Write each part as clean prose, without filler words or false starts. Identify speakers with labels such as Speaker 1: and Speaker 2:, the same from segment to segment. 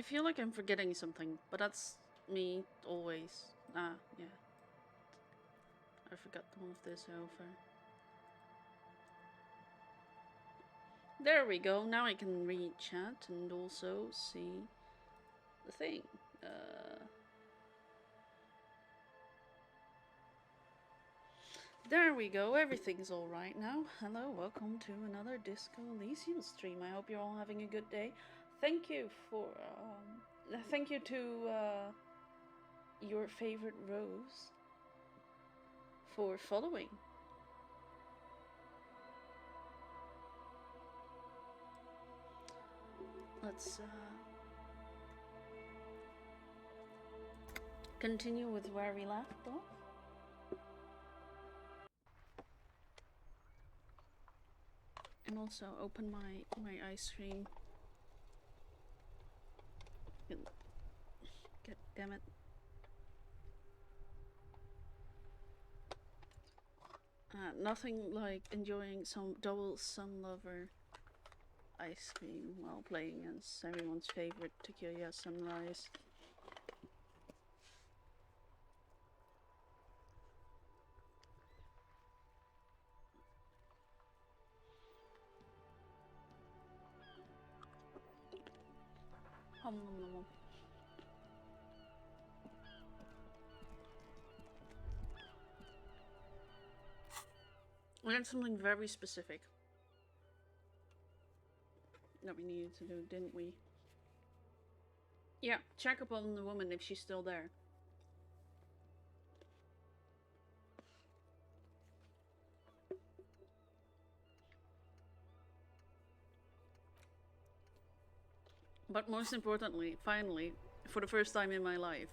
Speaker 1: I feel like I'm forgetting something, but that's me always. Ah, yeah. I forgot to move this over. There we go. Now I can read chat and also see the thing. There we go. Everything's all right now. Hello, welcome to another Disco Elysium stream. I hope you're all having a good day. Thank you for thank you to your favorite Rose for following. Let's continue with where we left off. And also open my ice cream. God damn it. Nothing like enjoying some double sun lover ice cream while playing as everyone's favorite Tequila Sunrise. We had something very specific that we needed to do, didn't we? Yeah, check up on the woman if she's still there. But most importantly, finally, for the first time in my life,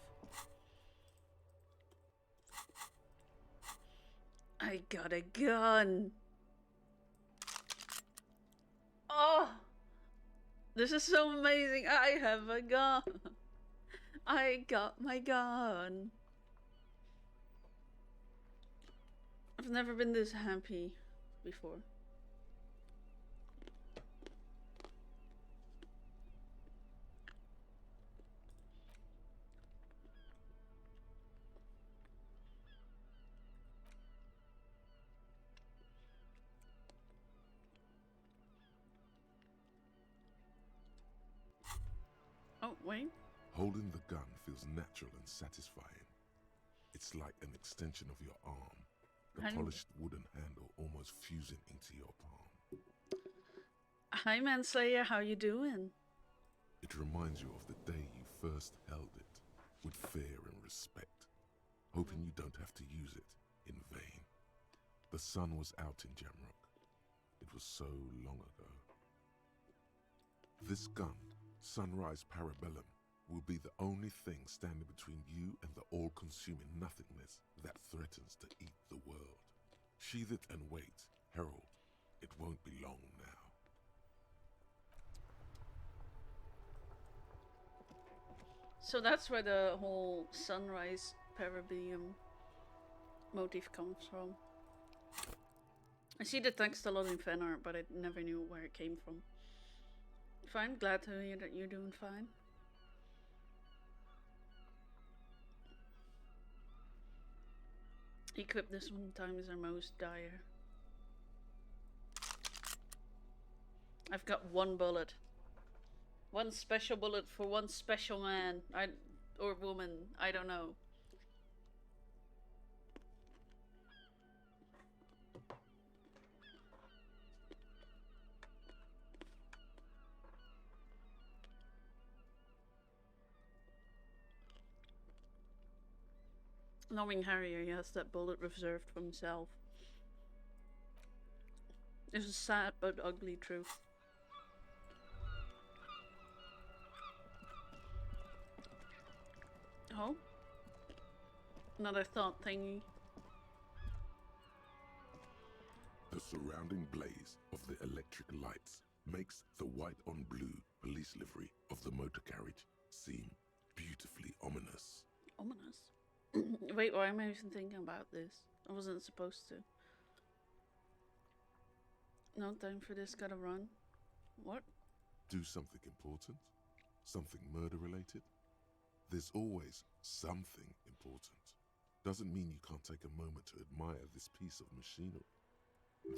Speaker 1: I got a gun! Oh! This is so amazing! I have a gun! I got my gun! I've never been this happy before. Oh, wait.
Speaker 2: Holding the gun feels natural and satisfying. It's like an extension of your arm, the polished wooden handle almost fusing into your palm.
Speaker 1: Hi, Manslayer, how you doing?
Speaker 2: It reminds you of the day you first held it, with fear and respect, hoping you don't have to use it in vain. The sun was out in Jamrock. It was so long ago. This gun, Sunrise Parabellum, will be the only thing standing between you and the all-consuming nothingness that threatens to eat the world. Sheathe it and wait, Herald. It won't be long now.
Speaker 1: So that's where the whole Sunrise Parabellum motif comes from. I see the text a lot in fan art, but I never knew where it came from. Fine, glad to hear that you're doing fine. Equip this one times our most dire. I've got one bullet. One special bullet for one special man. Or woman. I don't know. Knowing Harry, he has that bullet reserved for himself. It's a sad but ugly truth. Oh? Another thought thingy.
Speaker 2: The surrounding blaze of the electric lights makes the white on blue police livery of the motor carriage seem beautifully ominous.
Speaker 1: Ominous? Wait, why am I even thinking about this? I wasn't supposed to. No time for this, gotta run. What?
Speaker 2: Do something important? Something murder-related? There's always something important. Doesn't mean you can't take a moment to admire this piece of machinery.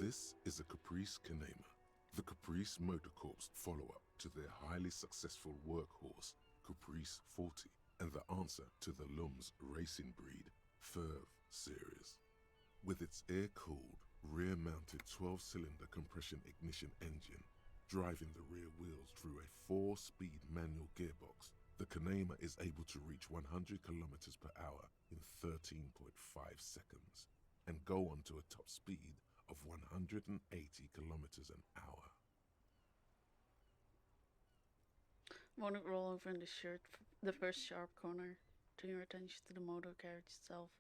Speaker 2: This is a Caprice Kanema, the Caprice Motor Corp's follow-up to their highly successful workhorse, Caprice 40, and the answer to the Lum's racing breed, Ferv series. With its air-cooled, rear-mounted 12-cylinder compression ignition engine, driving the rear wheels through a 4-speed manual gearbox, the Kanema is able to reach 100 kilometers per hour in 13.5 seconds and go on to a top speed of 180 kilometers an hour.
Speaker 1: Want to roll over in the first sharp corner. Turn your attention to the motor carriage itself.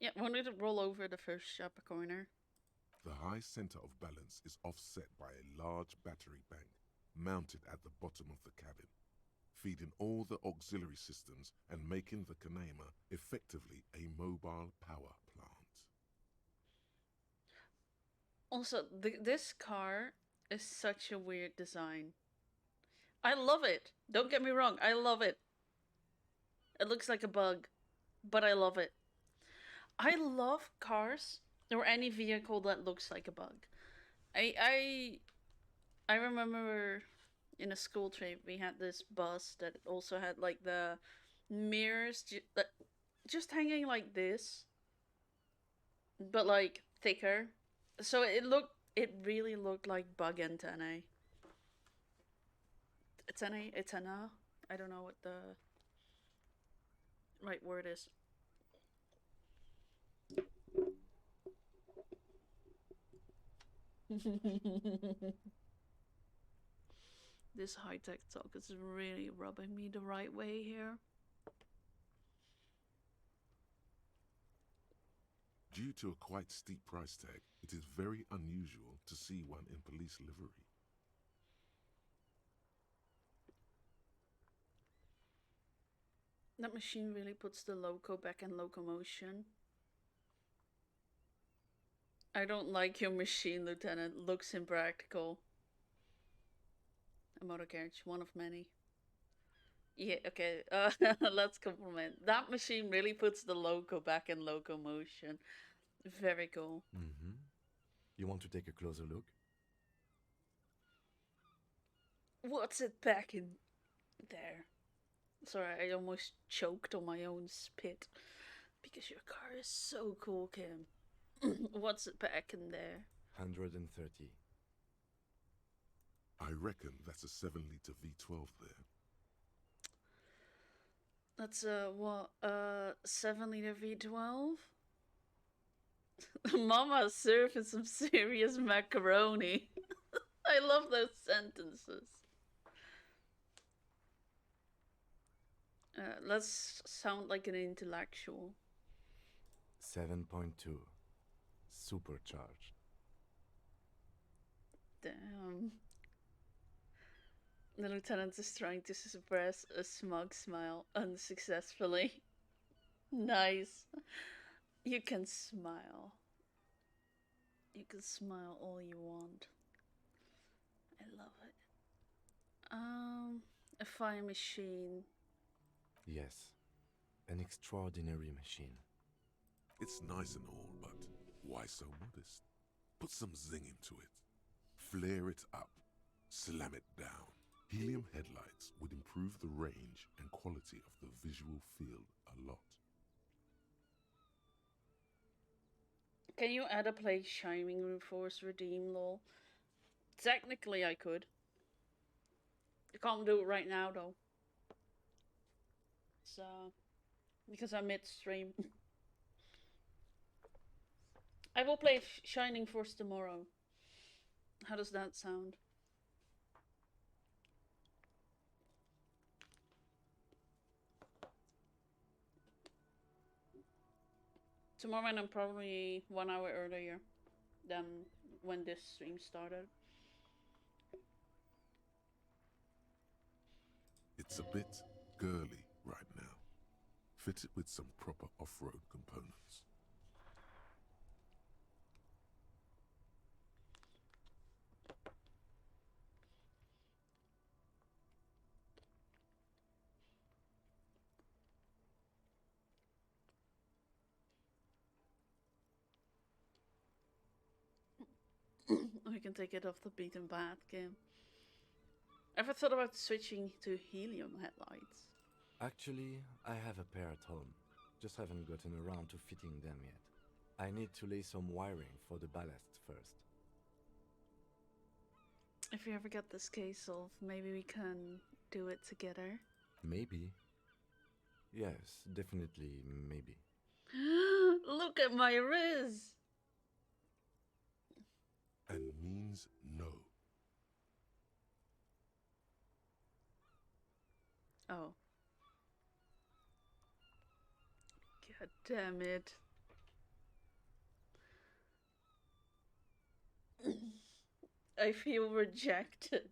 Speaker 1: Yeah, want to roll over the first sharp corner.
Speaker 2: The high center of balance is offset by a large battery bank mounted at the bottom of the cabin, feeding all the auxiliary systems and making the Kanema effectively a mobile power plant.
Speaker 1: Also, this car is such a weird design. I love it. Don't get me wrong, I love it. It looks like a bug, but I love it. I love cars or any vehicle that looks like a bug. I remember in a school trip we had this bus that also had like the mirrors just hanging like this, but like thicker. So it really looked like bug antennae. Antenna. I don't know what the right word is. This high-tech talk is really rubbing me the right way here.
Speaker 2: Due to a quite steep price tag, it is very unusual to see one in police livery.
Speaker 1: That machine really puts the loco back in locomotion. I don't like your machine, Lieutenant. Looks impractical. A motor carriage, one of many. Yeah, okay. Let's compliment. That machine really puts the loco back in locomotion. Very cool.
Speaker 3: Mm-hmm. You want to take a closer look?
Speaker 1: What's it back in there? Sorry, I almost choked on my own spit. Because your car is so cool, Kim. What's it back in there?
Speaker 3: 130.
Speaker 2: I reckon that's a 7-liter V12 there.
Speaker 1: That's what, 7-liter V12? Mama serving some serious macaroni. I love those sentences. Let's sound like an intellectual.
Speaker 3: 7.2. Supercharged.
Speaker 1: Damn. The lieutenant is trying to suppress a smug smile unsuccessfully. Nice. You can smile. You can smile all you want. I love it. A fire machine.
Speaker 3: Yes. An extraordinary machine.
Speaker 2: It's nice and all, but why so modest? Put some zing into it. Flare it up. Slam it down. Helium headlights would improve the range and quality of the visual field a lot.
Speaker 1: Can you add a play Shining Reinforce Redeem, lol? Technically I could. I can't do it right now though. So, because I'm mid-stream. I will play Shining Force tomorrow. How does that sound? Tomorrow, and I'm probably 1 hour earlier than when this stream started.
Speaker 2: It's a bit girly right now. Fit it with some proper off-road components.
Speaker 1: We can take it off the beaten path game. Ever thought about switching to helium headlights?
Speaker 3: Actually, I have a pair at home. Just haven't gotten around to fitting them yet. I need to lay some wiring for the ballast first.
Speaker 1: If you ever get this case solved, maybe we can do it together.
Speaker 3: Maybe. Yes, definitely maybe.
Speaker 1: Look at my Riz!
Speaker 2: And means no.
Speaker 1: Oh. God damn it. I feel rejected.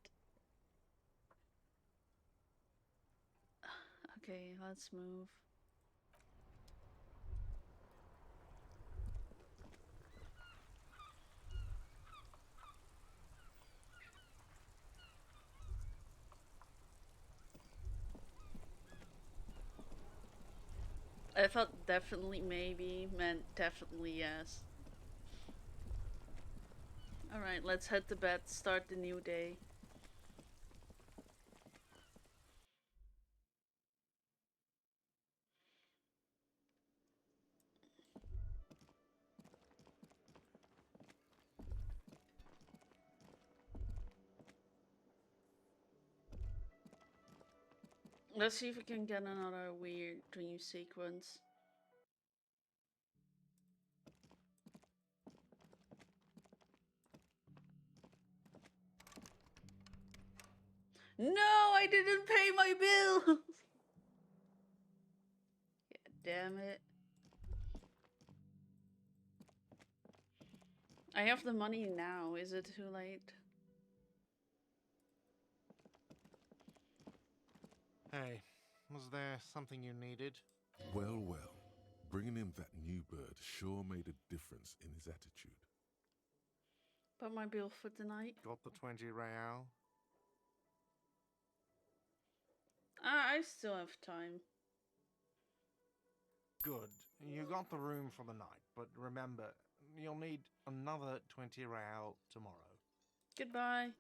Speaker 1: Okay, let's move. I thought definitely maybe meant definitely yes. Alright, let's head to bed, start the new day. Let's see if we can get another weird dream sequence. No, I didn't pay my bill! God damn it. I have the money now, is it too late?
Speaker 4: Hey, was there something you needed?
Speaker 2: Well, well. Bringing him that new bird sure made a difference in his attitude.
Speaker 1: But my bill for tonight?
Speaker 4: Got the 20 real?
Speaker 1: I still have time.
Speaker 4: Good. You got the room for the night, but remember, you'll need another 20 real tomorrow.
Speaker 1: Goodbye.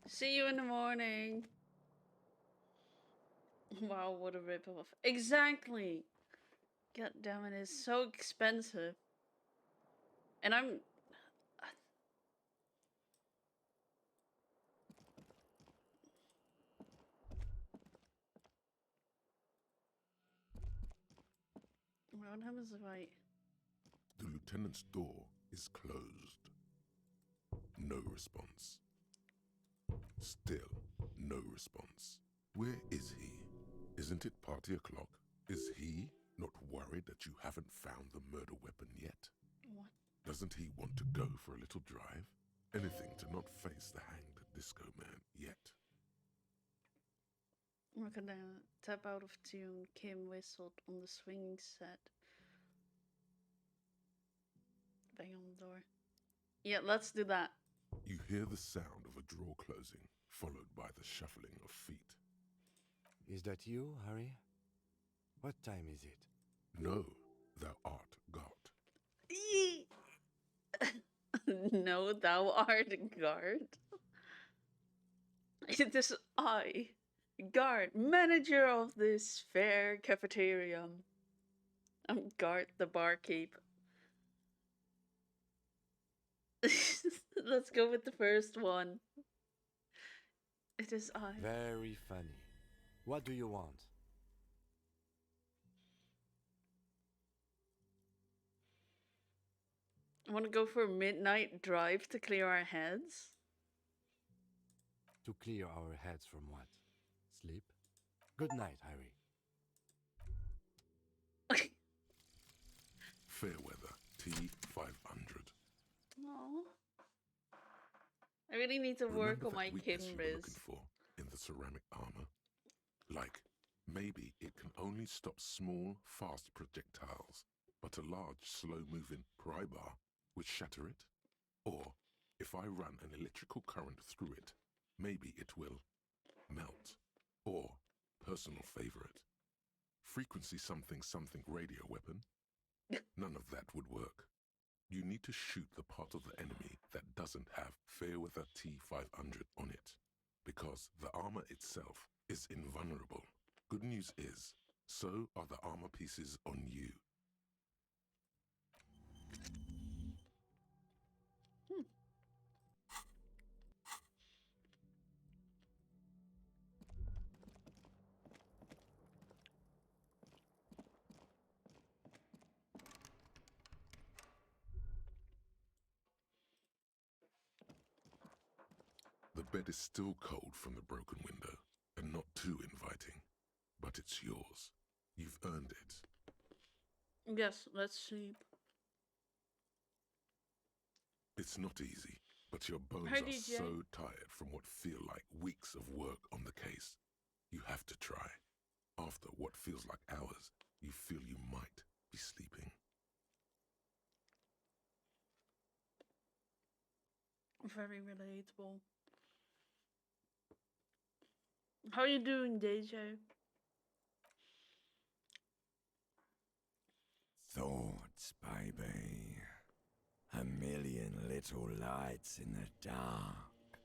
Speaker 1: See you in the morning. Wow, what a ripoff. Exactly. God damn it, it's so expensive. And I'm... What happens if I...
Speaker 2: The lieutenant's door is closed. No response. Still, no response. Where is he? Isn't it party o'clock? Is he not worried that you haven't found the murder weapon yet?
Speaker 1: What?
Speaker 2: Doesn't he want to go for a little drive? Anything to not face the hanged disco man yet.
Speaker 1: We're gonna tap out of tune. Kim whistled on the swinging set. Bang on the door. Yeah, let's do that.
Speaker 2: You hear the sound of a drawer closing, followed by the shuffling of feet.
Speaker 3: Is that you, Harry? What time is it?
Speaker 2: No, thou art God.
Speaker 1: No, thou art a guard. It is I, guard, manager of this fair cafeteria. I'm guard the barkeep. Let's go with the first one. It is I.
Speaker 3: Very funny. What do you want?
Speaker 1: I want to go for a midnight drive to clear our heads.
Speaker 3: To clear our heads from what? Sleep? Good night, Harry.
Speaker 2: Fairweather T500.
Speaker 1: Aww. I really need to work
Speaker 2: Remember
Speaker 1: on
Speaker 2: that
Speaker 1: my
Speaker 2: weakness you were
Speaker 1: Kimriz.
Speaker 2: looking for in the ceramic armor? Like, maybe it can only stop small, fast projectiles, but a large, slow-moving pry bar would shatter it? Or If I run an electrical current through it, maybe it will melt. Or, personal favorite, frequency something something radio weapon. None of that would work. You need to shoot the part of the enemy that doesn't have Fairweather T500 on it, because the armor itself is invulnerable. Good news is, so are the armor pieces on you. The bed is still cold from the broken window, and not too inviting, but it's yours. You've earned it.
Speaker 1: Yes, let's sleep.
Speaker 2: It's not easy, but your bones
Speaker 1: Hi,
Speaker 2: are
Speaker 1: DJ.
Speaker 2: so tired from what feel like weeks of work on the case. You have to try. After what feels like hours, you feel you might be sleeping.
Speaker 1: Very relatable. How are you doing, DJ?
Speaker 5: Thoughts, baby. A million little lights in the dark.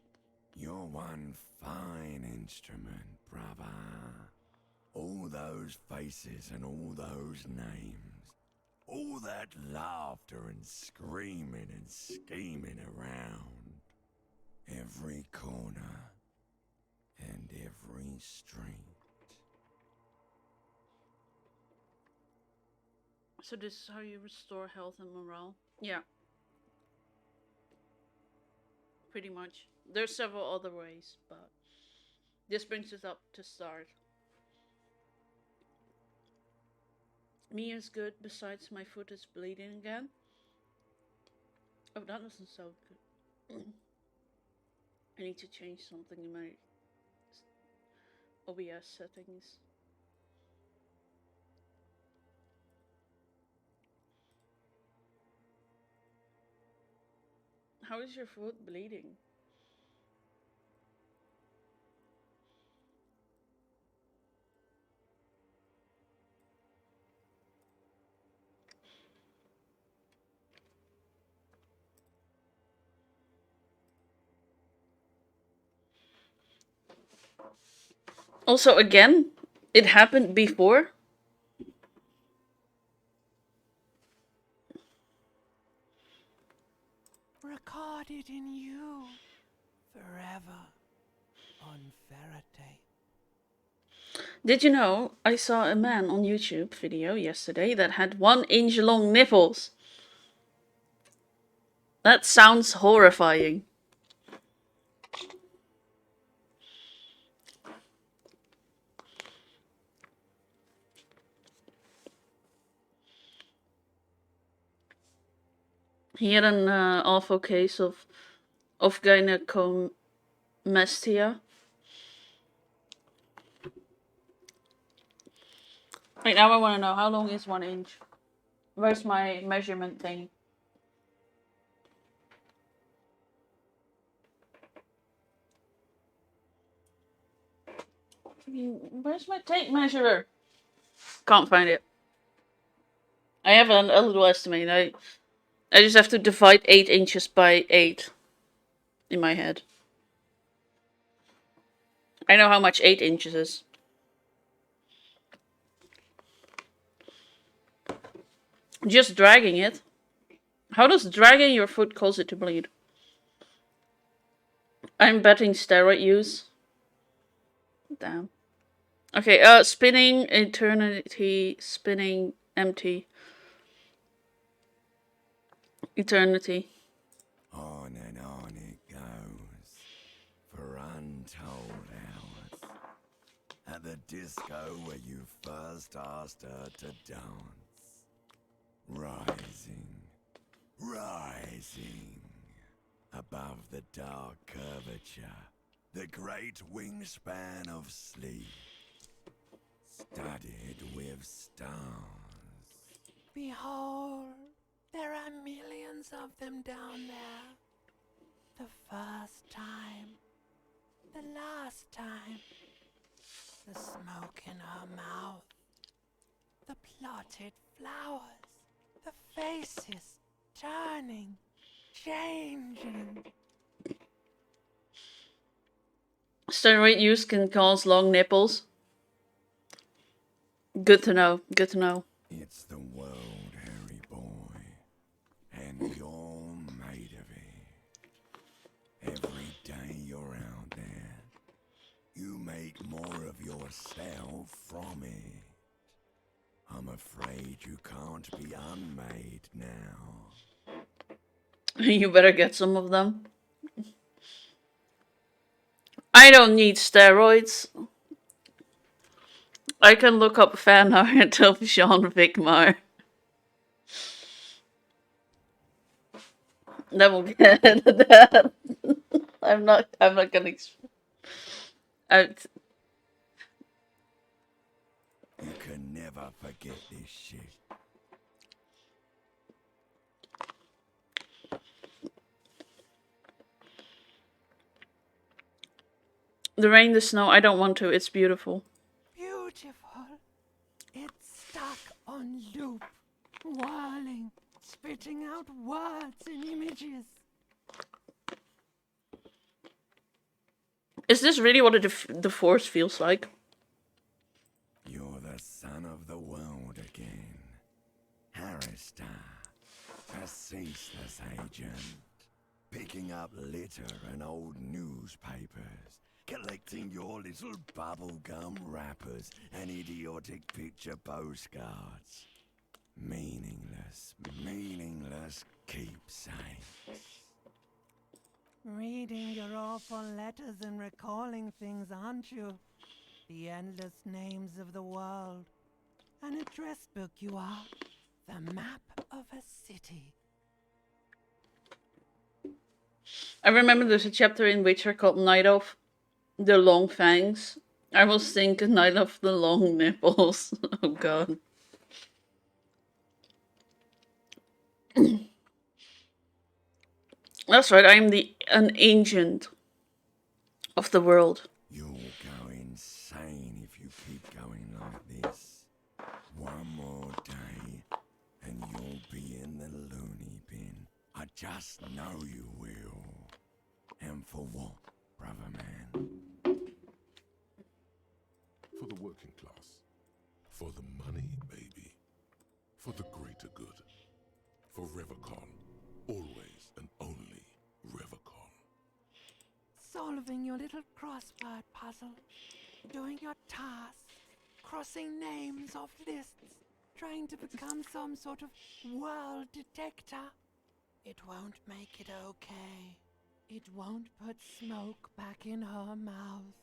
Speaker 5: You're one fine instrument, brother. All those faces and all those names. All that laughter and screaming and scheming around. Every corner and every street.
Speaker 1: So this is how you restore health and morale? Yeah. Pretty much. There's several other ways, but this brings us up to start. Me is good, besides my foot is bleeding again. Oh, that doesn't sound good. I need to change something in my OBS settings. How is your foot bleeding? Also, again, it happened before.
Speaker 5: Recorded in you forever on Faraday.
Speaker 1: Did you know I saw a man on YouTube video yesterday that had 1-inch long nipples? That sounds horrifying. He had an awful case of gynecomastia. Wait, now I want to know, how long is 1 inch? Where's my measurement thing? Where's my tape measure? Can't find it. I have a little estimate. I just have to divide 8 inches by 8 in my head. I know how much 8 inches is. Just dragging it. How does dragging your foot cause it to bleed? I'm betting steroid use. Damn. Okay, spinning eternity, spinning empty. Eternity.
Speaker 5: On and on it goes, for untold hours. At the disco where you first asked her to dance. Rising, rising. Above the dark curvature, the great wingspan of sleep. Studded with stars. Behold, there are millions of them down there.
Speaker 6: The first time. The last time. The smoke in her mouth. The plotted flowers. The faces turning, changing.
Speaker 1: Steroid use can cause long nipples. Good to know. Good to know.
Speaker 5: It's the world, Harry boy, and you're made of it. Every day you're out there, you make more of yourself from it. I'm afraid you can't be unmade now.
Speaker 1: You better get some of them. I don't need steroids. I can look up fan art of Sean Vigmar. Then we'll get into that. I'm not gonna.
Speaker 5: You can never forget this shit.
Speaker 1: The rain, the snow, I don't want to. It's beautiful.
Speaker 6: Beautiful. It's stuck on loop, whirling, spitting out words and images.
Speaker 1: Is this really what the Force feels like?
Speaker 5: You're the son of the world again. Harrister, a ceaseless agent. Picking up litter and old newspapers. Collecting your little bubblegum wrappers and idiotic picture postcards. Meaningless, meaningless keepsakes.
Speaker 6: Reading your awful letters and recalling things, aren't you? The endless names of the world. An address book you are. The map of a city.
Speaker 1: I remember there's a chapter in Witcher called Night of the Long Fangs. I was thinking Night of the Long Nipples. Oh god. That's right, I'm an ancient of the world.
Speaker 5: You'll go insane if you keep going like this. One more day, and you'll be in the loony bin. I just know you will. And for what, brother man?
Speaker 2: For the working class. For the money, baby. For the greater good. For Revacon. Always and only Revacon.
Speaker 6: Solving your little crossword puzzle. Doing your tasks. Crossing names off lists. Trying to become some sort of world detector. It won't make it okay. It won't put smoke back in her mouth.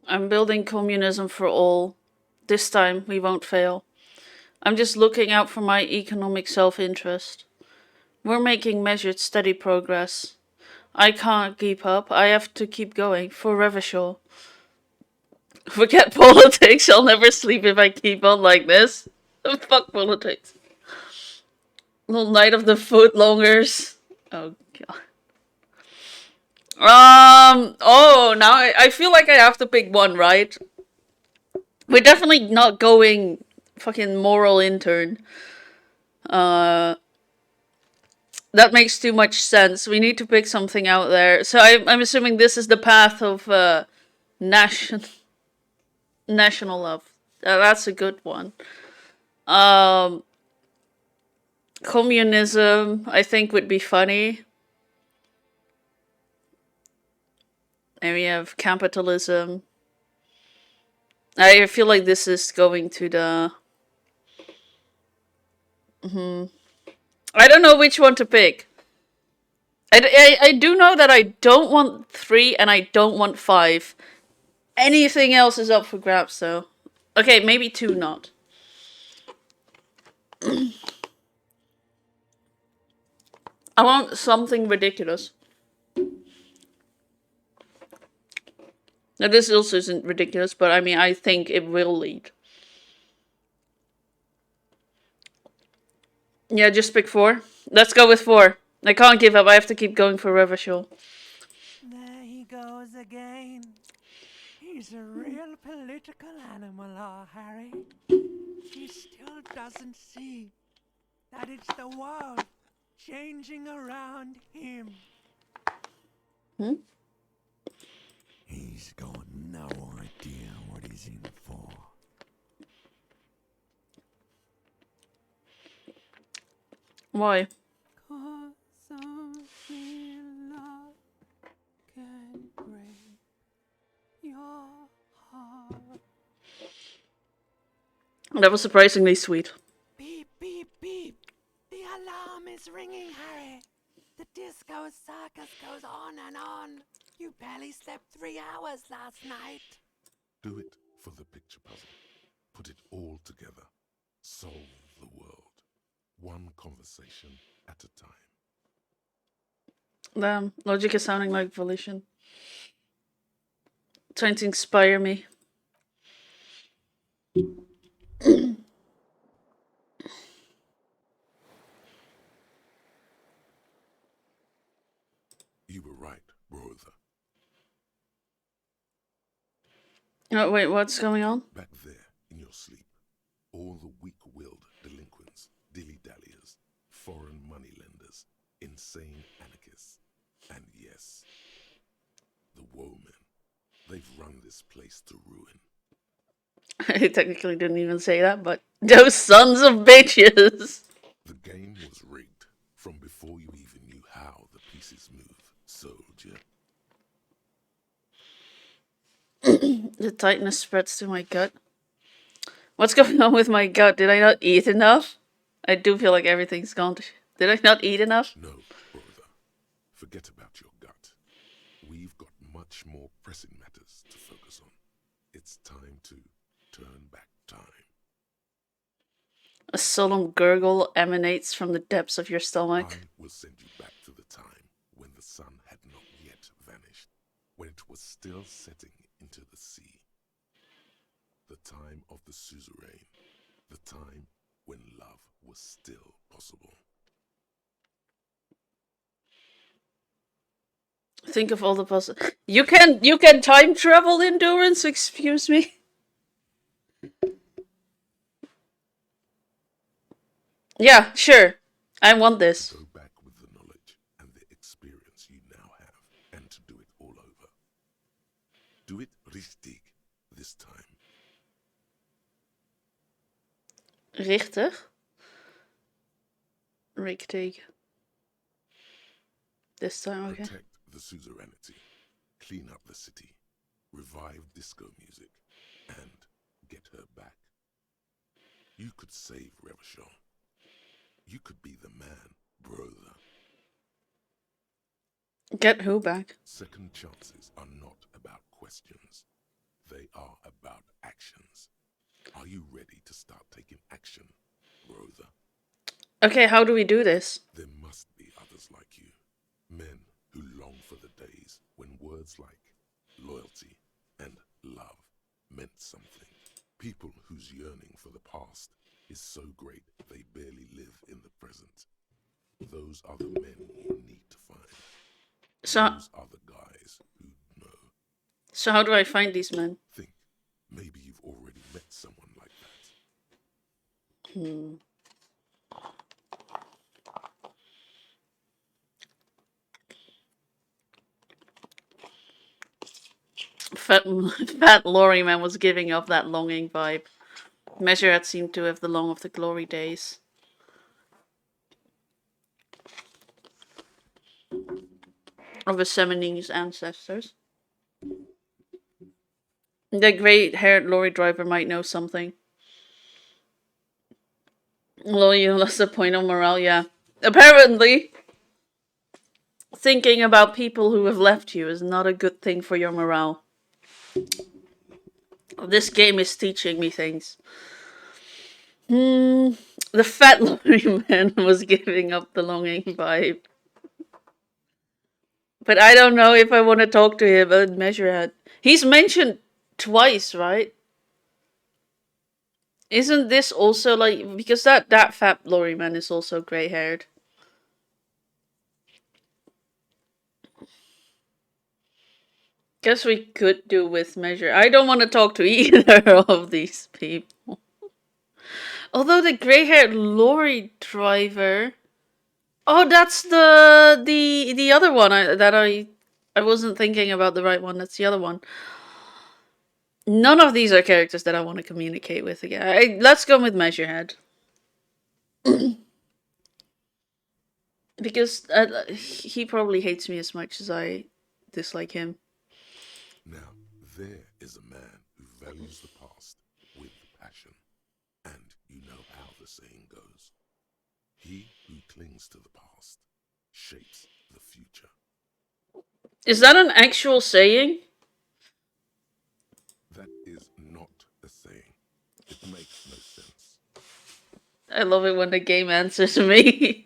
Speaker 1: I'm building communism for all. This time we won't fail. I'm just looking out for my economic self-interest. We're making measured, steady progress. I can't keep up. I have to keep going. Forever sure. Forget politics. I'll never sleep if I keep on like this. Fuck politics. Little Night of the Footlongers. Oh god. Oh, now I feel like I have to pick one, right? We're definitely not going fucking moral intern. That makes too much sense. We need to pick something out there. So I'm assuming this is the path of national love. That's a good one. Communism, I think, would be funny. And we have capitalism. I feel like this is going to the... I don't know which one to pick. I do know that I don't want 3 and I don't want 5. Anything else is up for grabs, though. Okay, maybe 2 not. I want something ridiculous. Now, this also isn't ridiculous, but I mean, I think it will lead. Yeah, just pick 4. Let's go with 4. I can't give up. I have to keep going for Revachol.
Speaker 6: There he goes again. He's a real political animal, our Harry. He still doesn't see that it's the world changing around him.
Speaker 5: He's got no idea what he's in for.
Speaker 1: Why?
Speaker 6: 'Cause only love can break your heart.
Speaker 1: That was surprisingly sweet.
Speaker 6: Beep, beep, beep. The alarm is ringing, Harry. The disco circus goes on and on. You barely slept 3 hours last night.
Speaker 2: Do it for the picture puzzle. Put it all together. Solve the world. One conversation at a time.
Speaker 1: Damn, logic is sounding like volition. Trying to inspire me.
Speaker 2: You were right, brother.
Speaker 1: Oh, wait, what's going on?
Speaker 2: Back there, in your sleep, all the weak-willed delinquents, dilly-dalliers, foreign moneylenders, insane anarchists, and yes, the women. They've run this place to ruin.
Speaker 1: I technically didn't even say that, but those sons of bitches!
Speaker 2: The game was rigged from before you even knew how the pieces move, soldier.
Speaker 1: The tightness spreads to my gut. What's going on with my gut? Did I not eat enough? I do feel like everything's gone to Did I not eat enough?
Speaker 2: No, brother. Forget about your gut. We've got much more pressing matters to focus on. It's time to turn back time.
Speaker 1: A solemn gurgle emanates from the depths of your stomach.
Speaker 2: I will send you back to the time when the sun had not yet vanished, when it was still setting into the sea. The time of the suzerain, the time when love was still possible.
Speaker 1: Think of all the You can time travel, Endurance, excuse me? Yeah, sure. I want this.
Speaker 2: Go back with the knowledge and the experience you now have, and to do it all over. Do it richtig this time.
Speaker 1: Richtig? Richtig. This time, okay.
Speaker 2: Protect the suzerainty, clean up the city, revive disco music, and get her back. You could save Revachol. You could be the man, brother.
Speaker 1: Get who back?
Speaker 2: Second chances are not about questions. They are about actions. Are you ready to start taking action, brother?
Speaker 1: Okay, how do we do this?
Speaker 2: There must be others like you. Men who long for the days when words like loyalty and love meant something. People whose yearning for the past is so great they barely live in the present. Those are the men you need to find. Those are the guys who know.
Speaker 1: So how do I find these men?
Speaker 2: Think, maybe you've already met someone like that.
Speaker 1: Fat Lorry Man was giving off that longing vibe. Measure had seemed to have the long of the glory days. Of his Seminese ancestors. The grey-haired lorry driver might know something. Well, you lost the point of morale, yeah. Apparently, thinking about people who have left you is not a good thing for your morale. This game is teaching me things. The fat lorry man was giving up the longing vibe. But I don't know if I want to talk to him at Measurehead. He's mentioned twice, right? Isn't this also like... Because that fat lorry man is also grey-haired. Guess we could do with measure. I don't want to talk to either of these people. Although the gray-haired lorry driver. Oh, that's the other one I wasn't thinking about the right one. That's the other one. None of these are characters that I want to communicate with again. Let's go with Measurehead. Because he probably hates me as much as I dislike him.
Speaker 2: Now, there is a man who values the past with passion. And you know how the saying goes. He who clings to the past shapes the future.
Speaker 1: Is that an actual saying?
Speaker 2: That is not a saying. It makes no sense.
Speaker 1: I love it when the game answers me.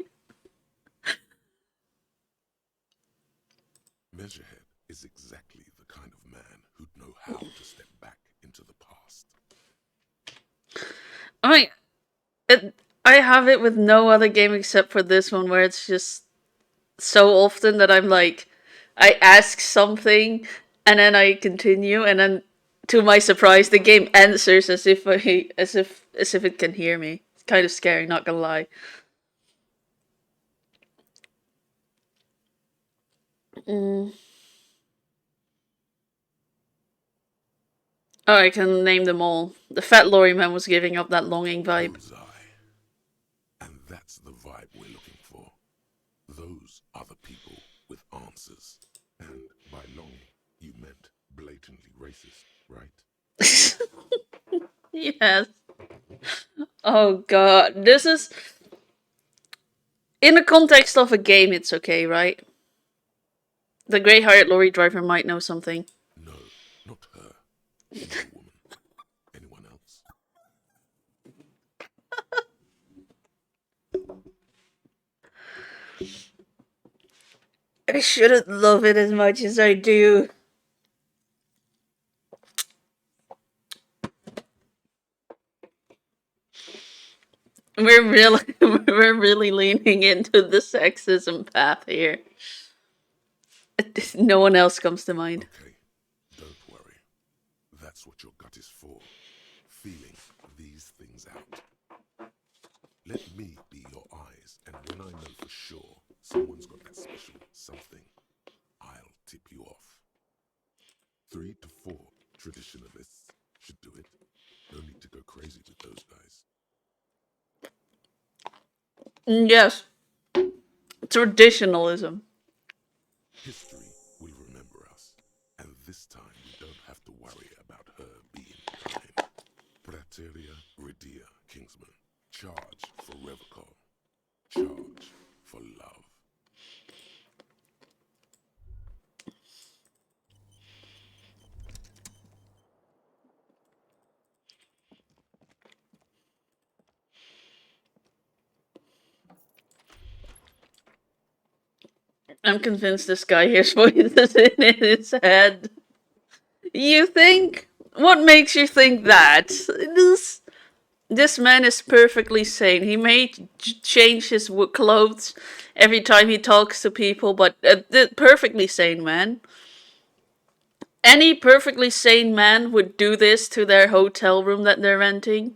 Speaker 2: Measurehead is exactly the kind of man who'd know how to step back into the past.
Speaker 1: I mean, I have it with no other game except for this one, where it's just so often that I'm like, I ask something and then I continue, and then to my surprise, the game answers as if it can hear me. It's kind of scary, not gonna lie. Oh, I can name them all. The fat lorry man was giving up that longing vibe.
Speaker 2: Bullseye. And that's the vibe we're looking for. Those are the people with answers. And by longing, you meant blatantly racist, right?
Speaker 1: Yes. Oh god, this is... In the context of a game, it's okay, right? The grey-haired lorry driver might know something.
Speaker 2: No, not her. She's a woman. Anyone else?
Speaker 1: I shouldn't love it as much as I do. We're really leaning into the sexism path here. No one else comes to mind.
Speaker 2: Okay, don't worry. That's what your gut is for. Feeling these things out. Let me be your eyes, and when I know for sure someone's got that special something, I'll tip you off. 3 to 4 traditionalists should do it. No need to go crazy with those guys.
Speaker 1: Yes. Traditionalism.
Speaker 2: History will remember us, and this time we don't have to worry about her being kind. Praeterea Redia, Kingsman. Charge for Revocol. Charge for love.
Speaker 1: I'm convinced this guy hears voices in his head. You think? What makes you think that? This man is perfectly sane. He may change his clothes every time he talks to people, but perfectly sane man. Any perfectly sane man would do this to their hotel room that they're renting.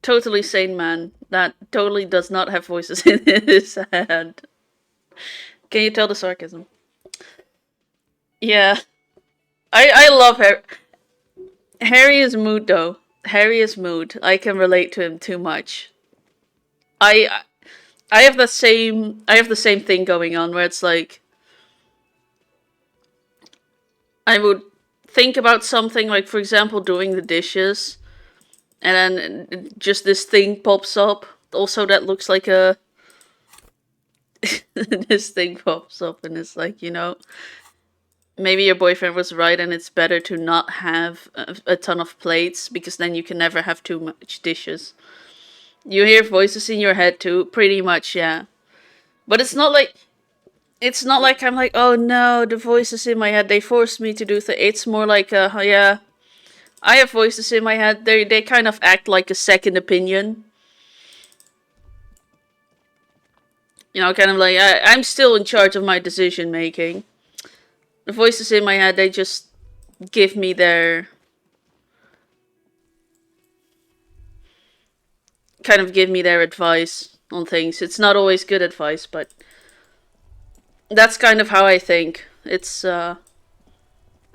Speaker 1: Totally sane man that totally does not have voices in his head. Can you tell the sarcasm? Yeah. I love Harry. Harry is mood though. Harry is mood. I can relate to him too much. I I have the same thing going on where it's like I would think about something, like for example doing the dishes, and then just this thing pops up. Also that looks like a this thing pops up and it's like, maybe your boyfriend was right and it's better to not have a ton of plates because then you can never have too much dishes. You hear voices in your head too, pretty much, yeah. But it's not like I'm like, oh no, the voices in my head, they forced me to do things. It's more like, yeah, I have voices in my head. They kind of act like a second opinion. You know, kind of like I'm still in charge of my decision making. The voices in my head, they just give me their advice on things. It's not always good advice, but that's kind of how I think. It's and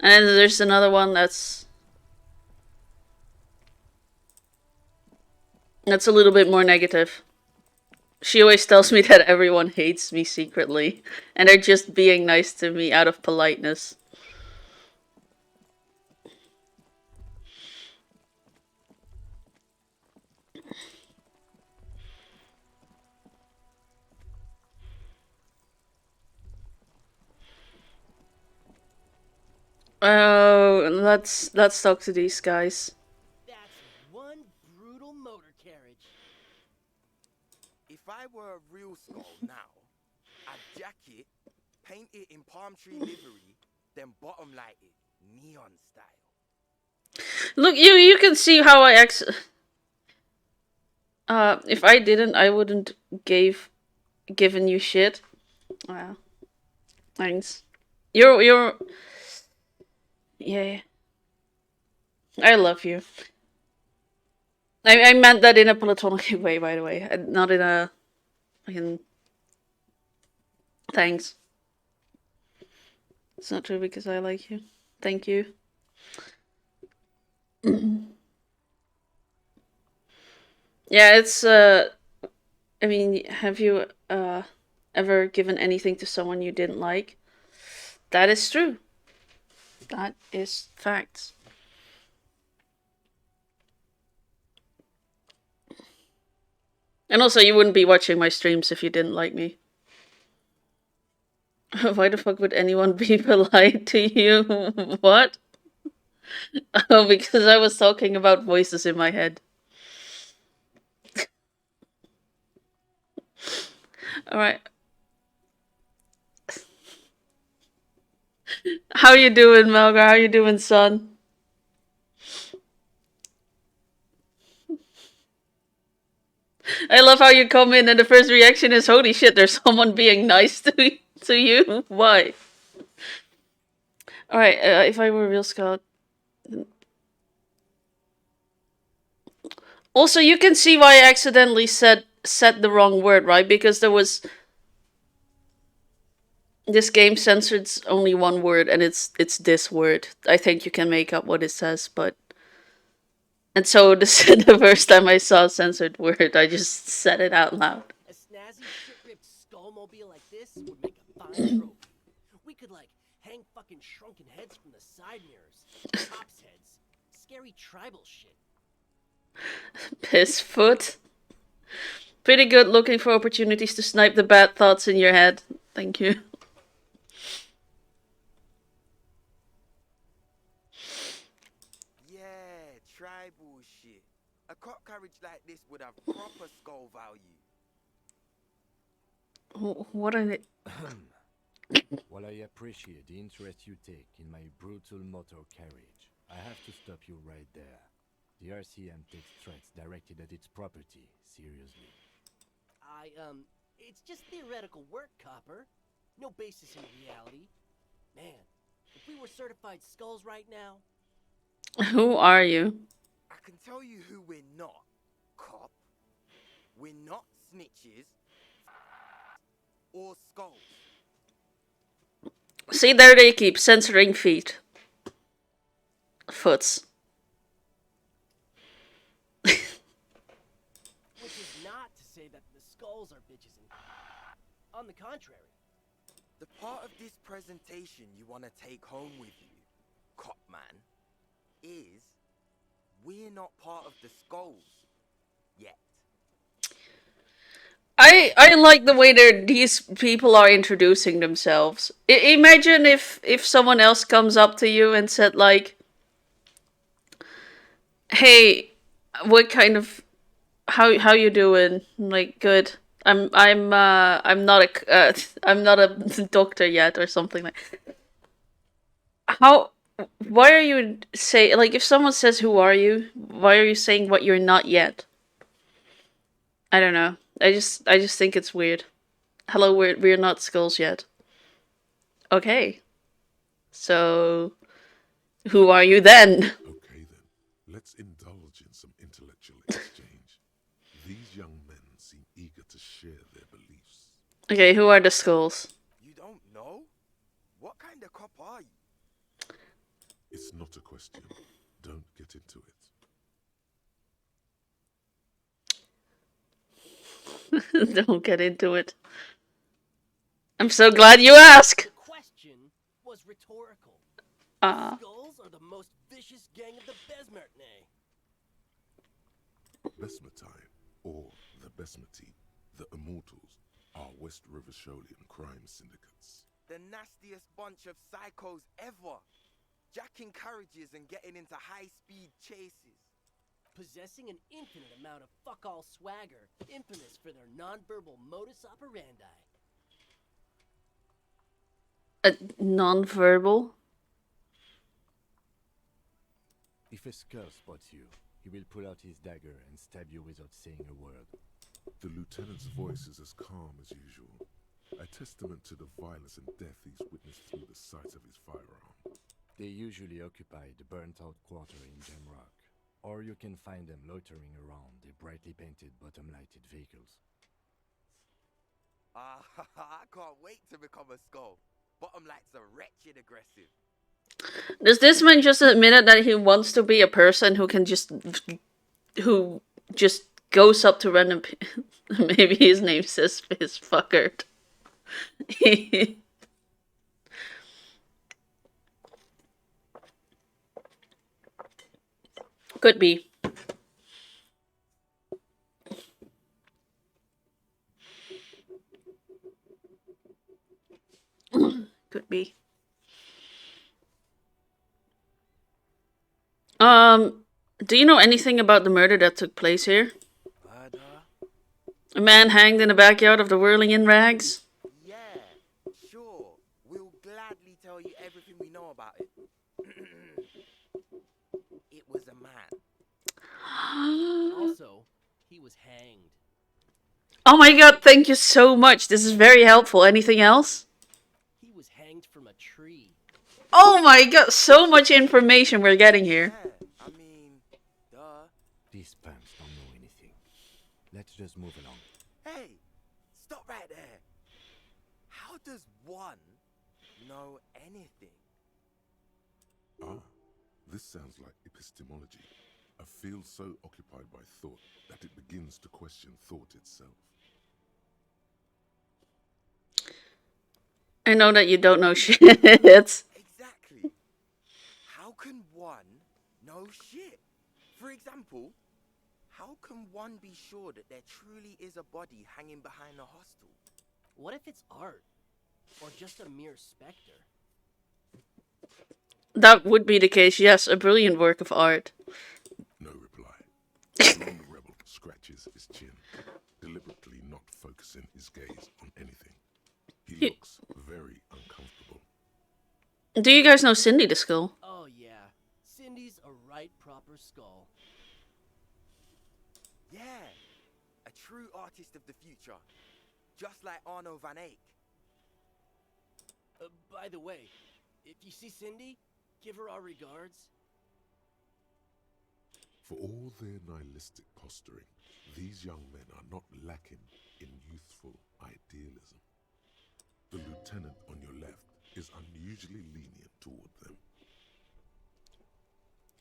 Speaker 1: there's another one that's a little bit more negative. She always tells me that everyone hates me secretly, and they're just being nice to me out of politeness. Oh, let's talk to these guys.
Speaker 7: That's one brutal motor carriage.
Speaker 8: If I were a real skull now, I'd jack it, paint it in palm tree livery, then bottom light it, neon style.
Speaker 1: Look, you can see how I if I didn't, I wouldn't given you shit. Wow. Thanks. You're yeah. I love you. I meant that in a platonic way, by the way, not in a fucking thanks. It's not true because I like you. Thank you. Yeah, it's I mean, have you ever given anything to someone you didn't like? That is true. That is facts. And also, you wouldn't be watching my streams if you didn't like me. Why the fuck would anyone be polite to you? What? Oh, because I was talking about voices in my head. Alright. How you doing, Melgar? How you doing, son? I love how you come in and the first reaction is, holy shit, there's someone being nice to you. Why? Alright, if I were a real scout... Also, you can see why I accidentally said the wrong word, right? Because there was... This game censored only one word, and it's this word. I think you can make up what it says, but... And so the first time I saw a censored word, I just said it out loud.
Speaker 7: A snazzy, shit-ripped skullmobile like this would make a fine trophy. We could, like, hang fucking shrunken heads from the side mirrors. Cops' heads. Scary tribal shit.
Speaker 1: Pissfoot. Pretty good looking for opportunities to snipe the bad thoughts in your head. Thank you.
Speaker 8: Yeah, tribal shit. A cop carriage like this would have proper skull value.
Speaker 1: What are they?
Speaker 3: While I appreciate the interest you take in my brutal motor carriage, I have to stop you right there. The RCM takes threats directed at its property seriously.
Speaker 7: It's just theoretical work, Copper. No basis in reality. Man, if we were certified skulls right now...
Speaker 1: Who are you?
Speaker 8: I can tell you who we're not, cop. We're not snitches or skulls.
Speaker 1: See, there they keep censoring feet. Foots.
Speaker 7: Which is not to say that the skulls are bitches and... On the contrary.
Speaker 8: The part of this presentation you want to take home with you, cop man, is we're not part of the skulls yet.
Speaker 1: I like the way these people are introducing themselves. Imagine if someone else comes up to you and said like, "Hey, what kind of how you doing?" I'm like, "Good. I'm not a I'm not a doctor yet," or something like. why are you say like if someone says who are you? Why are you saying what you're not yet? I don't know. I just think it's weird. Hello, we're not skulls yet. Okay. So who are you then?
Speaker 2: Okay then, let's indulge in some intellectual exchange. These young men seem eager to share their beliefs.
Speaker 1: Okay, who are the skulls?
Speaker 8: You don't know? What kind of cop are you?
Speaker 2: It's not a question. Don't get into
Speaker 1: it. Don't get into it. I'm so glad you asked.
Speaker 7: The question was rhetorical. Skulls are the most vicious gang of the Besmertnay.
Speaker 2: Besmetine, or the Besmeti, the Immortals, are West River Sholian crime syndicates.
Speaker 8: The nastiest bunch of psychos ever. Jacking carriages and getting into high-speed chases.
Speaker 7: Possessing an infinite amount of fuck-all swagger, infamous for their non-verbal modus operandi.
Speaker 1: Non-verbal?
Speaker 3: If a skull spots you, he will pull out his dagger and stab you without saying a word.
Speaker 2: The lieutenant's voice is as calm as usual, a testament to the violence and death he's witnessed through the sight of his firearm.
Speaker 3: They usually occupy the burnt-out quarter in Jamrock, or you can find them loitering around their brightly painted bottom-lighted vehicles.
Speaker 8: I can't wait to become a skull. Bottom lights are wretched aggressive.
Speaker 1: Does this man just admit that he wants to be a person who can who just goes up to random maybe his name says his fuckard. Could be. Could be. Do you know anything about the murder that took place here? A man hanged in the backyard of the Whirling in Rags?
Speaker 8: Yeah, sure. We'll gladly tell you everything we know about it. It was a man.
Speaker 7: Also, he was hanged.
Speaker 1: Oh my god, thank you so much. This is very helpful. Anything else?
Speaker 7: He was hanged from a tree.
Speaker 1: Oh my god, so much information we're getting here.
Speaker 8: Yeah, I mean, duh.
Speaker 3: These pants don't know anything. Let's just move along.
Speaker 8: Hey, stop right there. How does one know anything?
Speaker 2: Ah, this sounds like epistemology, a field so occupied by thought that it begins to question thought itself.
Speaker 1: I know that you don't know shit.
Speaker 8: Exactly. How can one know shit? For example, how can one be sure that there truly is a body hanging behind a hostel?
Speaker 7: What if it's art? Or just a mere specter?
Speaker 1: That would be the case, yes. A brilliant work of art.
Speaker 2: No reply. The rebel scratches his chin, deliberately not focusing his gaze on anything. He looks very uncomfortable.
Speaker 1: Do you guys know Cindy the Skull?
Speaker 7: Oh yeah, Cindy's a right proper skull.
Speaker 8: Yeah, a true artist of the future. Just like Arno van Eyck.
Speaker 7: By the way, if you see Cindy, give her our regards.
Speaker 2: For all their nihilistic posturing, these young men are not lacking in youthful idealism. The lieutenant on your left is unusually lenient toward them.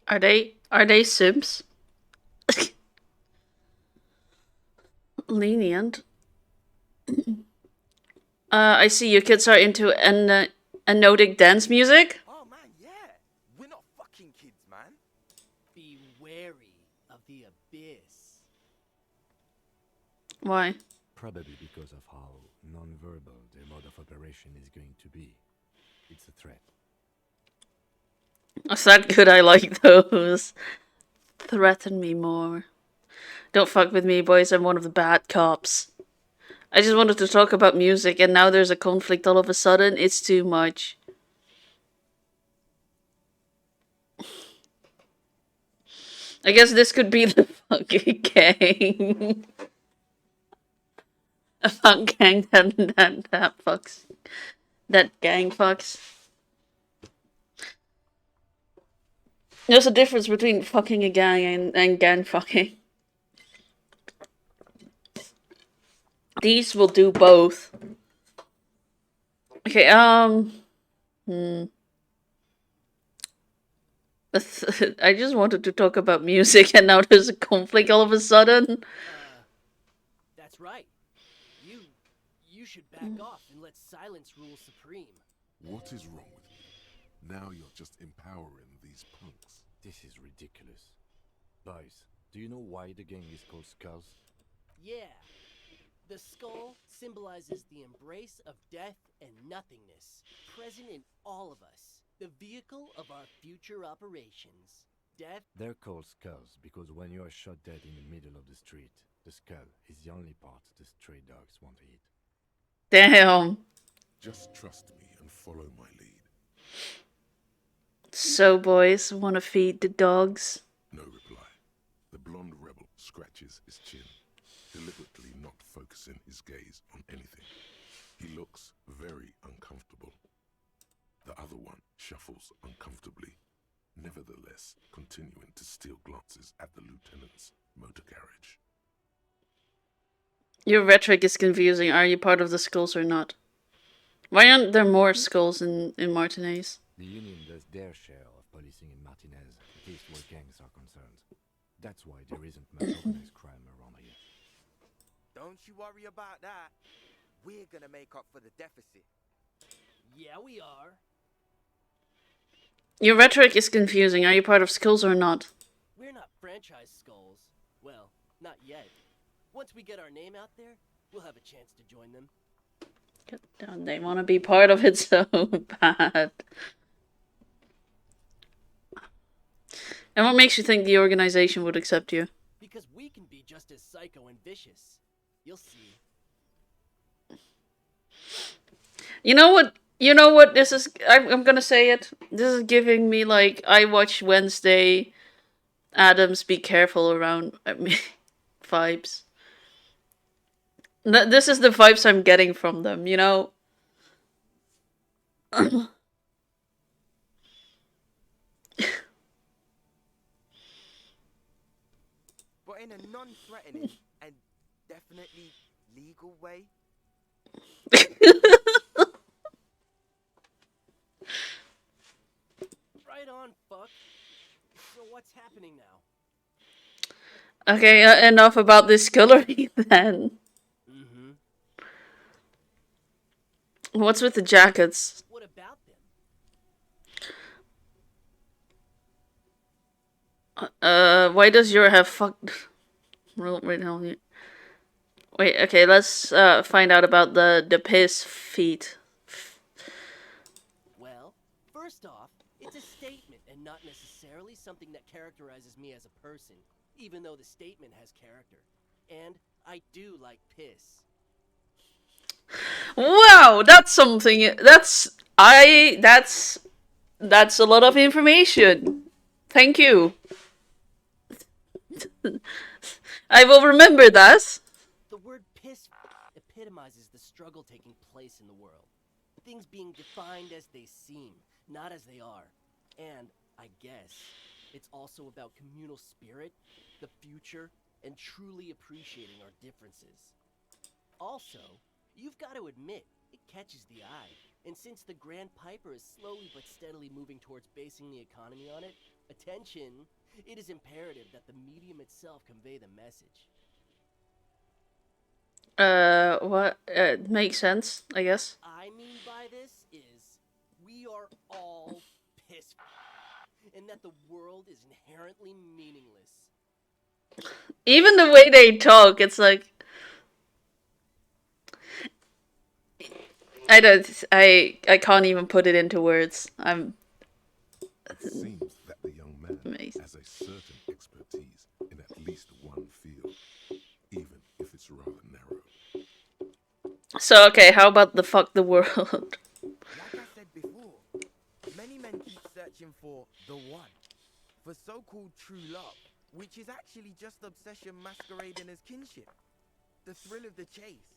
Speaker 1: Are they simps? Lenient. I see you kids are into anodic dance music.
Speaker 8: Oh man, yeah. We're not fucking kids, man.
Speaker 7: Be wary of the abyss.
Speaker 1: Why?
Speaker 3: Probably because of how non-verbal their mode of operation is going to be. It's a threat.
Speaker 1: Is that good? I like those. Threaten me more. Don't fuck with me, boys. I'm one of the bad cops. I just wanted to talk about music, and now there's a conflict all of a sudden. It's too much. I guess this could be the fucking gang. A fuck gang that fucks. That gang fucks. There's a difference between fucking a gang and gang fucking. These will do both. Okay, I just wanted to talk about music and now there's a conflict all of a sudden.
Speaker 7: That's right. You should back off and let silence rule supreme.
Speaker 2: What is wrong with you? Now you're just empowering these punks.
Speaker 3: This is ridiculous. Boys, do you know why the gang is called Skulls?
Speaker 7: Yeah. The skull symbolizes the embrace of death and nothingness, present in all of us. The vehicle of our future operations. Death.
Speaker 3: They're called Skulls because when you are shot dead in the middle of the street, the skull is the only part the stray dogs want to eat.
Speaker 1: Damn.
Speaker 2: Just trust me and follow my lead.
Speaker 1: So, boys, wanna feed the dogs?
Speaker 2: No reply. The blonde rebel scratches his chin, deliberately not focusing his gaze on anything. He looks very uncomfortable. The other one shuffles uncomfortably, nevertheless continuing to steal glances at the lieutenant's motor carriage.
Speaker 1: Your rhetoric is confusing. Are you part of the skulls or not? Why aren't there more skulls in Martinez?
Speaker 3: The Union does their share of policing in Martinez, at least where gangs are concerned. That's why there isn't much organized crime around here.
Speaker 8: Don't you worry about that. We're gonna make up for the deficit.
Speaker 7: Yeah, we are.
Speaker 1: Your rhetoric is confusing. Are you part of skulls or not?
Speaker 7: We're not franchise skulls. Well, not yet. Once we get our name out there, we'll have a chance to join them.
Speaker 1: God damn, they want to be part of it so bad. And what makes you think the organization would accept you?
Speaker 7: Because we can be just as psycho and vicious. You'll see.
Speaker 1: You know what? You know what? This is. I'm gonna say it. This is giving me like I watch Wednesday. Adams, be careful around me vibes. This is the vibes I'm getting from them. You know.
Speaker 8: But in a non-threatening and definitely legal way.
Speaker 7: Right on, fuck. So what's happening now?
Speaker 1: Okay, enough about this scullery then. What's with the jackets?
Speaker 7: What about them?
Speaker 1: Why does your have fucked? Wait, okay, let's find out about the piss feet.
Speaker 7: Well, first off, it's a statement and not necessarily something that characterizes me as a person, even though the statement has character. And I do like piss.
Speaker 1: Wow, that's something. That's a lot of information. Thank you. I will remember that.
Speaker 7: The word piss epitomizes the struggle taking place in the world. Things being defined as they seem, not as they are. And, I guess, it's also about communal spirit, the future, and truly appreciating our differences. Also, you've got to admit, it catches the eye. And since the Grand Piper is slowly but steadily moving towards basing the economy on it, attention, it is imperative that the medium itself convey the message.
Speaker 1: What? Makes sense, I guess.
Speaker 7: I mean by this is, we are all piss, and that the world is inherently meaningless.
Speaker 1: Even the way they talk, it's like... I can't even put it into words.
Speaker 2: It seems that the young man has a certain expertise in at least one field, even if it's rather narrow.
Speaker 1: So, okay, how about the fuck the world?
Speaker 8: Like I said before, many men keep searching for the one, for so-called true love, which is actually just obsession masquerading as kinship. The thrill of the chase,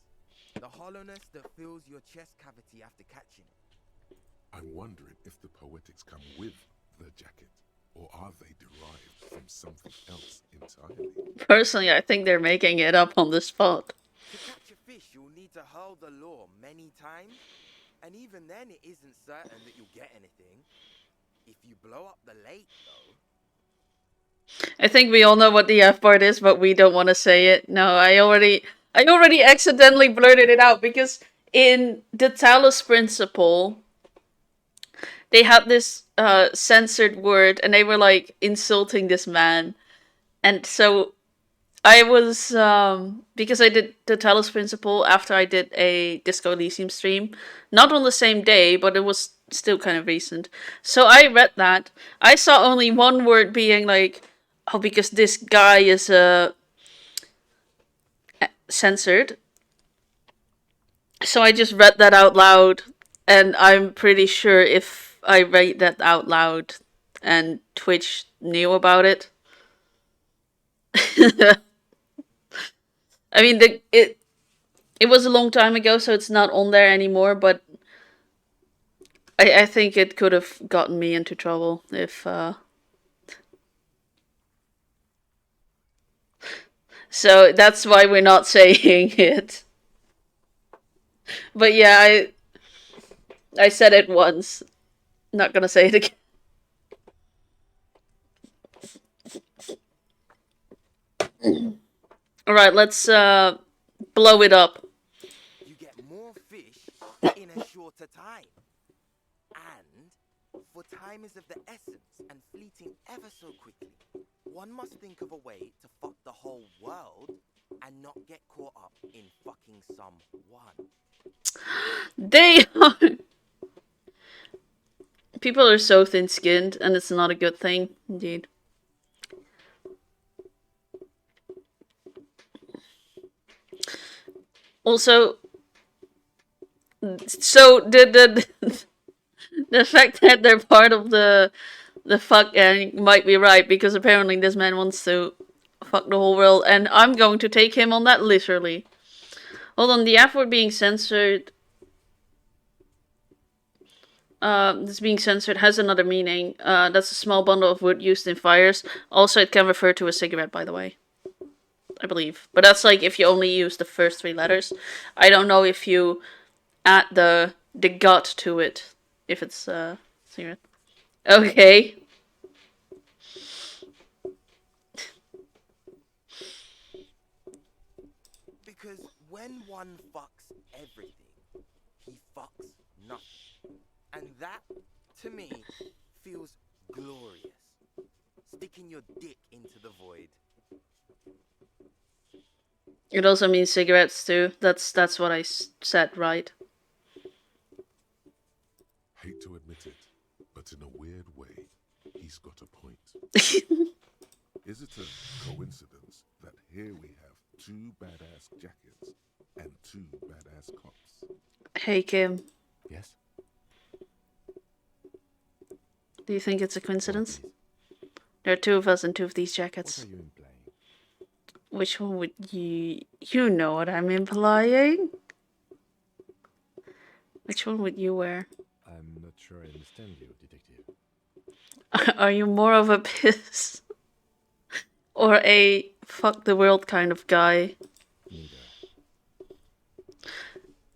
Speaker 8: the hollowness that fills your chest cavity after catching it.
Speaker 2: I'm wondering if the poetics come with the jacket, or are they derived from something else entirely?
Speaker 1: Personally, I think they're making it up on the spot.
Speaker 8: To catch a fish, you'll need to hurl the lure many times, and even then it isn't certain that you'll get anything. If you blow up the lake, though...
Speaker 1: I think we all know what the F part is, but we don't want to say it. No, I already accidentally blurted it out, because in the Talos Principle, they had this censored word, and they were like insulting this man. And so I was, because I did the Talos Principle after I did a Disco Elysium stream, not on the same day, but it was still kind of recent. So I read that. I saw only one word being like, oh, because this guy is censored. So I just read that out loud, and I'm pretty sure if I read that out loud and Twitch knew about it. I mean, it was a long time ago, so it's not on there anymore, but I think it could have gotten me into trouble if... So that's why we're not saying it. But yeah, I said it once. Not gonna say it again. Alright, let's blow it up.
Speaker 8: You get more fish in a shorter time. And, for time is of the essence and fleeting ever so quickly, one must think of a way to fuck the whole world and not get caught up in fucking someone.
Speaker 1: They are... People are so thin-skinned, and it's not a good thing, indeed. Also, so the fact that they're part of the fuck gang might be right, because apparently this man wants to fuck the whole world, and I'm going to take him on that literally. Hold on, the F word being censored. This being censored has another meaning. That's a small bundle of wood used in fires. Also, it can refer to a cigarette, by the way. I believe. But that's like if you only use the first 3 letters. I don't know if you add the gut to it, if it's cigarette. Okay.
Speaker 8: Because when one fucks everything, he fucks nothing. And that, to me, feels glorious. Sticking your dick into the void.
Speaker 1: It also means cigarettes too. That's what I said, right?
Speaker 2: Hate to admit it, but in a weird way, he's got a point. Is it a coincidence that here we have 2 badass jackets and 2 badass cops?
Speaker 1: Hey, Kim.
Speaker 3: Yes?
Speaker 1: Do you think it's a coincidence?
Speaker 3: What,
Speaker 1: There are 2 of us and 2 of these
Speaker 3: what
Speaker 1: jackets.
Speaker 3: are you implying?
Speaker 1: Which one would you... You know what I'm implying? Which one would you wear?
Speaker 3: I'm not sure I understand you, detective.
Speaker 1: Are you more of a piss? Or a fuck the world kind of guy?
Speaker 3: Neither.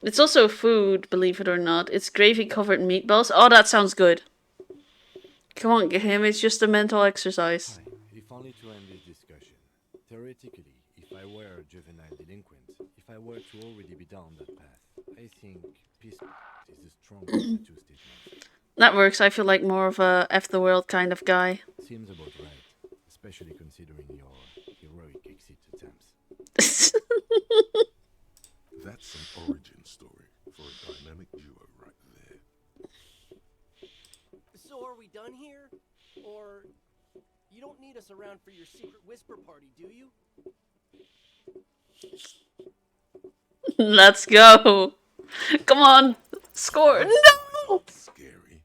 Speaker 1: It's also food, believe it or not. It's gravy covered meatballs. Oh, that sounds good. Come on, get him. It's just a mental exercise.
Speaker 3: Fine. If only to end this discussion. Theoretically, if I were a juvenile delinquent, if I were to already be down that path, I think peace is the strongest of the 2 statements.
Speaker 1: That works. I feel like more of a F the world kind of guy.
Speaker 3: Seems about right, especially considering your heroic exit attempts.
Speaker 2: That's an origin story for a dynamic duo right there.
Speaker 7: So are we done here? Or you don't need us around for your secret whisper party, do you?
Speaker 1: Let's go. Come on. Score. No!
Speaker 2: Scary.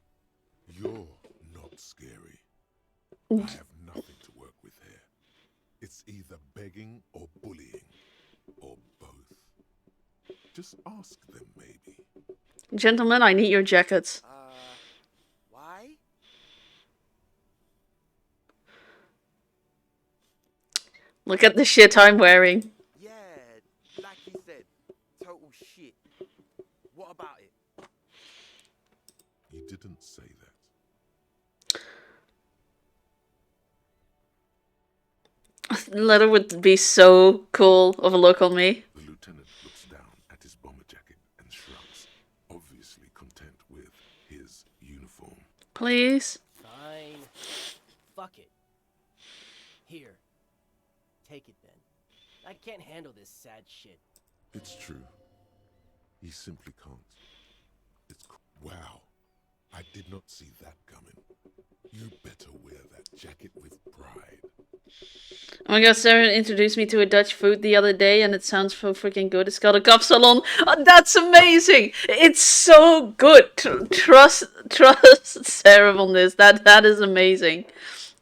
Speaker 2: You're not scary. I have nothing to work with here. Just ask them, maybe.
Speaker 1: Gentlemen, I need your jackets.
Speaker 8: Why?
Speaker 1: Look at the shit I'm wearing.
Speaker 8: Yeah, like you said, total shit. What about it?
Speaker 2: You didn't say that.
Speaker 1: Leather would be so cool of a look on me.
Speaker 2: The lieutenant looks down at his bomber jacket and shrugs, obviously content with his uniform.
Speaker 1: Please?
Speaker 7: Fine. Fuck it. Here. Take it then. I can't handle this sad shit.
Speaker 2: It's true. He simply can't. Wow. I did not see that coming. You better wear that jacket with pride.
Speaker 1: Oh my god, Sarah introduced me to a Dutch food the other day and it sounds so freaking good. It's called a kapsalon. Oh, that's amazing! It's so good! Trust Sarah on this. That is amazing.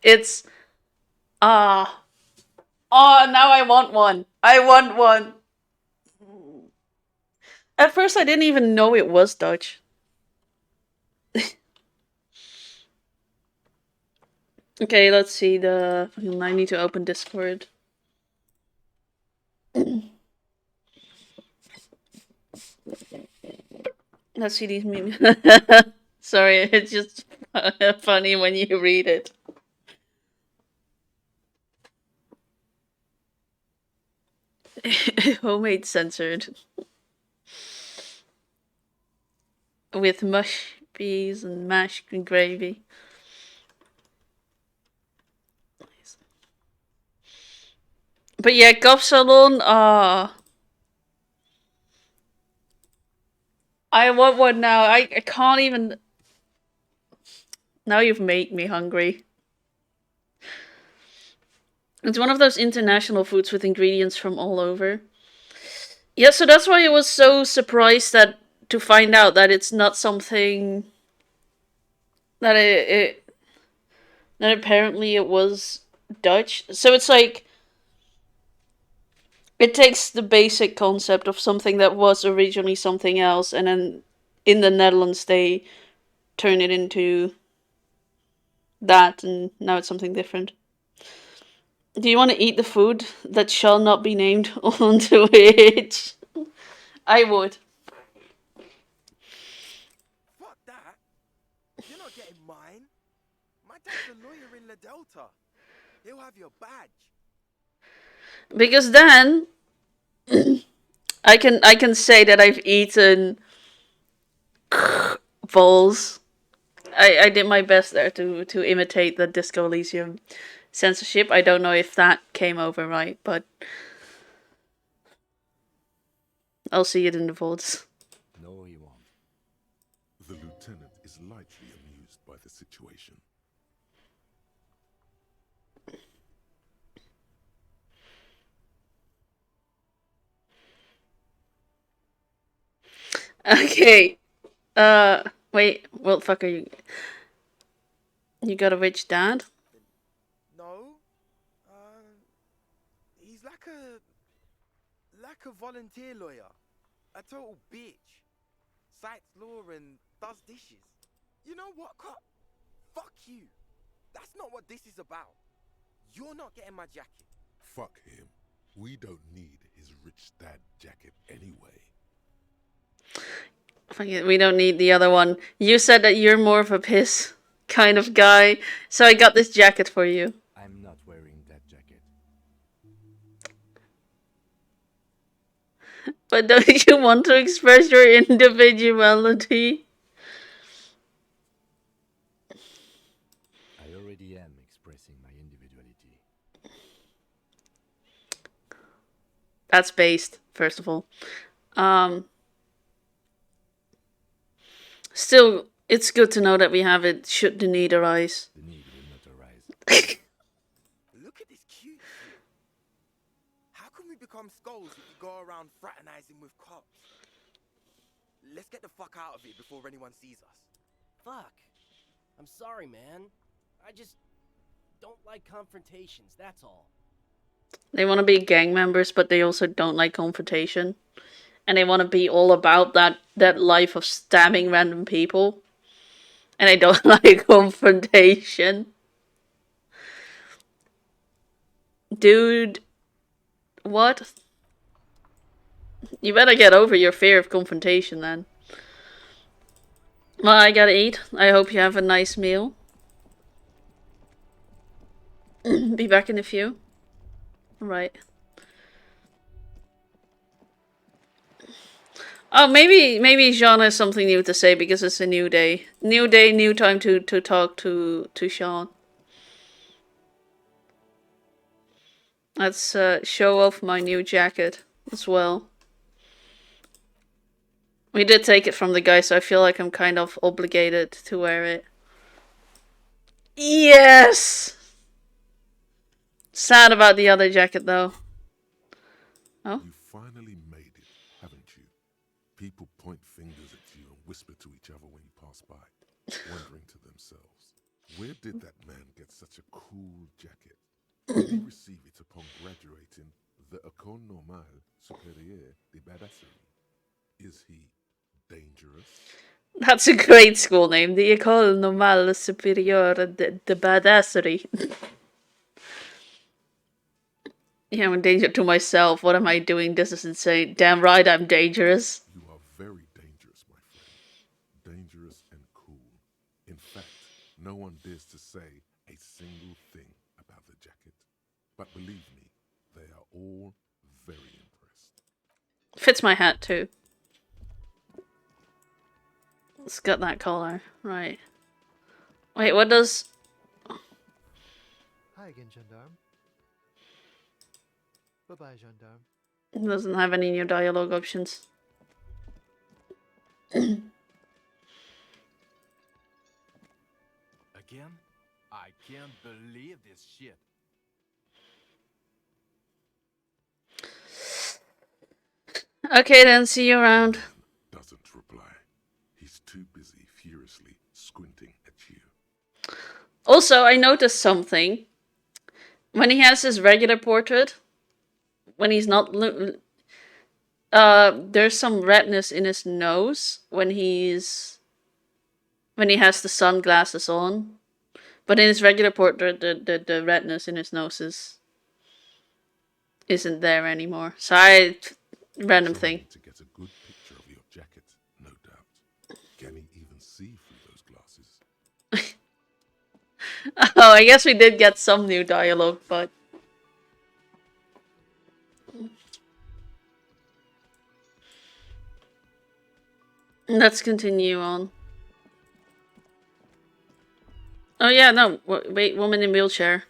Speaker 1: It's... Oh, now I want one. I want one. At first I didn't even know it was Dutch. Okay, let's see the... I need to open Discord. Let's see these memes. Sorry, it's just funny when you read it. Homemade censored. With mush peas and mashed gravy. But yeah, kapsalon, I want one now. I can't even... Now you've made me hungry. It's one of those international foods with ingredients from all over. Yeah, so that's why I was so surprised to find out that it's not something... That that apparently it was Dutch. So it's like... It takes the basic concept of something that was originally something else, and then in the Netherlands they turn it into that, and now it's something different. Do you want to eat the food that shall not be named on Twitch? I would.
Speaker 8: Fuck that. You're not getting mine. My dad's a lawyer in La Delta. He'll have your badge.
Speaker 1: Because then I can say that I've eaten balls. I did my best there to imitate the DiscoElysium censorship. I don't know if that came over right, but I'll see it in the VODs.
Speaker 3: No, he won't.
Speaker 2: The lieutenant is lightly amused by the situation.
Speaker 1: Okay. Wait, what the fuck are you? You got a rich dad?
Speaker 8: No. He's like a volunteer lawyer. A total bitch. Cites law and does dishes. You know what, cop? Fuck you. That's not what this is about. You're not getting my jacket.
Speaker 2: Fuck him. We don't need his rich dad jacket anyway.
Speaker 1: Fuck it, we don't need the other one. You said that you're more of a piss kind of guy, so I got this jacket for you.
Speaker 3: I'm not wearing that jacket.
Speaker 1: But don't you want to express your individuality?
Speaker 3: I already am expressing my individuality.
Speaker 1: That's based, first of all. Still, it's good to know that we have it should the need arise.
Speaker 3: The need will not arise.
Speaker 8: Look at this cute shit. How can we become skulls if we go around fraternizing with cops? Let's get the fuck out of it before anyone sees us.
Speaker 7: Fuck. I'm sorry, man. I just don't like confrontations, that's all.
Speaker 1: They want to be gang members, but they also don't like confrontation. and they want to be all about that life of stabbing random people, and I don't like confrontation. Dude, what? You better get over your fear of confrontation then. Well, I gotta eat. I hope you have a nice meal. Be back in a few. Right. Oh, maybe Jean has something new to say because it's a new day. New day, new time to talk to Sean. Let's show off my new jacket as well. We did take it from the guy, so I feel like I'm kind of obligated to wear it. Yes! Sad about the other jacket, though. Oh?
Speaker 2: You finally made it, haven't you? People point fingers at you and whisper to each other when you pass by, wondering to themselves, where did that man get such a cool jacket? Did he receive it upon graduating the École Normale Supérieure de Badasserie? Is he dangerous?
Speaker 1: That's a great school name. The École Normale Supérieure de Badasserie. Yeah, I'm a danger to myself. What am I doing? This is insane. Damn right I'm dangerous.
Speaker 2: You are very dangerous, my friend. Dangerous and cool. In fact, no one dares to say a single thing about the jacket. But believe me, they are all very impressed.
Speaker 1: Fits my hat too. It's got that collar. Right. Wait, what does...
Speaker 9: Hi again, Gendarme. Bye-bye, Gendarme.
Speaker 1: It doesn't have any new dialogue options.
Speaker 3: Again? I can't believe this shit.
Speaker 1: Okay then, see you around.
Speaker 2: Doesn't reply. He's too busy furiously squinting at you.
Speaker 1: Also, I noticed something. When he has his regular portrait, when he's not... there's some redness in his nose when he has the sunglasses on. But in his regular portrait, the redness in his nose isn't there anymore. So random thing.
Speaker 2: Trying to get a good picture of your jacket, no doubt. Can he even see through those glasses?
Speaker 1: Oh, I guess we did get some new dialogue, but... Let's continue on. Oh yeah, no, wait, woman in wheelchair.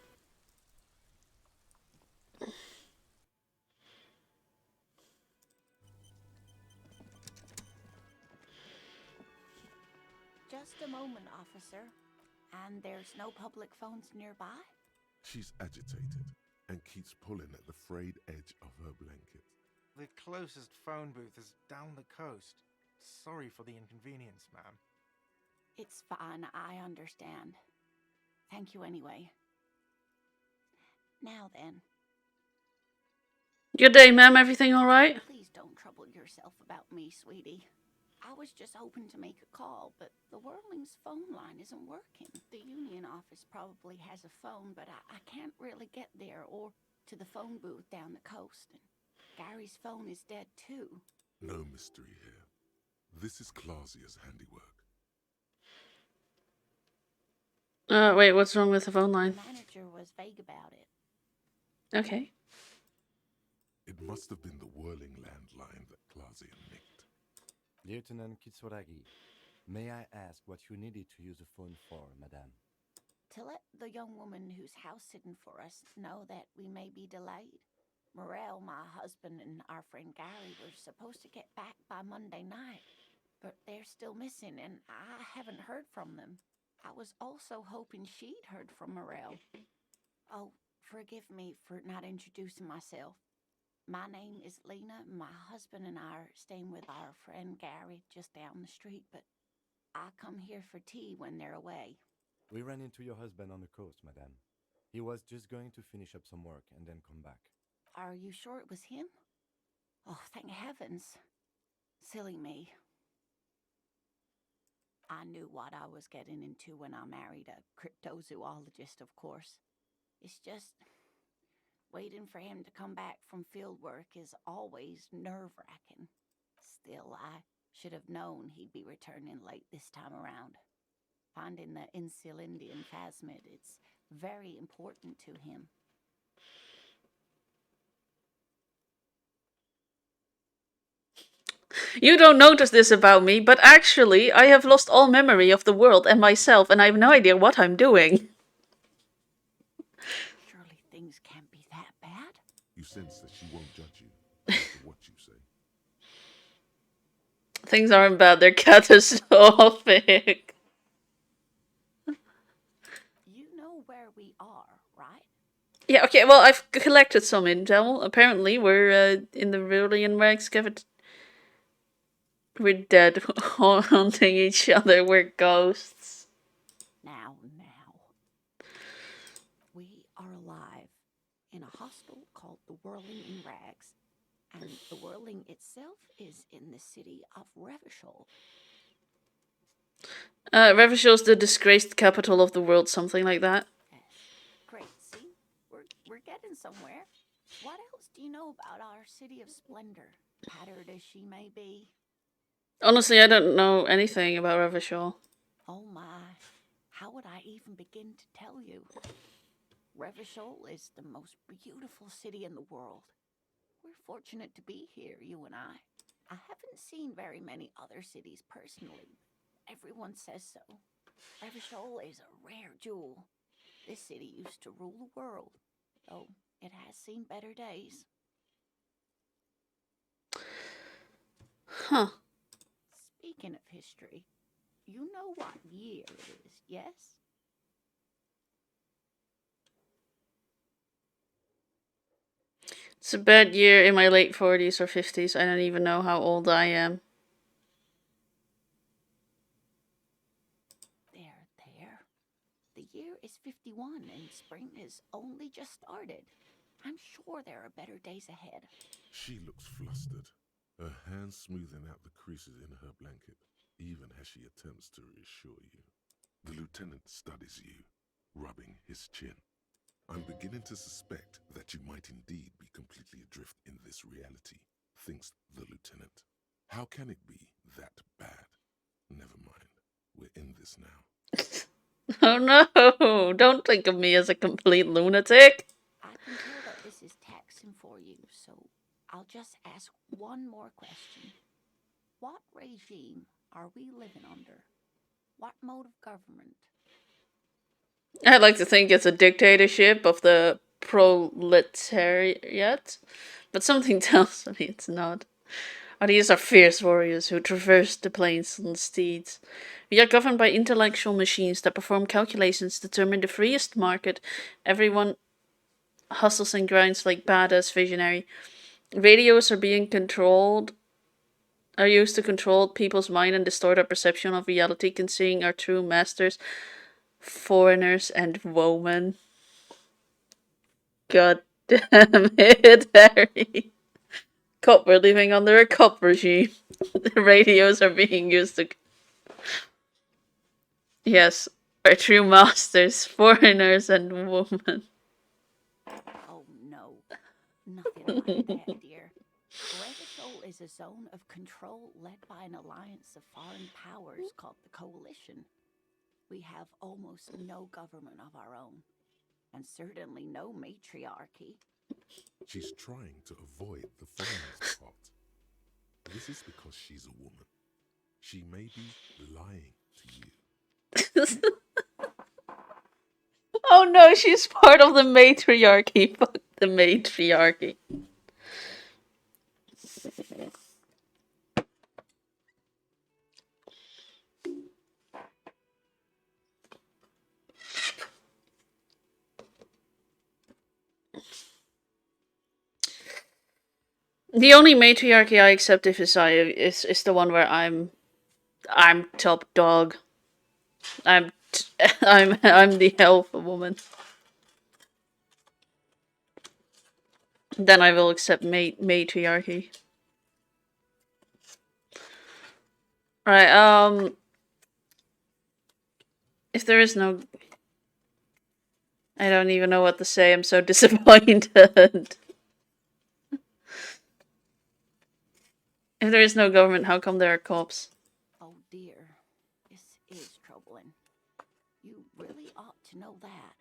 Speaker 10: Just a moment, officer. And there's no public phones nearby?
Speaker 2: She's agitated and keeps pulling at the frayed edge of her blanket.
Speaker 4: The closest phone booth is down the coast. Sorry for the inconvenience, ma'am.
Speaker 10: It's fine, I understand. Thank you anyway. Now then.
Speaker 1: Good day, ma'am. Everything alright?
Speaker 10: Please don't trouble yourself about me, sweetie. I was just hoping to make a call, but the Whirling's phone line isn't working. The union office probably has a phone, but I can't really get there or to the phone booth down the coast. And Gary's phone is dead too.
Speaker 2: No mystery here. This is Clausia's handiwork.
Speaker 1: Wait, what's wrong with the phone line?
Speaker 10: The manager was vague about it.
Speaker 1: Okay.
Speaker 2: It must have been the whirling landline that Clausia nicked.
Speaker 3: Lieutenant Kitsuragi, may I ask what you needed to use the phone for, madame?
Speaker 10: To let the young woman who's house-sitting for us know that we may be delayed. Morel, my husband, and our friend Gary were supposed to get back by Monday night, but they're still missing, and I haven't heard from them. I was also hoping she'd heard from Morel. Oh, forgive me for not introducing myself. My name is Lena. My husband and I are staying with our friend Gary just down the street, but I come here for tea when they're away.
Speaker 3: We ran into your husband on the coast, madame. He was just going to finish up some work and then come back.
Speaker 10: Are you sure it was him? Oh, thank heavens. Silly me. I knew what I was getting into when I married a cryptozoologist, of course. It's just waiting for him to come back from field work is always nerve-wracking. Still, I should have known he'd be returning late this time around. Finding the Insulindian phasmid, it's very important to him.
Speaker 1: You don't notice this about me, but actually, I have lost all memory of the world and myself, and I have no idea what I'm doing.
Speaker 10: Surely things can't be that bad.
Speaker 2: You sense that she won't judge you for what you say.
Speaker 1: Things aren't bad, they're catastrophic.
Speaker 10: You know where we are, right?
Speaker 1: Yeah, okay, well, I've collected some intel. Apparently, we're in the Rulian Rex. We're dead, haunting each other. We're ghosts.
Speaker 10: Now. We are alive in a hostel called the Whirling in Rags, and the Whirling itself is in the city of Revachol.
Speaker 1: Revachol's the disgraced capital of the world, something like that.
Speaker 10: Yes. Great, see? We're getting somewhere. What else do you know about our city of splendor, tattered as she may be?
Speaker 1: Honestly, I don't know anything about Revachol.
Speaker 10: Oh my, how would I even begin to tell you? Revachol is the most beautiful city in the world. We're fortunate to be here, you and I. I haven't seen very many other cities personally. Everyone says so. Revachol is a rare jewel. This city used to rule the world, though it has seen better days.
Speaker 1: Huh.
Speaker 10: Speaking of history, you know what year it is, yes?
Speaker 1: It's a bad year in my late 40s or 50s. I don't even know how old I am.
Speaker 10: There. The year is 51 and spring has only just started. I'm sure there are better days ahead.
Speaker 2: She looks flustered, her hands smoothing out the creases in her blanket, even as she attempts to reassure you. The lieutenant studies you, rubbing his chin. I'm beginning to suspect that you might indeed be completely adrift in this reality, thinks the lieutenant. How can it be that bad? Never mind, we're in this now.
Speaker 1: Oh no! Don't think of me as a complete lunatic.
Speaker 10: I can tell that this is taxing for you, so I'll just ask one more question. What regime are we living under? What mode of government?
Speaker 1: I'd like to think it's a dictatorship of the proletariat, but something tells me it's not. These are fierce warriors who traverse the plains on steeds. We are governed by intellectual machines that perform calculations, determine the freest market. Everyone hustles and grinds like badass visionary. Radios are used to control people's mind and distort our perception of reality, concealing our true masters, foreigners and women. God damn it, Harry. Cop, we're living under a cop regime. The radios are being used to... Yes, our true masters, foreigners and women.
Speaker 10: Oh no, nothing like that, dear. Revachol is a zone of control led by an alliance of foreign powers called the Coalition. We have almost no government of our own, and certainly no matriarchy.
Speaker 2: She's trying to avoid the foreigners part. This is because she's a woman. She may be lying to you.
Speaker 1: Oh no, she's part of the matriarchy. Fuck the matriarchy. The only matriarchy I accept if is the one where I'm top dog. I'm the alpha woman. Then I will accept matriarchy. Right, if there is no... I don't even know what to say, I'm so disappointed. If there is no government, how come there are cops?
Speaker 10: Oh dear, this is troubling. You really ought to know that,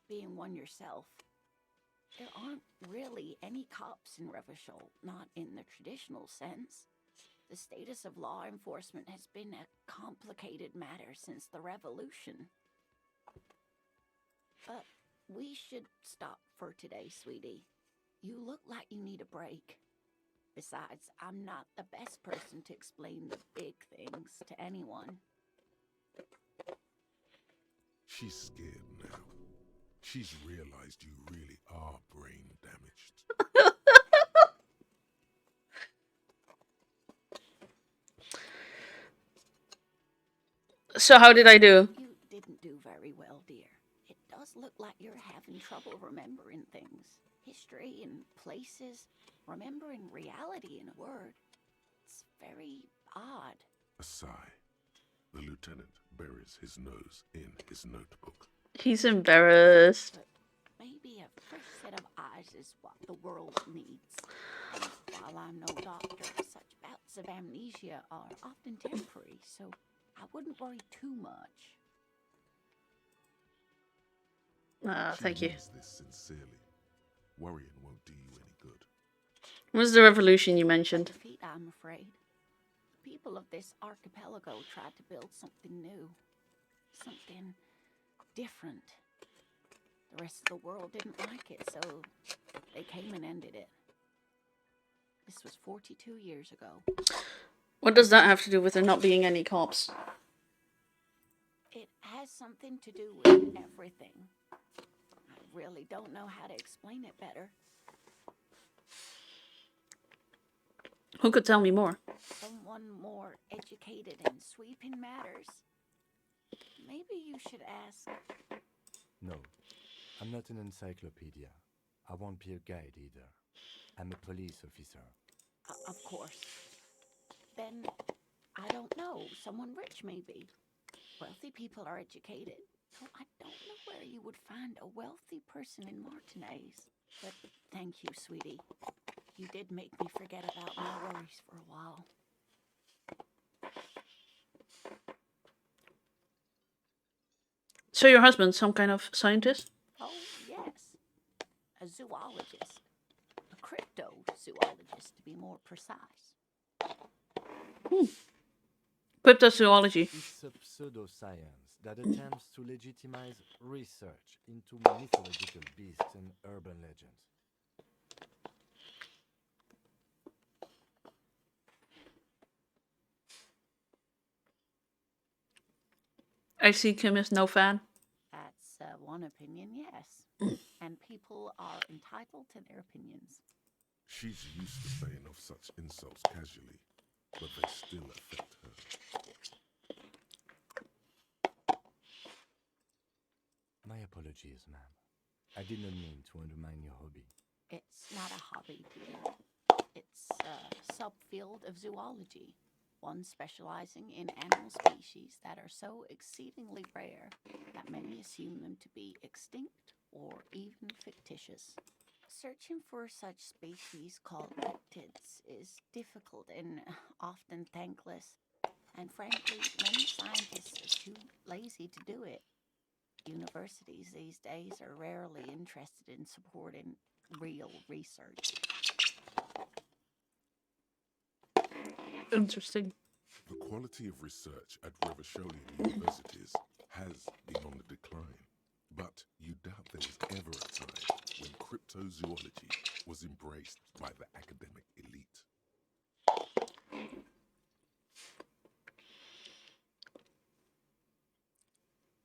Speaker 10: being one yourself. There aren't really any cops in Revachol, not in the traditional sense. The status of law enforcement has been a complicated matter since the revolution. But we should stop for today, sweetie. You look like you need a break. Besides, I'm not the best person to explain the big things to anyone.
Speaker 2: She's scared now. She's realized you really are brain damaged.
Speaker 1: So how did I do?
Speaker 10: You didn't do very well, dear. It does look like you're having trouble remembering things. History and places. Remembering reality in a word. It's very odd.
Speaker 2: A sigh. The lieutenant buries his nose in his notebook.
Speaker 1: He's embarrassed.
Speaker 10: But maybe a fresh set of eyes is what the world needs. And while I'm no doctor, such bouts of amnesia are often temporary, so I wouldn't worry too much.
Speaker 1: Thank you.
Speaker 2: She means this sincerely. Worrying won't do you any good.
Speaker 1: What's the revolution you mentioned?
Speaker 10: Defeat, I'm afraid. The people of this archipelago tried to build something new. Something different. The rest of the world didn't like it, so they came and ended it. This was 42 years ago.
Speaker 1: What does that have to do with there not being any cops?
Speaker 10: It has something to do with everything. I really don't know how to explain it better.
Speaker 1: Who could tell me more?
Speaker 10: Someone more educated in sweeping matters. Maybe you should ask.
Speaker 3: No, I'm not an encyclopedia. I won't be a guide either. I'm a police officer.
Speaker 10: Of course. Then, I don't know. Someone rich, maybe. Wealthy people are educated. So I don't know where you would find a wealthy person in Martinez. But thank you, sweetie. You did make me forget about my worries for a while.
Speaker 1: So your husband's some kind of scientist?
Speaker 10: Oh, yes. A zoologist. A cryptozoologist, to be more precise.
Speaker 1: Cryptozoology.
Speaker 3: It's a pseudoscience that attempts to legitimize research into mythological beasts and urban legends.
Speaker 1: I see Kim is no fan.
Speaker 10: That's one opinion, yes. And people are entitled to their opinions.
Speaker 2: She's used to saying off such insults casually, but they still affect her.
Speaker 3: My apologies, ma'am. I did not mean to undermine your hobby.
Speaker 10: It's not a hobby, dear. It's a subfield of zoology. One specializing in animal species that are so exceedingly rare that many assume them to be extinct or even fictitious. Searching for such species called cryptids is difficult and often thankless, and frankly, many scientists are too lazy to do it. Universities these days are rarely interested in supporting real research.
Speaker 1: Interesting.
Speaker 2: The quality of research at Revacholian universities has been on the decline, but you doubt there was ever a time when cryptozoology was embraced by the academic elite.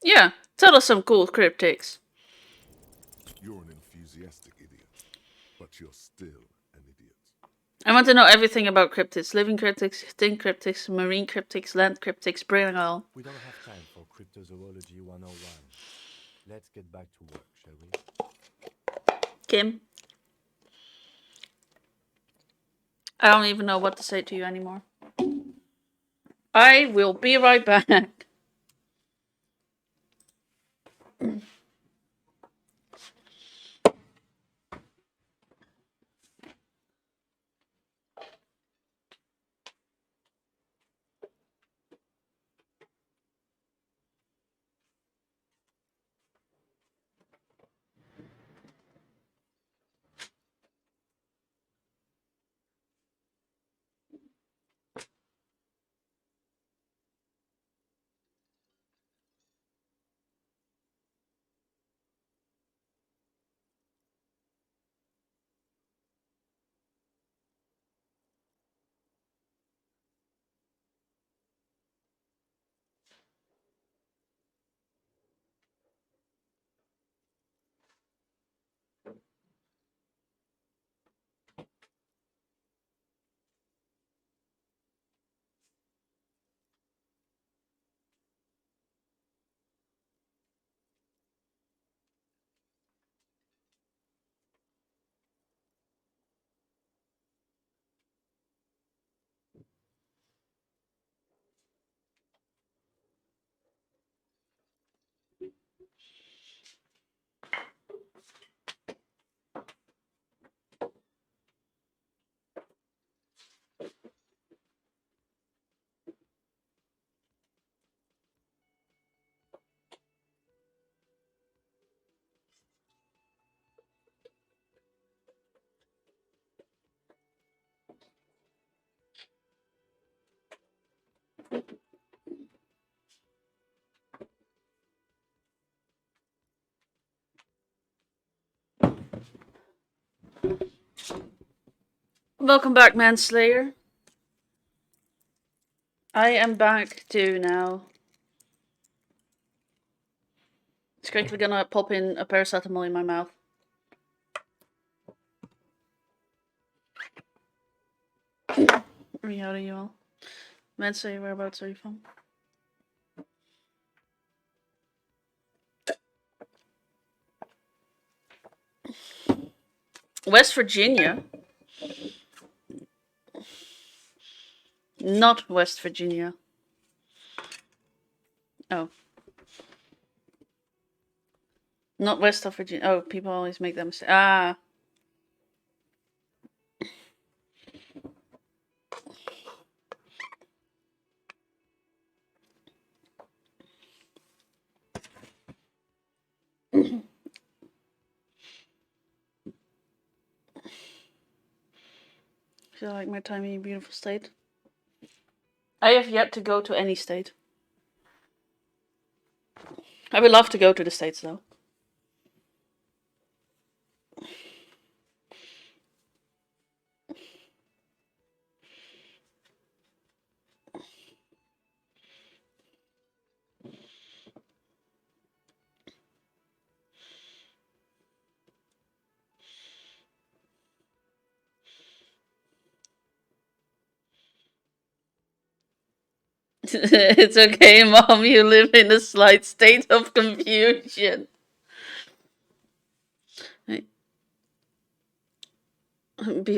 Speaker 1: Yeah, tell us some cool cryptics.
Speaker 2: You're an enthusiastic idiot, but you're still an idiot.
Speaker 1: I want to know everything about cryptids. Living cryptids, extinct cryptids, marine cryptids, land cryptids, bring it all.
Speaker 3: We don't have time for Cryptozoology 101. Let's get back to work, shall we?
Speaker 1: Kim? I don't even know what to say to you anymore. I will be right back. Welcome back, Manslayer. I am back too now. It's quickly gonna pop in a paracetamol in my mouth. How are you all? Manslayer, whereabouts are you from? West Virginia? Not West Virginia. Oh. Not West of Virginia. Oh, people always make that mistake. Ah. Feel like my tiny, beautiful state. I have yet to go to any state. I would love to go to the States, though. It's okay, Mom. You live in a slight state of confusion. Be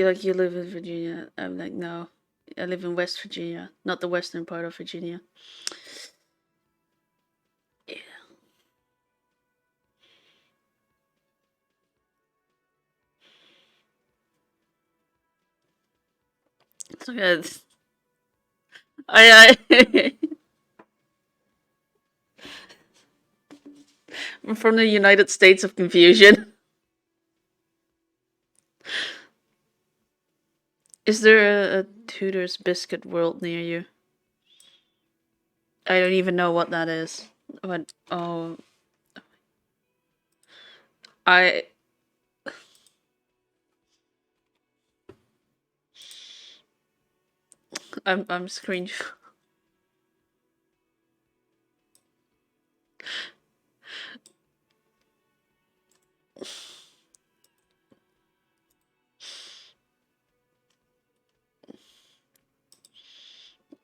Speaker 1: like, you live in Virginia. I'm like, no. I live in West Virginia, not the western part of Virginia. Yeah. So good. I I'm from the United States of Confusion. Is there a Tudor's Biscuit World near you? I don't even know what that is. What? Oh, I. I'm screen.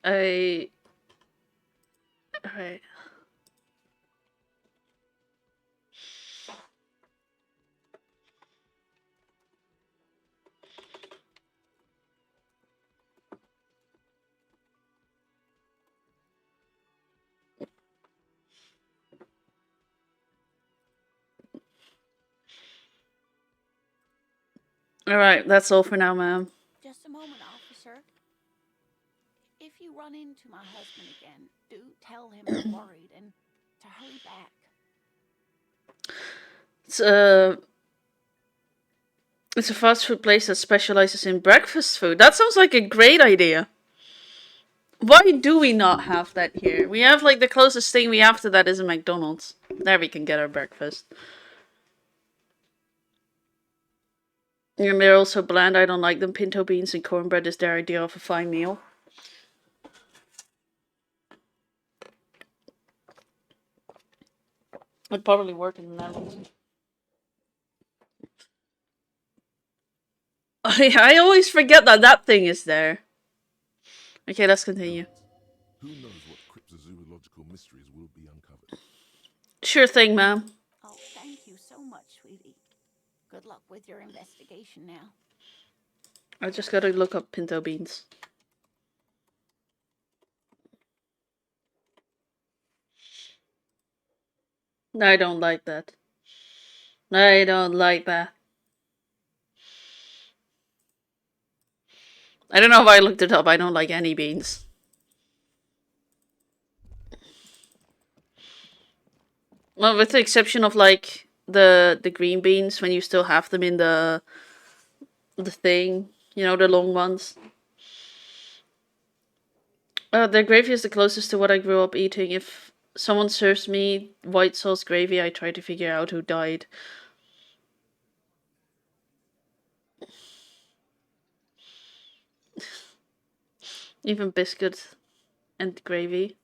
Speaker 1: I. Alright. Alright, that's all for now, ma'am.
Speaker 10: Just a moment, officer. If you run into my husband again, do tell him I'm worried and to hurry back.
Speaker 1: It's a fast food place that specializes in breakfast food. That sounds like a great idea. Why do we not have that here? We have like the closest thing we have to that is a McDonald's. There we can get our breakfast. And they're also bland. I don't like them. Pinto beans and cornbread is their idea of a fine meal. Would probably work in the Netherlands. I always forget that that thing is there. Okay, let's continue.
Speaker 2: Who knows what cryptozoological mysteries will be uncovered?
Speaker 1: Sure thing, ma'am.
Speaker 10: Oh, thank you so much, sweetie. Good luck with your investigation now.
Speaker 1: I just gotta look up pinto beans. I don't like that. I don't like that. I don't know if I looked it up. I don't like any beans. Well, with the exception of like the green beans when you still have them in the thing, you know, the long ones. The gravy is the closest to what I grew up eating. If someone serves me white sauce gravy, I try to figure out who died. Even biscuit and gravy.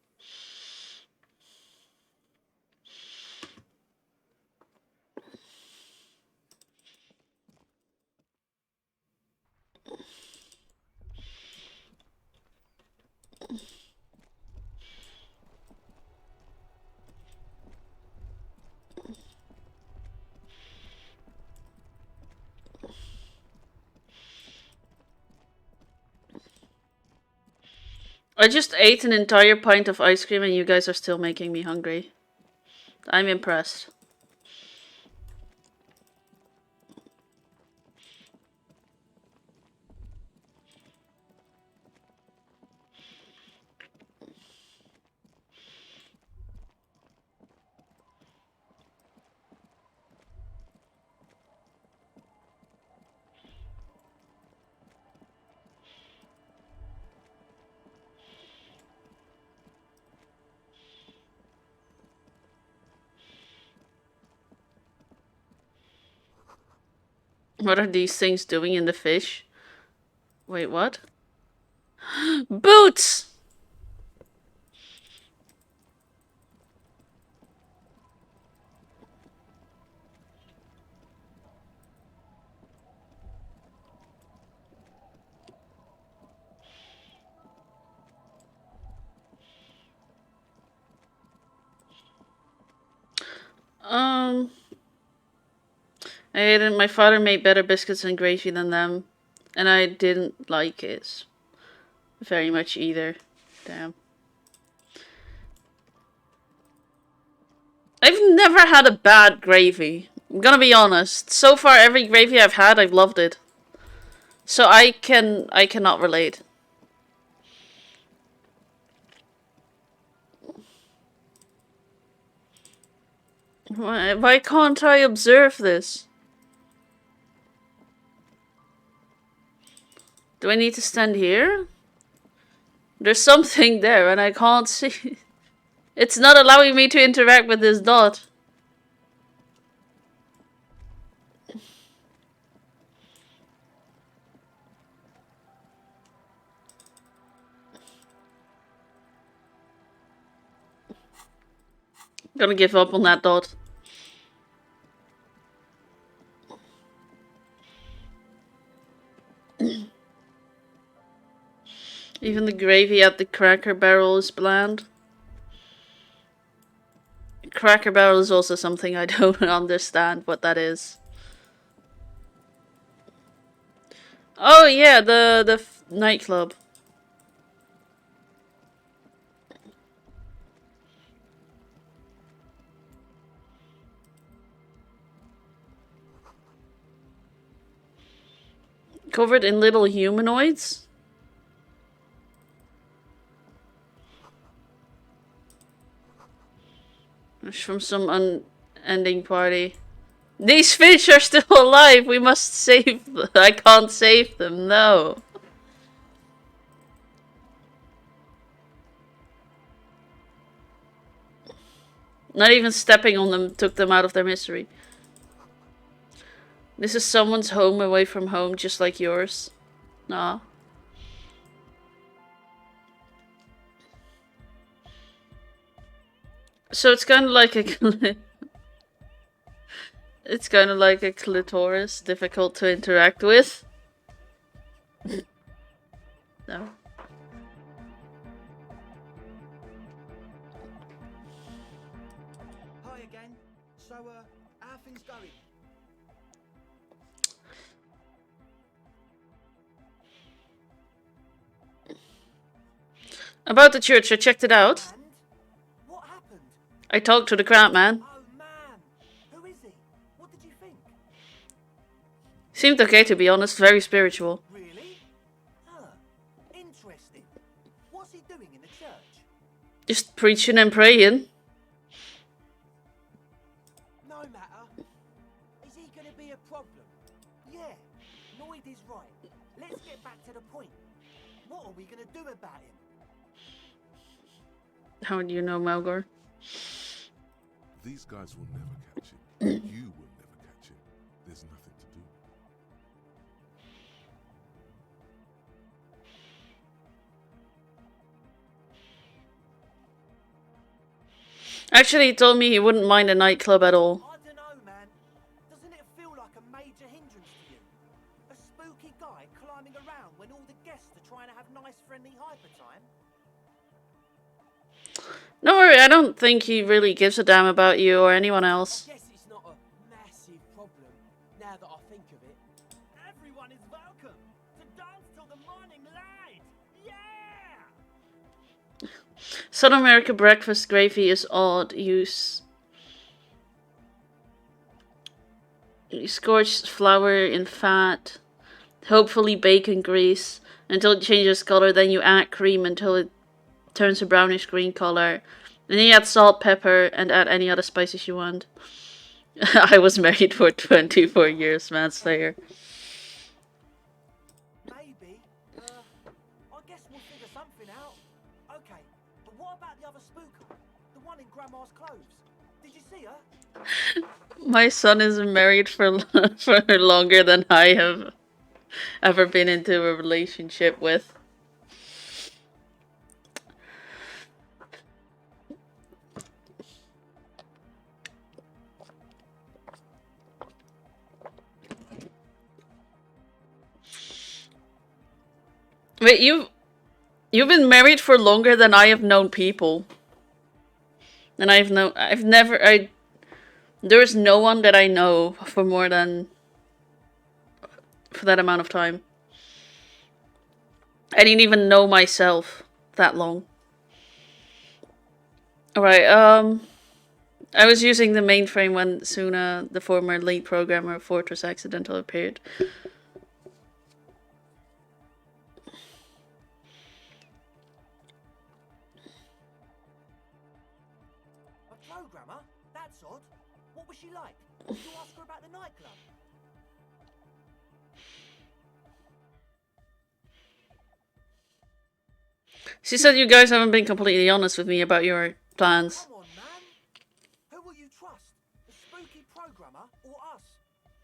Speaker 1: I just ate an entire pint of ice cream and you guys are still making me hungry. I'm impressed. What are these things doing in the fish? Wait, what? Boots! My father made better biscuits and gravy than them, and I didn't like it very much either. Damn. I've never had a bad gravy. I'm gonna be honest. So far, every gravy I've had, I've loved it. So I cannot relate. Why can't I observe this? Do I need to stand here? There's something there and I can't see. It's not allowing me to interact with this dot. I'm gonna give up on that dot. Even the gravy at the Cracker Barrel is bland. Cracker Barrel is also something I don't understand what that is. Oh yeah, the nightclub. Covered in little humanoids? It's from some unending party. These fish are still alive! We must save them. I can't save them, no. Not even stepping on them took them out of their misery. This is someone's home away from home, just like yours. Nah. So it's kind of like a... It's kind of like a clitoris, difficult to interact with. No.
Speaker 9: Hi again. So, how are things going?
Speaker 1: About the church, I checked it out.
Speaker 9: And what happened?
Speaker 1: I talked to the crowd, man.
Speaker 9: Oh man, who is he? What did you think?
Speaker 1: Seemed okay, to be honest. Very spiritual.
Speaker 9: Really? Huh. Interesting. What's he doing in the church?
Speaker 1: Just preaching and praying.
Speaker 9: No matter. Is he gonna be a problem? Yeah, Noid is right. Let's get back to the point. What are we gonna do about him?
Speaker 1: How do you know, Malgor?
Speaker 2: These guys will never catch him. You will never catch him. There's nothing to do.
Speaker 1: Actually, he told me he wouldn't mind a nightclub at all.
Speaker 9: I don't know, man. Doesn't it feel like a major hindrance to you? A spooky guy climbing around when all the guests are trying to have nice, friendly hyper time?
Speaker 1: Don't worry, I don't think he really gives a damn about you or anyone else.
Speaker 9: I guess it's not a massive problem, now that I think of it. Everyone is welcome to dance till the morning light! Yeah!
Speaker 1: Southern America breakfast gravy is odd use. You scorch flour in fat, hopefully bacon grease, until it changes color, then you add cream until it turns a brownish green color. And then you add salt, pepper, and add any other spices you want. I was married for 24 years, Manslayer.
Speaker 9: Maybe. I guess we'll figure something out. Okay, but what about the other spooker? The one in Grandma's clothes? Did you see her?
Speaker 1: My son is married for longer than I have ever been into a relationship with. Wait, you've been married for longer than I have known people. And there's no one that I know for that amount of time. I didn't even know myself that long. Alright, I was using the mainframe when Suna, the former lead programmer of Fortress, accidentally appeared.
Speaker 9: A programmer? That's odd. What was she like? Did you ask her about the nightclub?
Speaker 1: She said you guys haven't been completely honest with me about your plans.
Speaker 9: Come on, man. Who will you trust? The spooky programmer or us?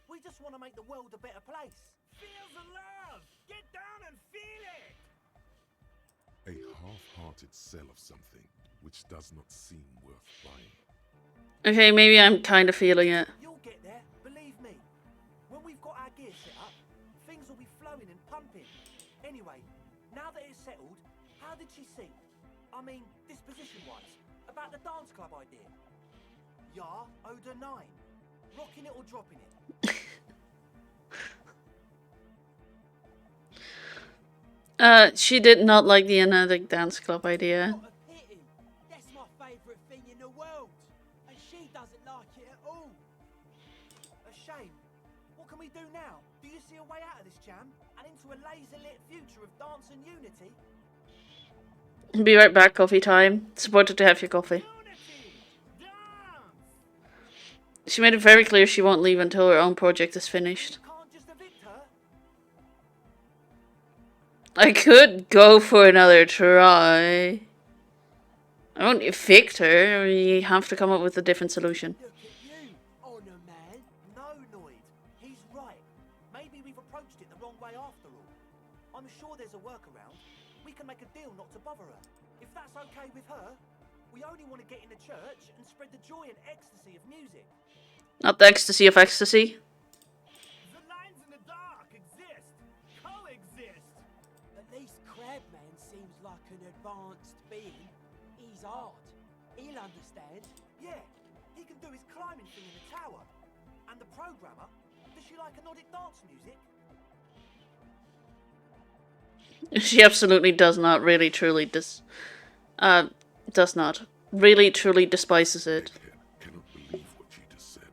Speaker 9: We just want to make the world a better place. Feel the love! Get down and feel it!
Speaker 2: A half-hearted sell of something which does not seem worth buying.
Speaker 1: Okay, maybe I'm kind of feeling it.
Speaker 9: You'll get there, believe me. When we've got our gear set up, things will be flowing and pumping. Anyway, now that it's settled, how did she seem? I mean, disposition-wise, about the dance club idea. Ja oder nein? Rocking it or dropping it?
Speaker 1: She did not like the Another Dance Club idea.
Speaker 9: What a pity. That's my favourite thing in the world. And she doesn't like it at all. A shame. What can we do now? Do you see a way out of this jam? And to a laser-lit future of dance and unity?
Speaker 1: Be right back, coffee time. Supported to have your coffee. She made it very clear she won't leave until her own project is finished. I could go for another try. I won't evict her. You have to come up with a different solution.
Speaker 9: Look at you, honor man. No, Noid. He's right. Maybe we've approached it the wrong way after all. I'm sure there's a workaround. We can make a deal not to bother her. If that's okay with her, we only want to get in the church and spread the joy and ecstasy of music.
Speaker 1: Not the ecstasy of ecstasy.
Speaker 9: The lines in the dark exist. Coexist.
Speaker 6: At least Crabman seems like an advanced being. He's hard. He'll understand.
Speaker 9: Yeah, he can do his climbing thing in the tower. And the programmer, does she like Nordic dance music?
Speaker 1: She absolutely does not really truly does not. Really truly despises it.
Speaker 2: Egghead cannot believe what you just said.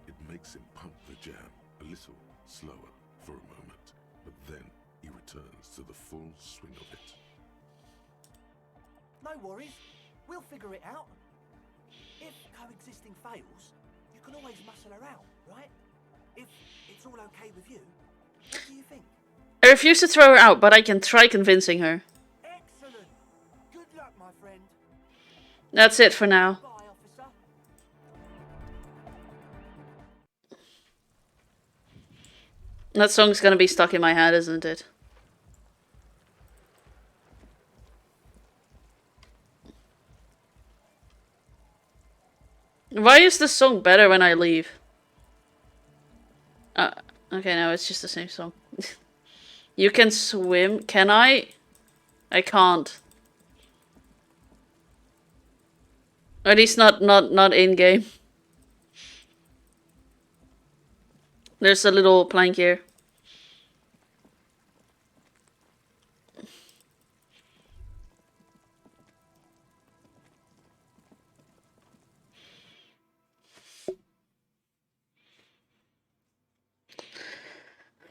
Speaker 2: It makes him pump the jam a little slower for a moment, but then he returns to the full swing of it.
Speaker 9: No worries. We'll figure it out. If coexisting fails, you can always muscle her out, right? If it's all okay with you, what do you think?
Speaker 1: I refuse to throw her out, but I can try convincing her.
Speaker 9: Excellent. Good luck, my friend.
Speaker 1: That's it for now.
Speaker 9: Bye, officer.
Speaker 1: That song's gonna be stuck in my head, isn't it? Why is this song better when I leave? Okay, no, it's just the same song. You can swim. Can I? I can't. Or at least not in game. There's a little plank here.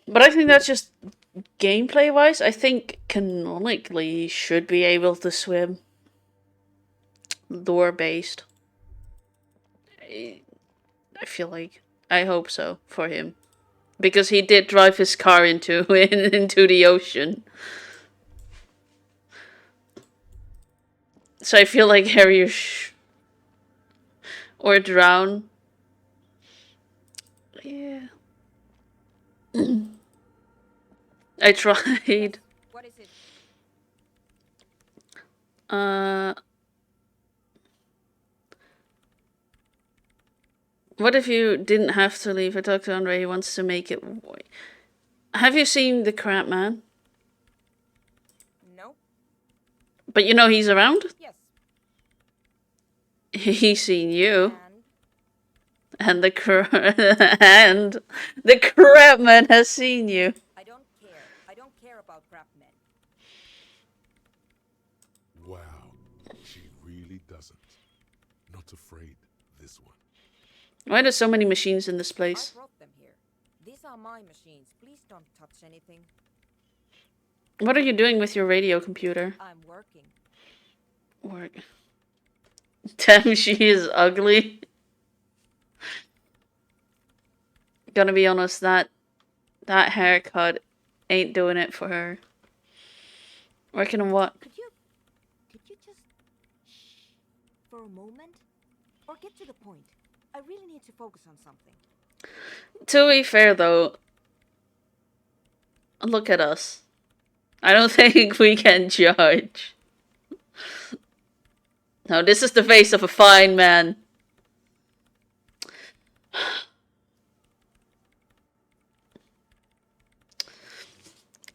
Speaker 1: But I think that's just gameplay wise. I think canonically he should be able to swim. Lore based. I feel like. I hope so for him. Because he did drive his car into the ocean. So I feel like Harry or drown. Yeah. I tried.
Speaker 11: What is it?
Speaker 1: What if you didn't have to leave? I talked to Andre, he wants to make it. Have you seen the Crab Man?
Speaker 11: No.
Speaker 1: But you know he's around?
Speaker 11: Yes.
Speaker 1: He's seen you. And the Crab Man has seen you.
Speaker 11: I don't care. I don't care about crabmen.
Speaker 2: Wow, she really doesn't. Not afraid, this one.
Speaker 1: Why are there so many machines in this place?
Speaker 11: I brought them here. These are my machines. Please don't touch anything.
Speaker 1: What are you doing with your radio computer?
Speaker 11: I'm working.
Speaker 1: Work. Damn, she is ugly. Gonna be honest, that haircut ain't doing it for her. Working on what?
Speaker 11: Could you just shh for a moment? Or get to the point. I really need to focus on something.
Speaker 1: To be fair though, look at us. I don't think we can judge. No, this is the face of a fine man.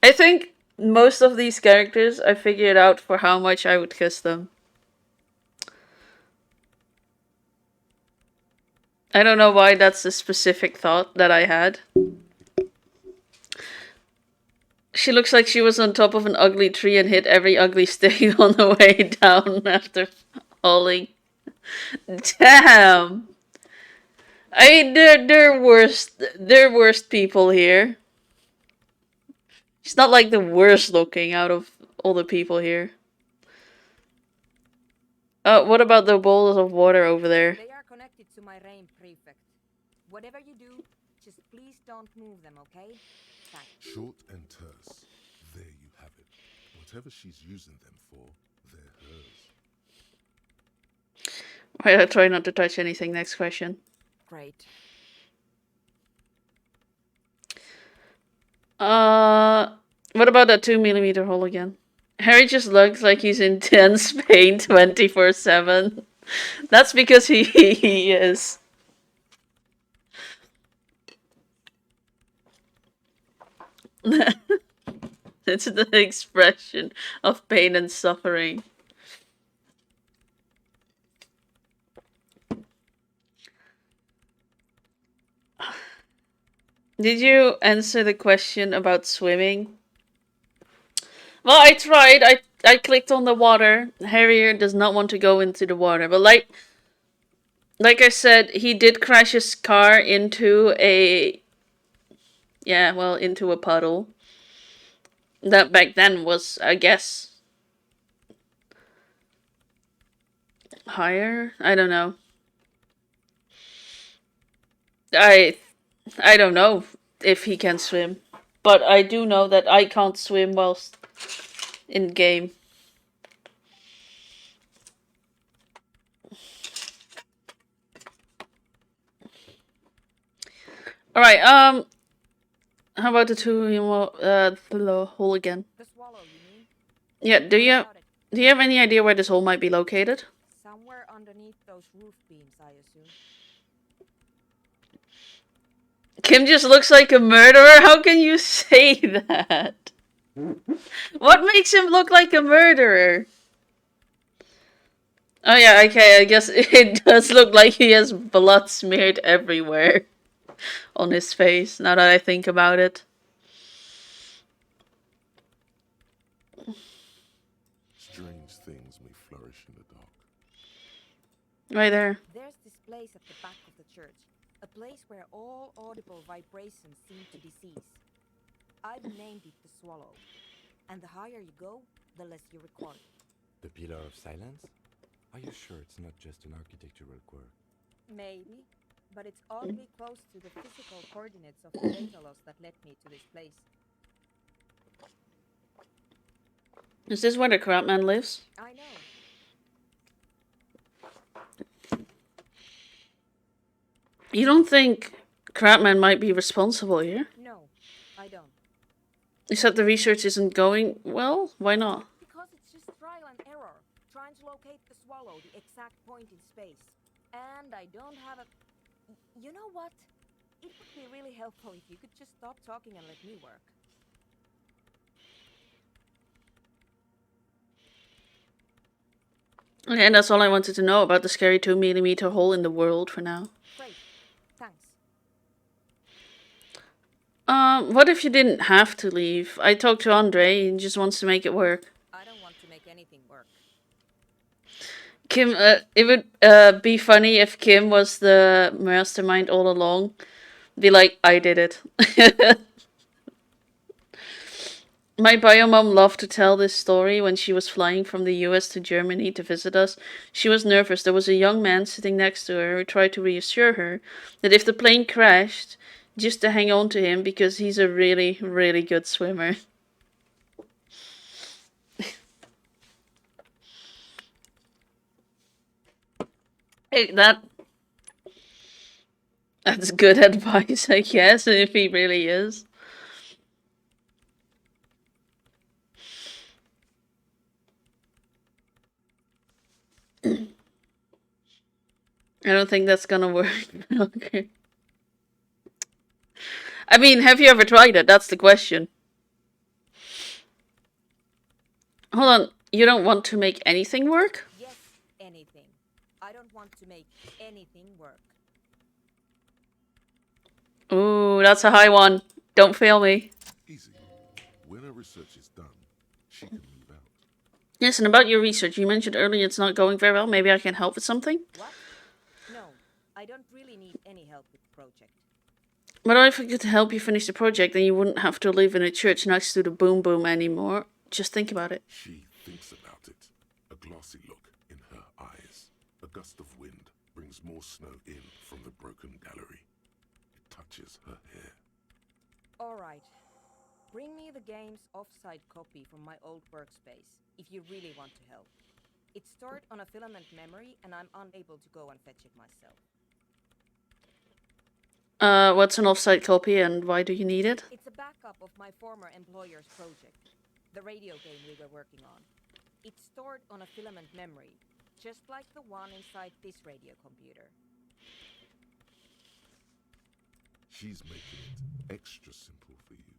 Speaker 1: I think most of these characters I figured out for how much I would kiss them. I don't know why that's a specific thought that I had. She looks like she was on top of an ugly tree and hit every ugly stick on the way down after falling. Damn! I mean, they're worst people here. She's not like the worst looking out of all the people here. What about the bowls of water over there?
Speaker 11: They are connected to my reign prefect. Whatever you do, just please don't move them, okay? Thanks.
Speaker 2: Short and terse. There you have it. Whatever she's using them for, they're hers.
Speaker 1: Right, I try not to touch anything. Next question.
Speaker 11: Great.
Speaker 1: What about that 2mm hole again? Harry just looks like he's in tense pain 24/7. That's because he is. It's the expression of pain and suffering. Did you answer the question about swimming? Well, I tried. I clicked on the water. Harrier does not want to go into the water. But like I said, he did crash his car into a... Yeah, well, into a puddle. That back then was, I guess... higher? I don't know. I don't know if he can swim. But I do know that I can't swim whilst in game. Alright, how about the hole again?
Speaker 11: The swallow, you mean?
Speaker 1: Yeah, do you have any idea where this hole might be located?
Speaker 11: Somewhere underneath those roof beams, I assume.
Speaker 1: Kim just looks like a murderer? How can you say that? What makes him look like a murderer? Oh yeah, okay, I guess it does look like he has blood smeared everywhere on his face, now that I think about it.
Speaker 2: Strange things may flourish in the dark.
Speaker 1: Right there.
Speaker 11: There's this place at the back of the church. A place where all audible vibrations seem to cease. I've named it the Swallow. And the higher you go, the less you record.
Speaker 3: The Pillar of Silence? Are you sure it's not just an architectural quirk?
Speaker 11: Maybe, but it's oddly close to the physical coordinates of the data loss that led me to this place.
Speaker 1: Is this where the crabman lives?
Speaker 11: I know.
Speaker 1: You don't think crabman might be responsible here?
Speaker 11: No, I don't.
Speaker 1: You said the research isn't going well? Why not?
Speaker 11: Because it's just trial and error, trying to locate the swallow, the exact point in space. And I don't have a... You know what? It would be really helpful if you could just stop talking and let me work.
Speaker 1: Okay, and that's all I wanted to know about the scary 2mm hole in the world for now.
Speaker 11: Great. Thanks.
Speaker 1: What if you didn't have to leave? I talked to Andre, he just wants to make it work.
Speaker 11: I don't want to make anything work.
Speaker 1: Kim, it would be funny if Kim was the mastermind all along. Be like, I did it. My biomom loved to tell this story when she was flying from the US to Germany to visit us. She was nervous. There was a young man sitting next to her who tried to reassure her that if the plane crashed, just to hang on to him because he's a really, really good swimmer. Hey, that's good advice, I guess, if he really is. I don't think that's gonna work. Okay. I mean, have you ever tried it? That's the question. Hold on, you don't want to make anything work?
Speaker 11: Yes, anything. I don't want to make anything work.
Speaker 1: Ooh, that's a high one. Don't fail me.
Speaker 2: Easy. When her research is done, she can move out.
Speaker 1: Yes, and about your research, you mentioned earlier it's not going very well. Maybe I can help with something?
Speaker 11: What? No, I don't really need any help with the project.
Speaker 1: But if I could help you finish the project, then you wouldn't have to live in a church next to the boom boom anymore. Just think about it.
Speaker 2: She thinks about it, a glassy look in her eyes. A gust of wind brings more snow in from the broken gallery. It touches her hair.
Speaker 11: Alright. Bring me the game's offsite copy from my old workspace, if you really want to help. It's stored on a filament memory, and I'm unable to go and fetch it myself.
Speaker 1: What's an offsite copy and why do you need it?
Speaker 11: It's a backup of my former employer's project, the radio game we were working on. It's stored on a filament memory, just like the one inside this radio computer.
Speaker 2: She's making it extra simple for you.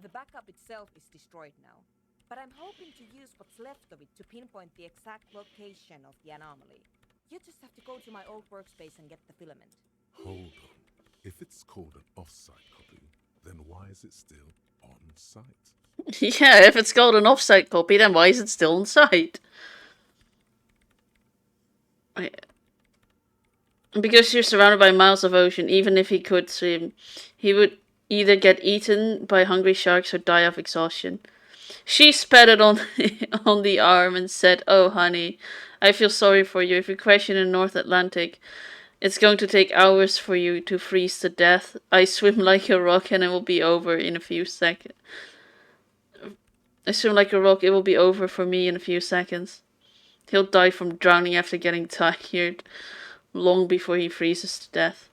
Speaker 11: The backup itself is destroyed now, but I'm hoping to use what's left of it to pinpoint the exact location of the anomaly. You just have to go to my old workspace and get the filament.
Speaker 2: Hold on. If it's called an off-site copy, then why is it still on site?
Speaker 1: Yeah, if it's called an offsite copy, then why is it still on site? Because you're surrounded by miles of ocean, even if he could swim, he would either get eaten by hungry sharks or die of exhaustion. She spat it on, on the arm and said, "Oh, honey, I feel sorry for you. If you crash in the North Atlantic, it's going to take hours for you to freeze to death. I swim like a rock and it will be over in a few seconds. I swim like a rock, it will be over for me in a few seconds. He'll die from drowning after getting tired, long before he freezes to death."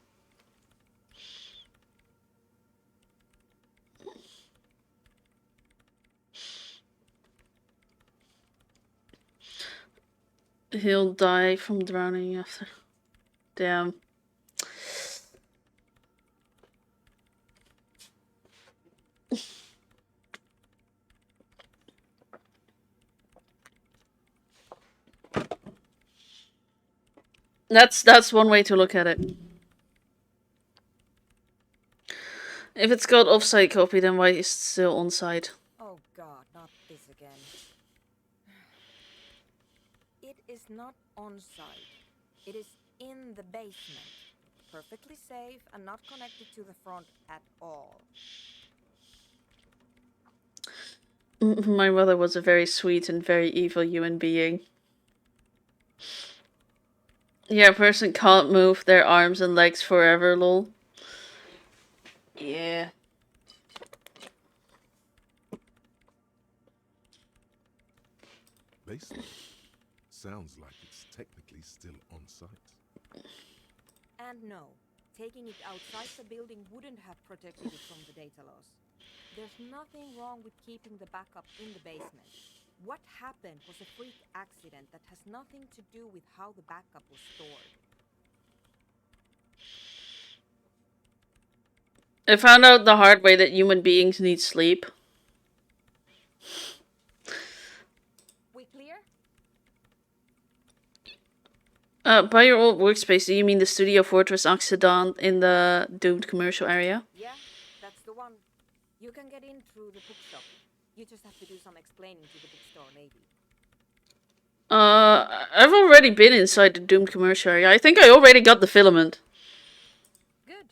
Speaker 1: He'll die from drowning after. Damn. That's one way to look at it. If it's got offsite copy, then why is it still on site?
Speaker 11: Oh god, not this again. It is not on site. It is in the basement. Perfectly safe and not connected to the front at all.
Speaker 1: My mother was a very sweet and very evil human being. Yeah, a person can't move their arms and legs forever, lol. Yeah.
Speaker 2: Basement sounds like it's technically still on site.
Speaker 11: And no, taking it outside the building wouldn't have protected it from the data loss. There's nothing wrong with keeping the backup in the basement. What happened was a freak accident that has nothing to do with how the backup was stored.
Speaker 1: I found out the hard way that human beings need sleep.
Speaker 11: We clear?
Speaker 1: By your old workspace, do you mean the Studio Fortress Occident in the doomed commercial area?
Speaker 11: Yeah, that's the one. You can get in through the bookshop. You just have to do some explaining to the bookstore lady.
Speaker 1: I've already been inside the doomed commercial area. I think I already got the filament.
Speaker 11: Good.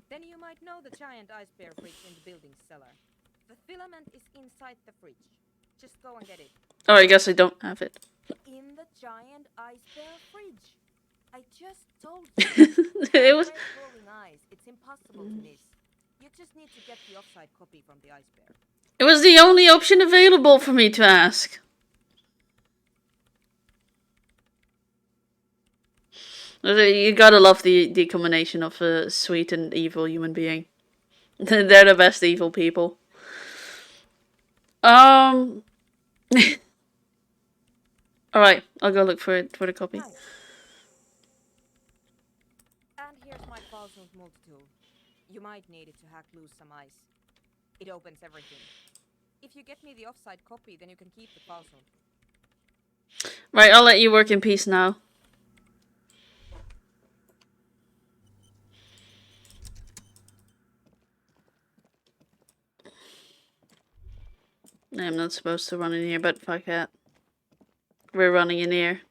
Speaker 11: Then you might know the giant ice bear fridge in the building's cellar. The filament is inside the fridge. Just go and get it.
Speaker 1: Oh, I guess I don't have it.
Speaker 11: In the giant ice bear fridge. I just told you.
Speaker 1: It was...
Speaker 11: Rolling eyes. It's impossible to miss. You just need to get the offside copy from the ice bear.
Speaker 1: It was the only option available for me to ask. You gotta love the combination of a sweet and evil human being. They're the best evil people. Alright, I'll go look for the copy.
Speaker 11: Nice. And here's my Falsund multi-tool. You might need it to hack loose some ice. It opens everything. If you get me the offside copy, then you can keep the Falsund.
Speaker 1: Right, I'll let you work in peace now. I'm not supposed to run in here, but fuck that. We're running in here.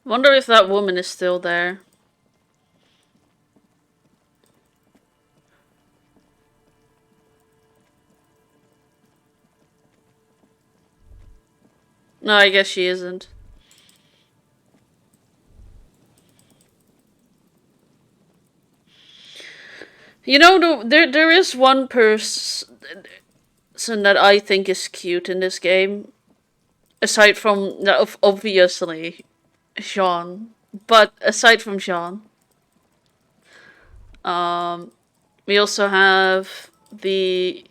Speaker 1: Wonder if that woman is still there. No, I guess she isn't. You know, there is one person that I think is cute in this game, aside from obviously Sean. But aside from Sean, we also have the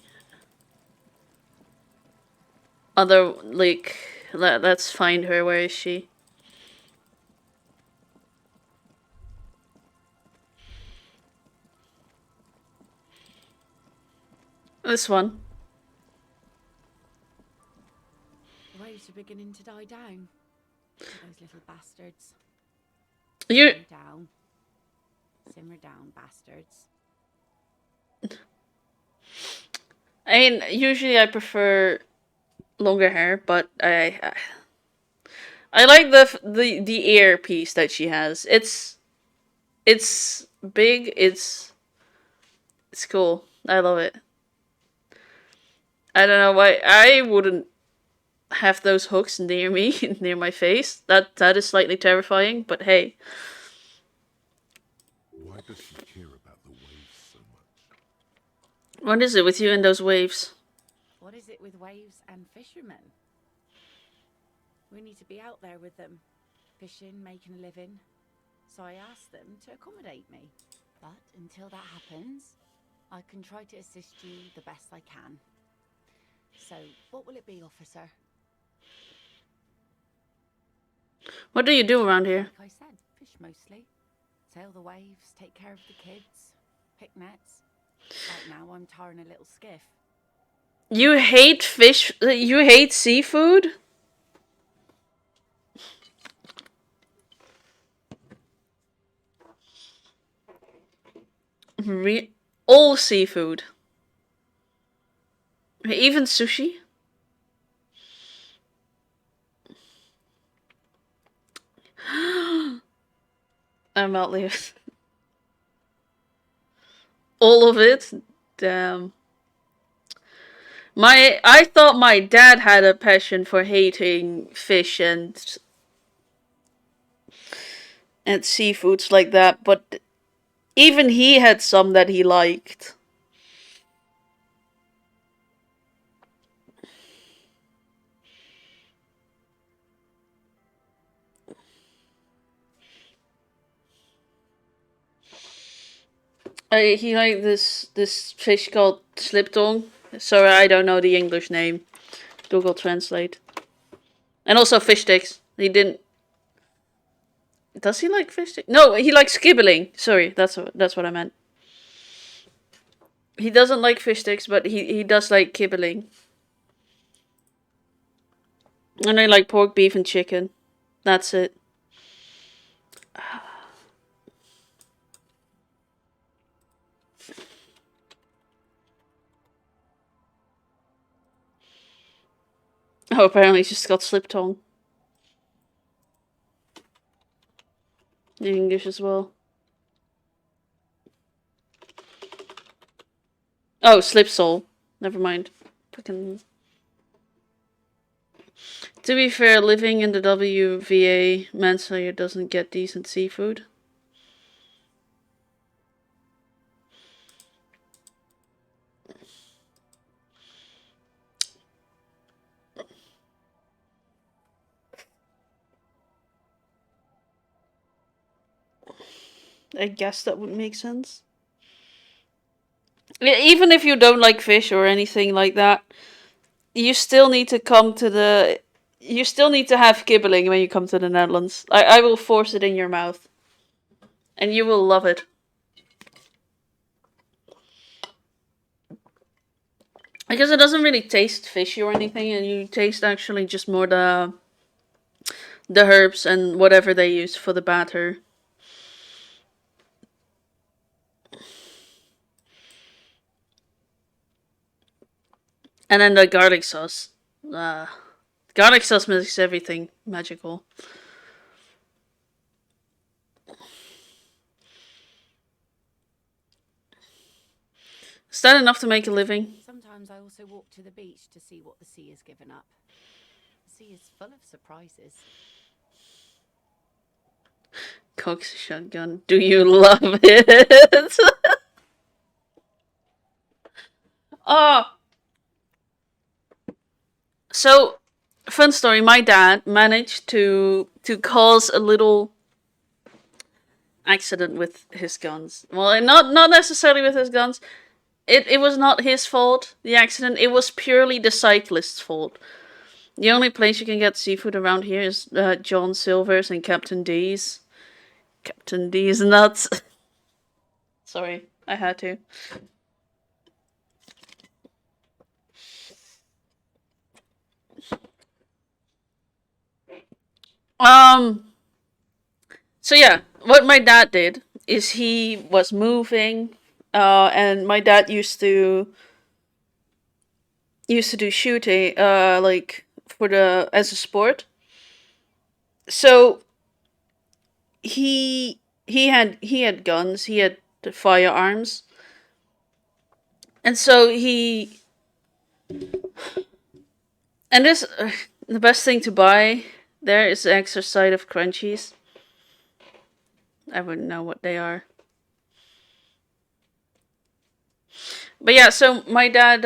Speaker 1: other, like, let's find her. Where is she? This one.
Speaker 10: The waves are beginning to die down. Those little bastards.
Speaker 1: You.
Speaker 10: Simmer down, bastards.
Speaker 1: I mean, usually I prefer longer hair, but I like the earpiece that she has. It's big. It's cool. I love it. I don't know why I wouldn't have those hooks near me, near my face. That is slightly terrifying, but hey.
Speaker 2: Why does she care about the waves so much?
Speaker 1: What is it with you and those waves?
Speaker 10: What is it with waves and fishermen? We need to be out there with them, fishing, making a living. So I asked them to accommodate me. But until that happens, I can try to assist you the best I can. So, what will it be, officer?
Speaker 1: What do you do around here?
Speaker 10: Like I said, fish mostly. Sail the waves, take care of the kids, pick nets. Right now, I'm tarring a little skiff.
Speaker 1: You hate fish? You hate seafood? All seafood. Even sushi? I'm not leaving. All of it? Damn. I thought my dad had a passion for hating fish and seafoods like that, but even he had some that he liked. He liked this fish called sliptongue. Sorry, I don't know the English name. Google Translate. And also fish sticks. He didn't. Does he like fish sticks? No, he likes skibbling. Sorry, that's what I meant. He doesn't like fish sticks, but he does like kibbling. And I like pork, beef, and chicken. That's it. Oh, apparently she's got slip tongue. In English as well. Oh, slip sole. Never mind. Fucking. To be fair, living in the WVA, Manslayer doesn't get decent seafood. I guess that would make sense. Even if you don't like fish or anything like that, you still need to come to the... You still need to have kibbeling when you come to the Netherlands. I will force it in your mouth. And you will love it. Because it doesn't really taste fishy or anything, and you taste actually just more the herbs and whatever they use for the batter. And then the garlic sauce. Garlic sauce makes everything magical. Is that enough to make a living?
Speaker 10: Sometimes I also walk to the beach to see what the sea has given up. The sea is full of surprises.
Speaker 1: Cox shotgun. Do you love it? Oh. So, fun story. My dad managed to cause a little accident with his guns. Well, not necessarily with his guns. It was not his fault, the accident. It was purely the cyclist's fault. The only place you can get seafood around here is John Silver's and Captain D's. Captain D's nuts. Sorry, I had to. So yeah, what my dad did is he was moving, and my dad used to do shooting, like for the as a sport. So he had guns, he had firearms, and so he and this the best thing to buy there is the extra side of crunchies. I wouldn't know what they are. But yeah, so my dad,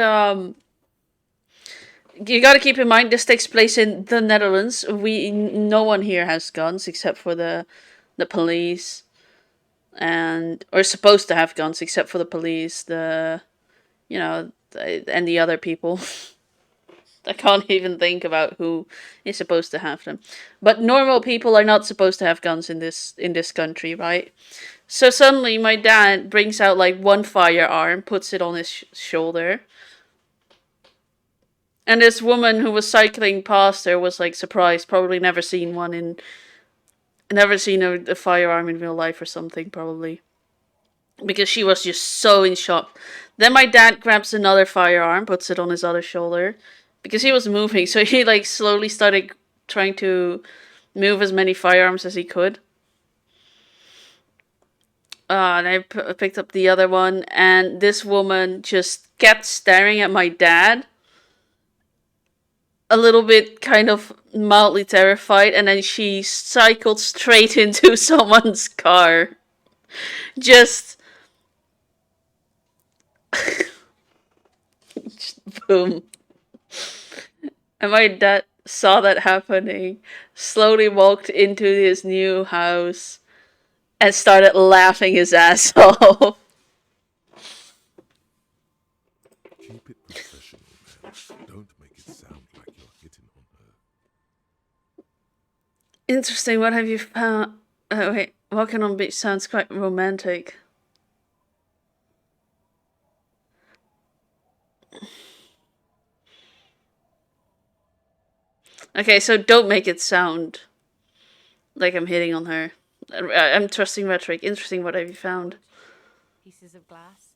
Speaker 1: you gotta keep in mind this takes place in the Netherlands. No one here has guns except for the police, and or supposed to have guns except for the police, and the other people. I can't even think about who is supposed to have them. But normal people are not supposed to have guns in this country, right? So suddenly my dad brings out like one firearm, puts it on his shoulder. And this woman who was cycling past there was like surprised, probably never seen a firearm in real life or something, probably. Because she was just so in shock. Then my dad grabs another firearm, puts it on his other shoulder. Because he was moving, so he like slowly started trying to move as many firearms as he could. And I picked up the other one, and this woman just kept staring at my dad. A little bit kind of mildly terrified, and then she cycled straight into someone's car. Just boom. And my dad saw that happening, slowly walked into his new house, and started laughing his ass off.
Speaker 2: Keep it professional, man. Don't make it sound like you're hitting on her.
Speaker 1: Interesting, what have you found? Wait, walking on beach sounds quite romantic. Okay, so don't make it sound like I'm hitting on her. I'm trusting rhetoric. Interesting, what have you found?
Speaker 10: Pieces of glass.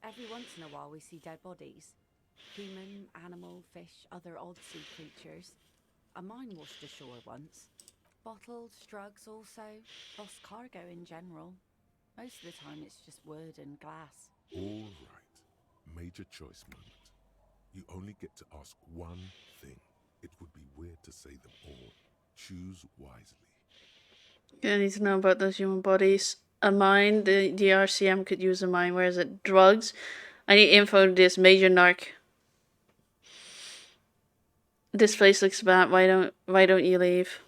Speaker 10: Every once in a while we see dead bodies. Human, animal, fish, other odd sea creatures. A mine washed ashore once. Bottles, drugs also. Lost cargo in general. Most of the time it's just wood and glass.
Speaker 2: All right. Major choice moment. You only get to ask one thing. It would be weird to say them all. Choose wisely.
Speaker 1: I need to know about those human bodies. A mine, the RCM could use a mine. Where is it? Drugs. I need info on this. Major narc. This place looks bad. Why don't you leave?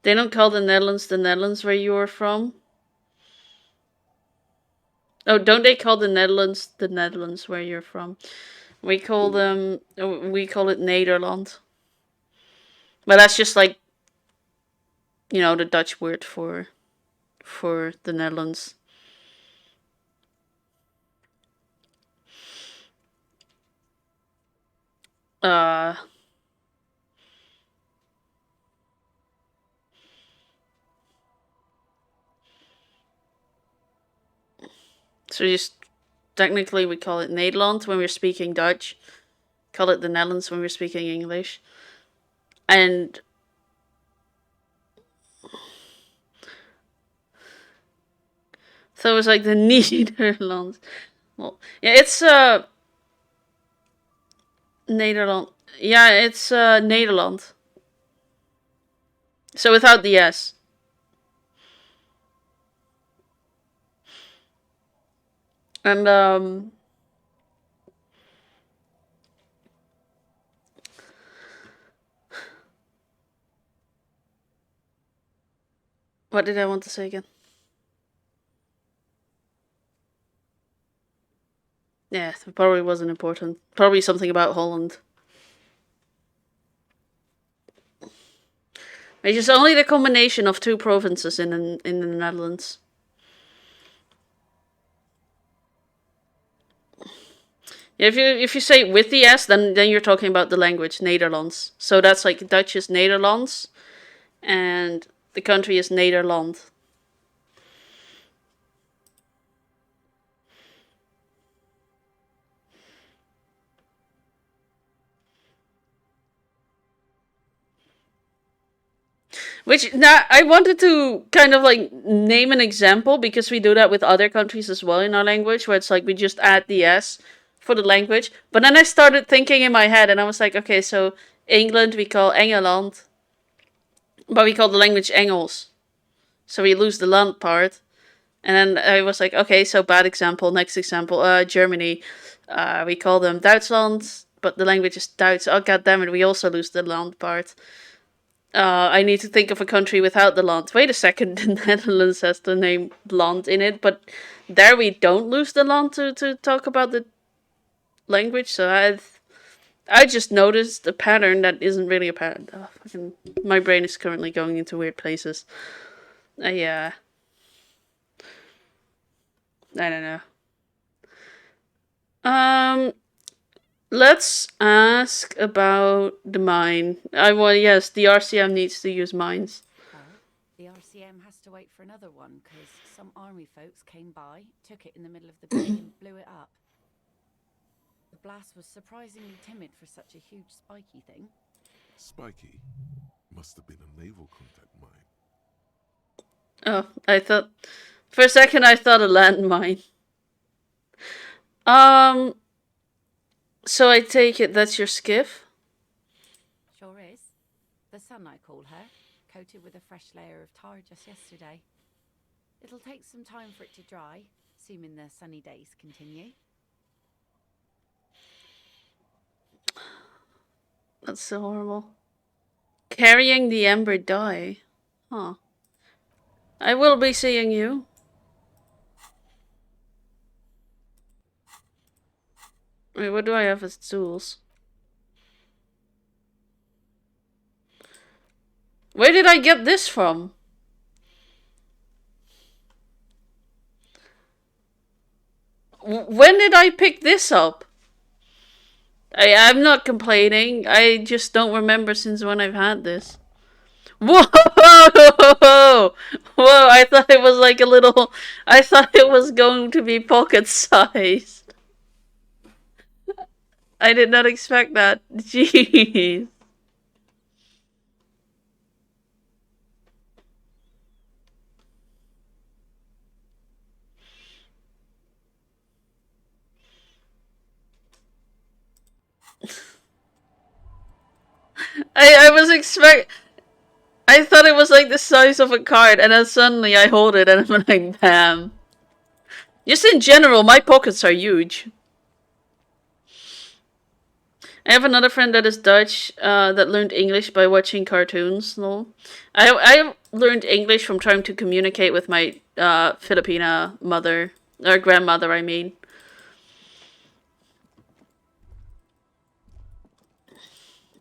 Speaker 1: They don't call the Netherlands where you are from? Oh, don't they call the Netherlands where you're from? We call it Nederland. But that's just like, the Dutch word for the Netherlands. So just technically we call it Nederland when we're speaking Dutch. Call it the Netherlands when we're speaking English. And So it was like the Nederlands. Well, yeah, it's Nederland. Yeah, it's Nederland. So without the S. And what did I want to say again? Yeah, it probably wasn't important. Probably something about Holland. It's just only the combination of two provinces in the Netherlands. If you say with the S, then you're talking about the language Nederlands. So that's like Dutch is Nederlands, and the country is Nederland. Which, now, I wanted to kind of like name an example, because we do that with other countries as well in our language, where it's like we just add the S for the language. But then I started thinking in my head, and I was like, okay, so England we call Engeland, but we call the language Engels. So we lose the land part. And then I was like, okay, so bad example. Next example, Germany. We call them Duitsland, but the language is Duits. Oh, god damn it, we also lose the land part. I need to think of a country without the land. Wait a second, the Netherlands has the name land in it, but there we don't lose the land to talk about the language. So I just noticed a pattern that isn't really a pattern. Oh, my brain is currently going into weird places. Yeah. I don't know. Let's ask about the mine. Yes, the RCM needs to use mines.
Speaker 10: Well, the RCM has to wait for another one, because some army folks came by, took it in the middle of the bay and blew it up. The blast was surprisingly timid for such a huge spiky thing.
Speaker 2: Spiky must have been a naval contact mine.
Speaker 1: Oh, I thought... For a second I thought a landmine. So I take it that's your skiff?
Speaker 10: Sure is. The Sun, I call her, coated with a fresh layer of tar just yesterday. It'll take some time for it to dry, assuming the sunny days continue.
Speaker 1: That's so horrible. Carrying the ember dye. Huh. I will be seeing you. Wait, what do I have as tools? Where did I get this from? When did I pick this up? I'm not complaining. I just don't remember since when I've had this. Whoa! Whoa! I thought it was like a little... I thought it was going to be pocket-sized. I did not expect that. Jeez. I was I thought it was like the size of a card, and then suddenly I hold it and I'm like, bam. Just in general, my pockets are huge. I have another friend that is Dutch, that learned English by watching cartoons. No, I learned English from trying to communicate with my Filipina mother, or grandmother, I mean.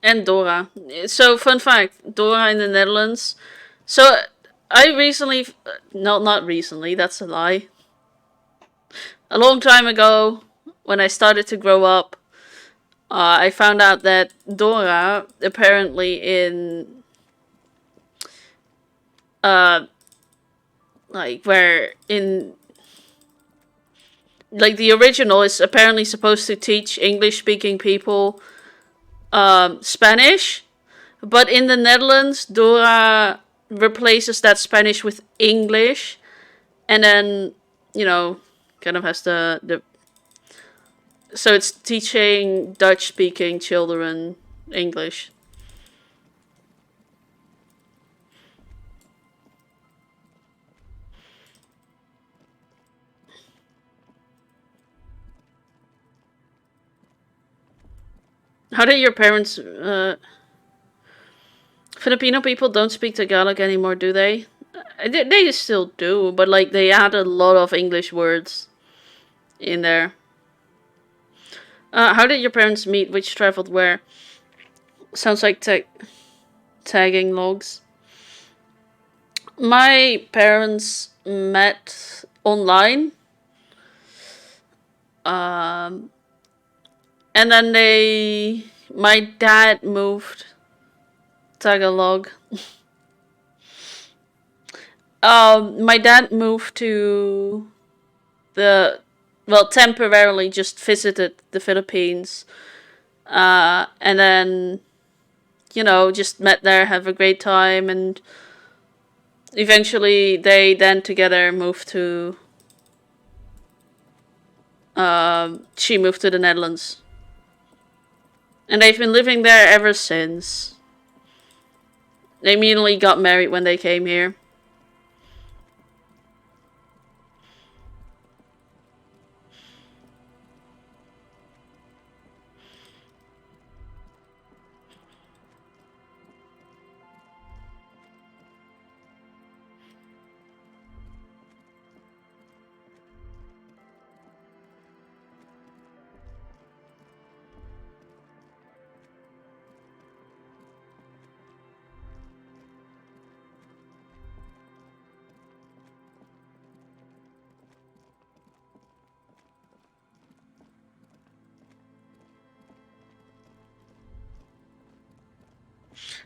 Speaker 1: And Dora. So, fun fact, Dora in the Netherlands. So, I recently... No, not recently, that's a lie. A long time ago, when I started to grow up, I found out that Dora, apparently in... like, where in... Like, the original is apparently supposed to teach English-speaking people Spanish, but in the Netherlands, Dora replaces that Spanish with English, and then you know, kind of has the so it's teaching Dutch-speaking children English. How did your parents... Filipino people don't speak Tagalog anymore, do they? They still do, but like they add a lot of English words in there. How did your parents meet? Which traveled where? Sounds like tagging logs. My parents met online. And then my dad moved Tagalog. My dad moved to temporarily just visited the Philippines. And then, just met there, have a great time, and eventually they then together moved to, she moved to the Netherlands. And they've been living there ever since. They immediately got married when they came here.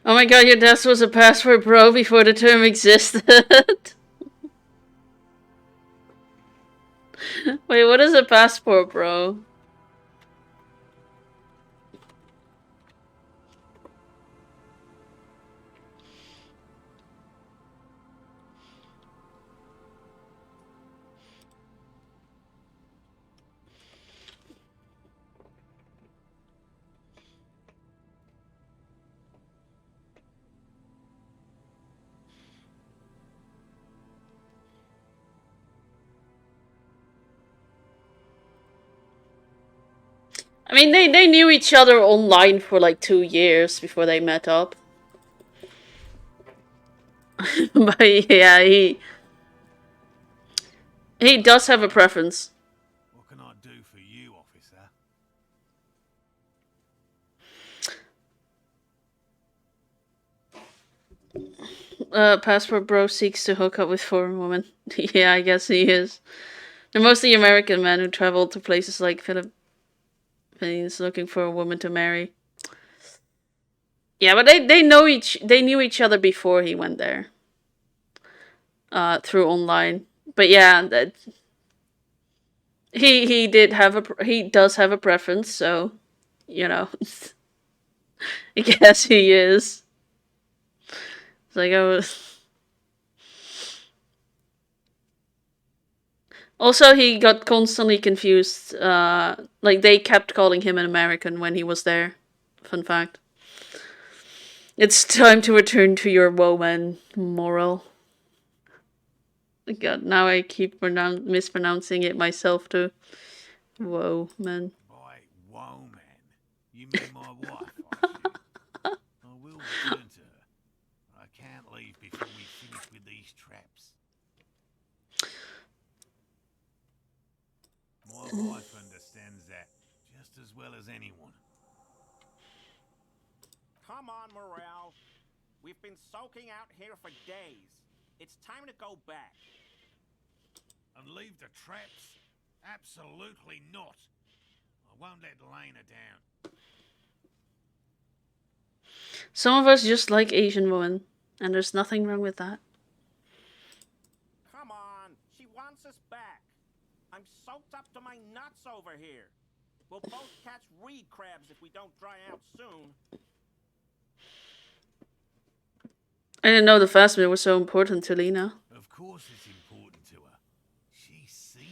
Speaker 1: Oh my god, your desk was a password, bro, before the term existed. Wait, what is a passport, bro? I mean, they knew each other online for like 2 years before they met up. But yeah, he does have a preference.
Speaker 5: What can I do for you, officer?
Speaker 1: Passport bro seeks to hook up with foreign women. Yeah, I guess he is. They're mostly American men who travel to places like Philippines looking for a woman to marry. Yeah, but they knew each other before he went there. Through online. But yeah, that he does have a preference, so I guess he is. It's like Also, he got constantly confused. Like they kept calling him an American when he was there. Fun fact. It's time to return to your woman moral. God, now I keep mispronouncing it myself too. Whoa, man.
Speaker 5: By whoa, man, you mean my wife, I assume. I will return to her. I can't leave before we finish with these traps. My wife understands that just as well as anyone.
Speaker 12: Come on, Morel. We've been soaking out here for days. It's time to go back.
Speaker 5: And leave the traps? Absolutely not. I won't let Lena down.
Speaker 1: Some of us just like Asian women, and there's nothing wrong with that.
Speaker 12: Come on, she wants us back. I'm soaked up to my nuts over here. We'll both catch reed crabs if we don't dry out soon.
Speaker 1: I didn't know the fast meal was so important to Lena.
Speaker 5: Of course it's important to her. She's seen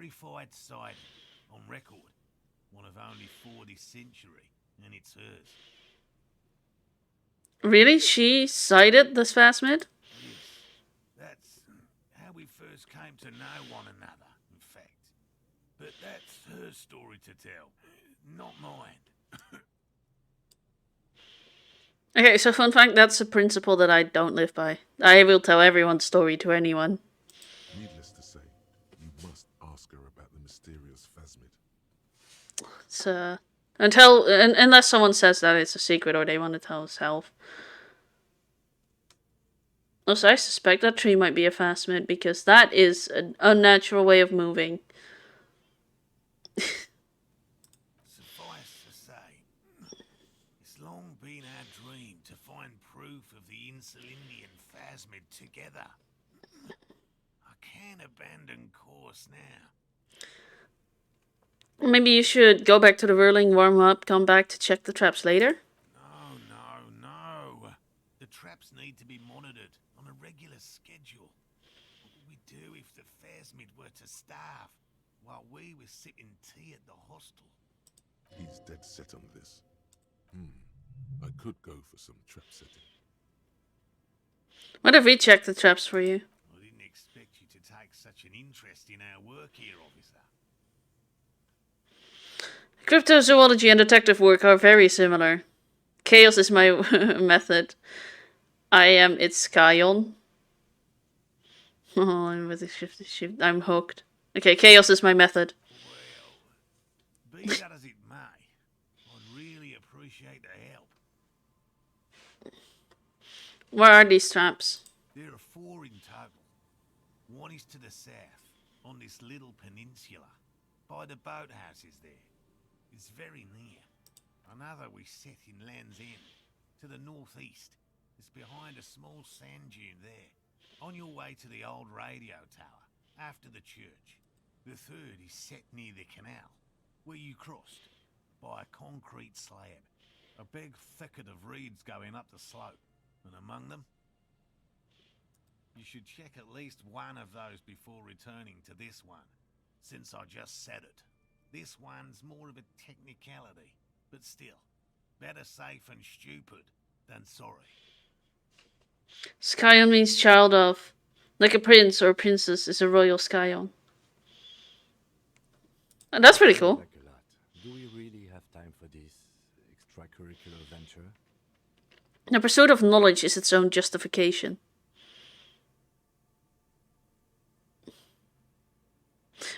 Speaker 13: verified sighting, on record. One of only 40th century, and it's hers.
Speaker 1: Really? She sighted this phasmid?
Speaker 13: Yes, that's how we first came to know one another, in fact. But that's her story to tell, not mine.
Speaker 1: Okay, so fun fact, that's a principle that I don't live by. I will tell everyone's story to anyone.
Speaker 2: Needless to say, you must ask her about the mysterious phasmid.
Speaker 1: It's, unless someone says that it's a secret or they want to tell us self. Also, I suspect that tree might be a phasmid because that is an unnatural way of moving.
Speaker 13: Suffice to say, it's long been our dream to find proof of the Insulindian phasmid together. I can't abandon course now.
Speaker 1: Maybe you should go back to the whirling, warm up, come back to check the traps later?
Speaker 13: No. The traps need to be monitored on a regular schedule. What would we do if the phasmid were to starve while we were sipping tea at the hostel?
Speaker 2: He's dead set on this. I could go for some trap setting.
Speaker 1: What if we check the traps for you?
Speaker 13: I didn't expect you to take such an interest in our work here, officer.
Speaker 1: Cryptozoology and detective work are very similar. Chaos is my method. It's Skyon. Oh, I'm with the shift. I'm hooked. Okay, chaos is my method.
Speaker 13: Well, be that as it may, I'd really appreciate the help.
Speaker 1: Where are these traps?
Speaker 13: There are 4 in total. One is to the south, on this little peninsula, by the boathouses there. It's very near. Another we set in Land's End, to the northeast. It's behind a small sand dune there, on your way to the old radio tower, after the church. The third is set near the canal, where you crossed, by a concrete slab. A big thicket of reeds going up the slope, and among them... You should check at least one of those before returning to this one, since I just said it. This one's more of a technicality, but still, better safe and stupid than sorry.
Speaker 1: Skyon means child of. Like a prince or a princess is a royal Skyon. And that's pretty cool.
Speaker 3: Like a lot. Do we really have time for this extracurricular venture?
Speaker 1: The pursuit of knowledge is its own justification.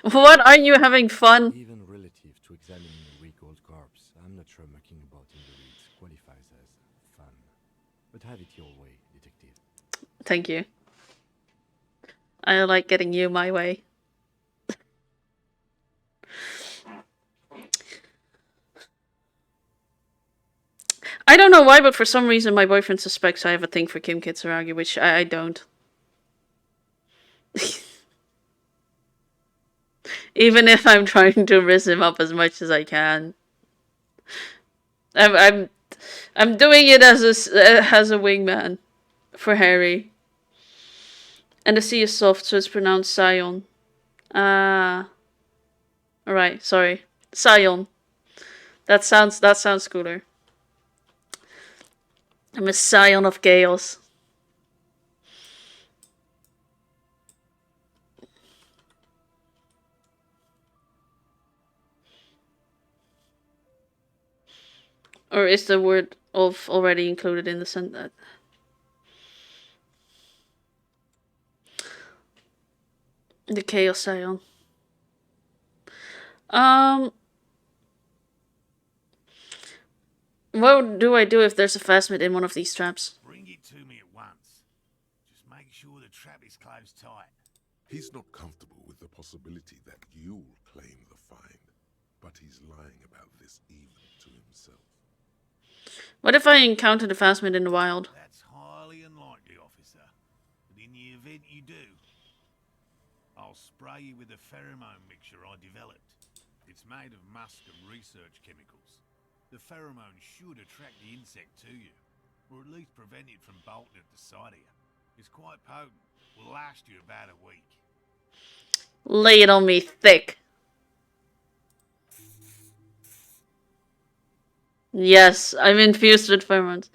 Speaker 1: What, are you having fun?
Speaker 3: Even relative to examining a weak old corpse, I'm not sure mucking about in the weeds qualifies as fun. But have it your way, detective.
Speaker 1: Thank you. I like getting you my way. I don't know why, but for some reason my boyfriend suspects I have a thing for Kim Kitsuragi, which I don't. Even if I'm trying to rizz him up as much as I can. I'm doing it as a wingman for Harry. And the C is soft, so it's pronounced Sion. Alright, sorry. Sion. That sounds cooler. I'm a scion of chaos. Or is the word of already included in the sentence? The chaos scion. What do I do if there's a phasmid in one of these traps?
Speaker 13: Bring it to me at once. Just make sure the trap is closed tight.
Speaker 2: He's not comfortable with the possibility that you'll claim the find, but he's lying about this even to himself.
Speaker 1: What if I encounter the phasmid in the wild?
Speaker 13: That's highly unlikely, officer. But in the event you do, I'll spray you with a pheromone mixture I developed. It's made of musk and research chemicals. The pheromone should attract the insect to you, or at least prevent it from bolting at the sight of you. It's quite potent. Will last you about a week.
Speaker 1: Lay it on me thick. Yes, I'm infused with pheromones.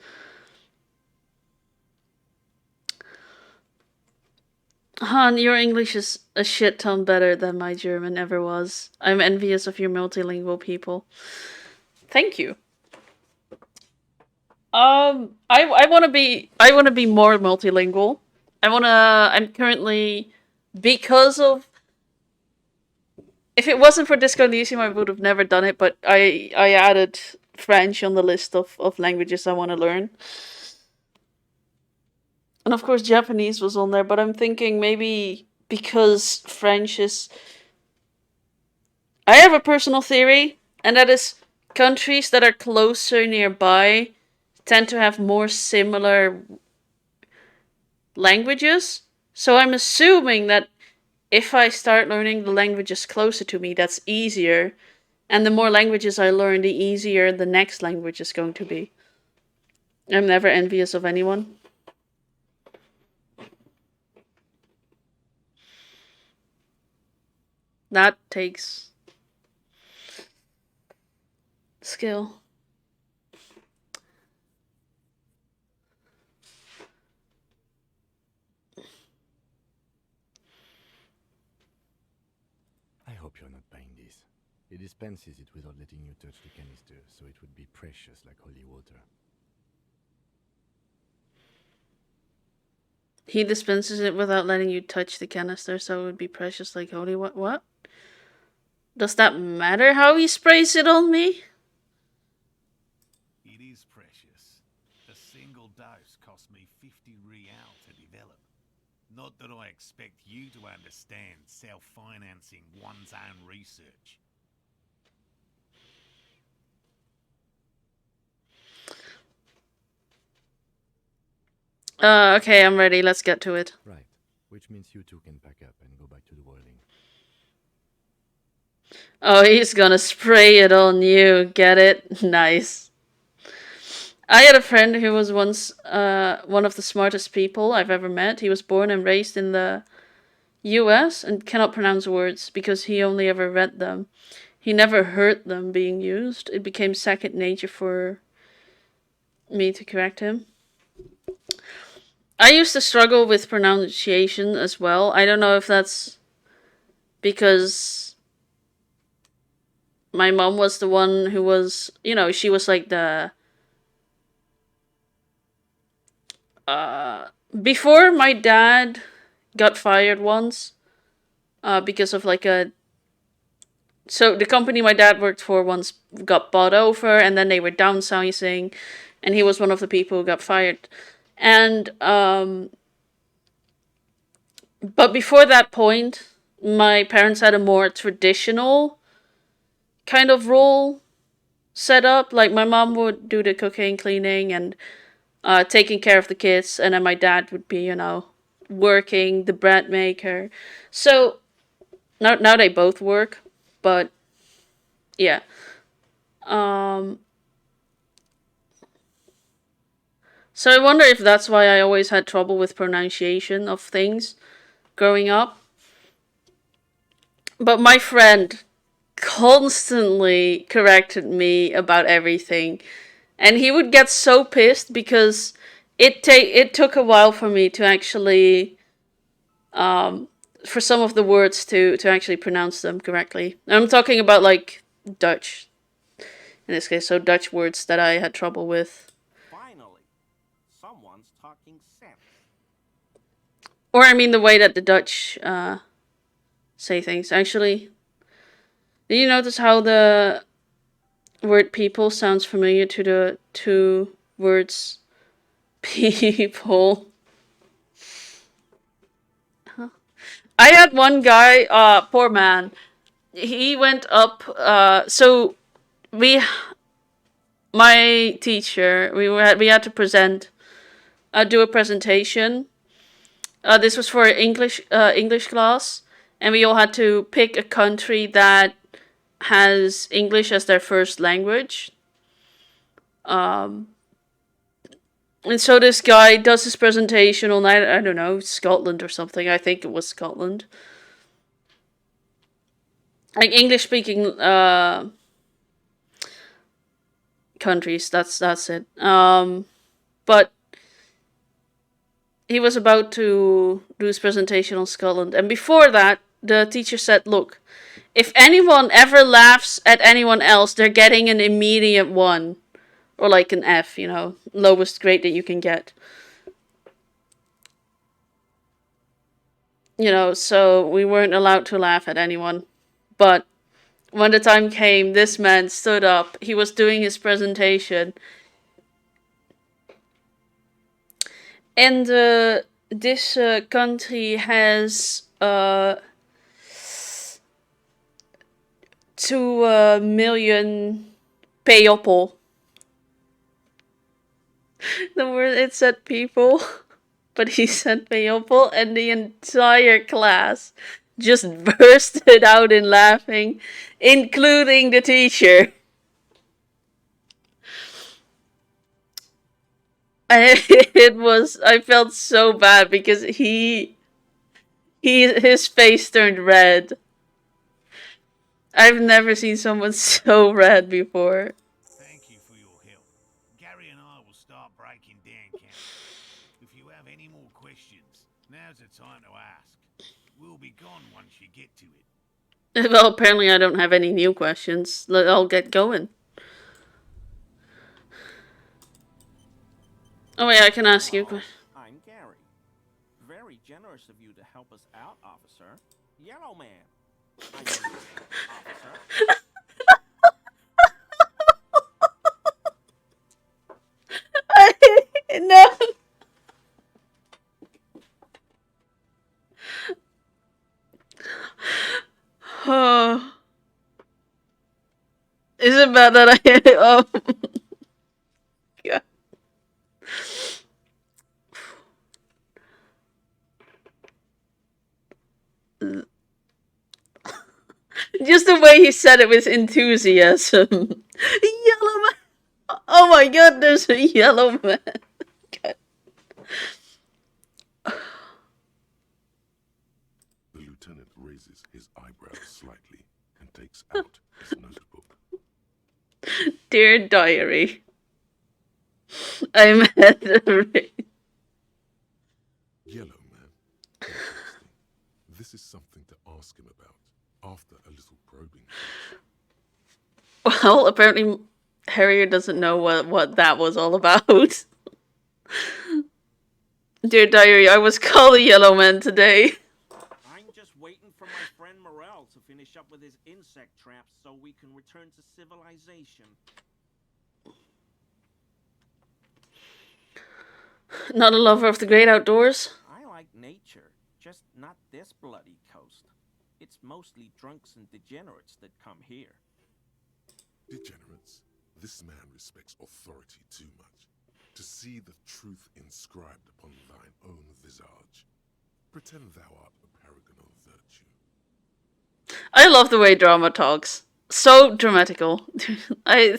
Speaker 1: Han, your English is a shit ton better than my German ever was. I'm envious of your multilingual people. Thank you. I want to be more multilingual. I'm currently, because of, if it wasn't for DiscoElysium, I would have never done it, but I added French on the list of languages I want to learn. And of course Japanese was on there, but I'm thinking maybe because French is... I have a personal theory, and that is countries that are closer nearby tend to have more similar languages. So I'm assuming that if I start learning the languages closer to me, that's easier. And the more languages I learn, the easier the next language is going to be. I'm never envious of anyone. That takes skill.
Speaker 3: I hope you're not buying this. It dispenses it without letting you touch the canister, so it would be precious like holy water.
Speaker 1: He dispenses it without letting you touch the canister, so it would be precious like holy what? Does that matter how he sprays it on me?
Speaker 13: It is precious. A single dose cost me 50 real to develop. Not that I expect you to understand self-financing one's own research.
Speaker 1: Okay, I'm ready. Let's get to it.
Speaker 3: Right. Which means you two can pack up and go back to the whirling.
Speaker 1: Oh, he's gonna spray it on you. Get it? Nice. I had a friend who was once one of the smartest people I've ever met. He was born and raised in the US and cannot pronounce words because he only ever read them. He never heard them being used. It became second nature for me to correct him. I used to struggle with pronunciation as well. I don't know if that's because my mom was the one who was, she was like the... before my dad got fired once, because of like a... So the company my dad worked for once got bought over, and then they were downsizing, and he was one of the people who got fired. And, but before that point, my parents had a more traditional kind of role set up. Like, my mom would do the cooking, cleaning, and taking care of the kids, and then my dad would be, working, the bread maker. So, now they both work, but, yeah. So I wonder if that's why I always had trouble with pronunciation of things growing up. But my friend constantly corrected me about everything. And he would get so pissed because it took a while for me to actually for some of the words to actually pronounce them correctly. And I'm talking about like Dutch in this case, so Dutch words that I had trouble with.
Speaker 12: Finally, someone's talking sense.
Speaker 1: Or I mean the way that the Dutch say things. Actually, did you notice how the word people sounds familiar to the two words people? Huh. I had one guy, poor man. He went up, so my teacher, we had to do a presentation. This was for English class, and we all had to pick a country that has English as their first language. And so this guy does his presentation on, I don't know, Scotland or something. I think it was Scotland. like English speaking countries. That's it. But he was about to do his presentation on Scotland, and before that, the teacher said, "Look, if anyone ever laughs at anyone else, they're getting an immediate 1. Or like an F, you know, lowest grade that you can get." You know, so we weren't allowed to laugh at anyone. But when the time came, this man stood up. He was doing his presentation. And this country has 2 million people. The word, it said people, but he said people, and the entire class just bursted out in laughing, including the teacher. And I felt so bad because his face turned red. I've never seen someone so red before.
Speaker 13: Thank you for your help. Gary and I will start breaking down camp. If you have any more questions, now's the time to ask. We'll be gone once you get to it.
Speaker 1: Well, apparently I don't have any new questions. I'll get going. Oh wait, I can ask you a question.
Speaker 12: I'm Gary. Very generous of you to help us out, officer. Yellow Man. I mean, officer.
Speaker 1: No. Oh. Is it bad that I oh God. Just the way he said it with enthusiasm. Yellow man. Oh my god, there's a yellow man. God.
Speaker 2: The lieutenant raises his eyebrows slightly and takes out his notebook.
Speaker 1: Dear diary, I'm at the rate.
Speaker 2: Yellow man. Interesting. This is something to ask him about after a little probing.
Speaker 1: Well, apparently Harrier doesn't know what that was all about. Dear diary, I was called a yellow man today.
Speaker 12: I'm just waiting for my friend Morel to finish up with his insect traps so we can return to civilization.
Speaker 1: Not a lover of the great outdoors?
Speaker 12: I like nature, just not this bloody coast. It's mostly drunks and degenerates that come here.
Speaker 2: Degenerates, this man respects authority too much. To see the truth inscribed upon thine own visage. Pretend thou art a paragon of virtue.
Speaker 1: I love the way drama talks. So dramatical. I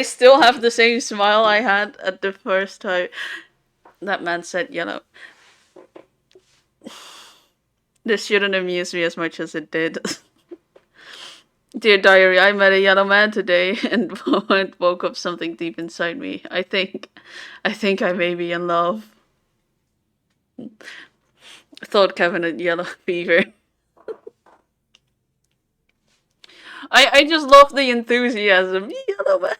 Speaker 1: still have the same smile I had at the first time that man said yellow. This shouldn't amuse me as much as it did. Dear diary, I met a yellow man today and woke up something deep inside me. I think I may be in love. Thought Kevin had yellow fever. I just love the enthusiasm. Yellow man.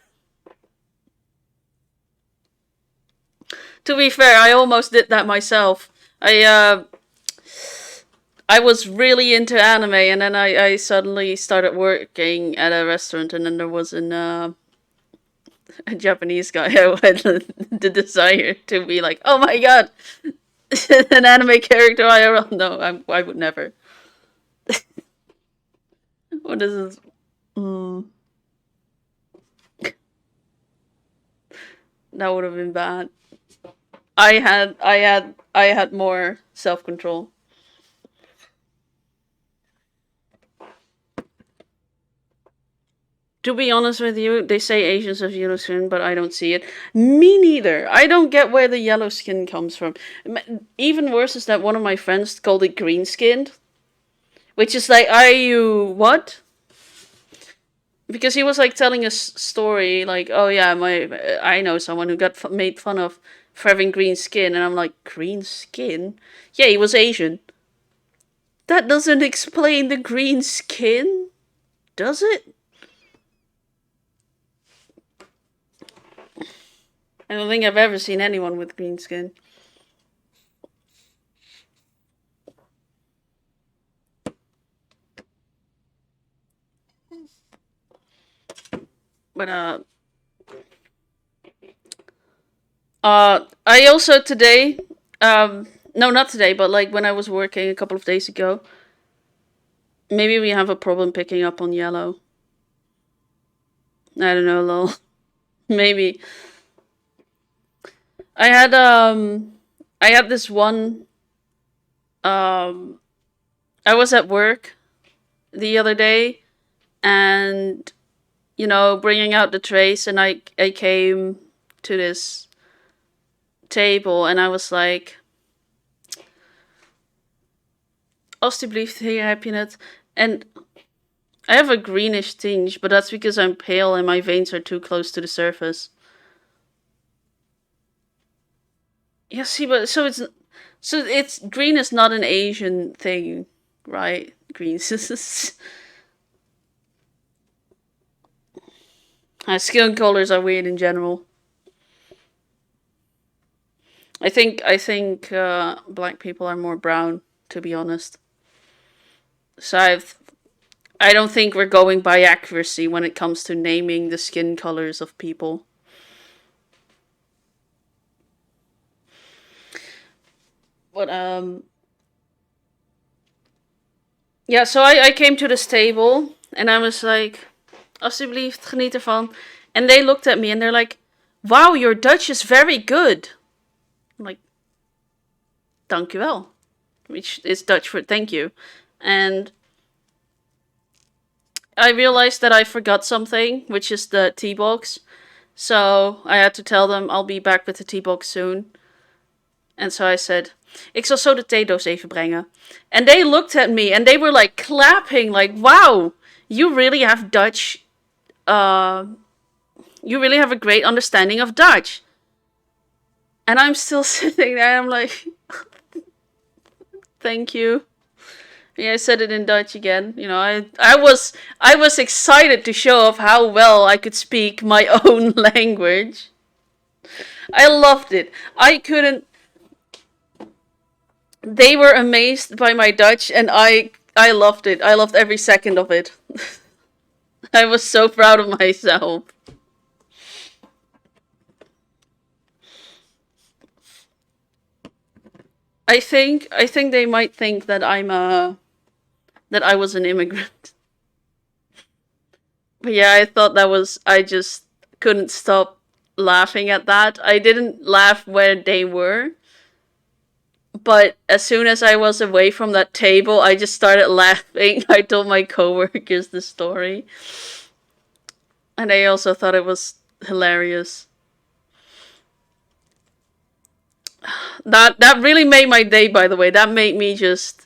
Speaker 1: To be fair, I almost did that myself. I was really into anime, and then I suddenly started working at a restaurant, and then there was a Japanese guy who had the desire to be like, oh my god, an anime character IRL. No, I would never. What is this? That would have been bad. I had more self-control. To be honest with you, they say Asians have yellow skin, but I don't see it. Me neither. I don't get where the yellow skin comes from. Even worse is that one of my friends called it green skinned, Which is like, are you what? Because he was like telling a story, like, oh yeah, I know someone who got made fun of for having green skin, and I'm like, green skin? Yeah, he was Asian. That doesn't explain the green skin, does it? I don't think I've ever seen anyone with green skin. But I also today, no, not today, but like when I was working a couple of days ago, maybe we have a problem picking up on yellow. I don't know, lol. Maybe. I had this one, I was at work the other day, and, you know, bringing out the trays, and I came to this table, and I was like, alsjeblieft, heer, heb je het? And I have a greenish tinge, but that's because I'm pale and my veins are too close to the surface. Yeah, see, but so it's green is not an Asian thing, right? Green. Skin colors are weird in general. I think black people are more brown, to be honest. So I don't think we're going by accuracy when it comes to naming the skin colors of people. But yeah, so I came to this table and I was like, alsjeblieft, geniet ervan. And they looked at me and they're like, wow, your Dutch is very good. I'm like, dankjewel. Which is Dutch for thank you. And I realized that I forgot something, which is the tea box. So I had to tell them I'll be back with the tea box soon. And so I said, ik zal zo de theedoos even brengen. And they looked at me and they were like clapping, like, wow, you really have Dutch, you really have a great understanding of Dutch. And I'm still sitting there and I'm like, thank you. Yeah, I said it in Dutch again. You know, I was excited to show off how well I could speak my own language. I loved it. I couldn't. They were amazed by my Dutch, and I loved it. I loved every second of it. I was so proud of myself. I think they might think that that I was an immigrant. But yeah, I thought I just couldn't stop laughing at that. I didn't laugh where they were. But as soon as I was away from that table, I just started laughing. I told my coworkers the story. And they also thought it was hilarious. That really made my day, by the way. That made me just...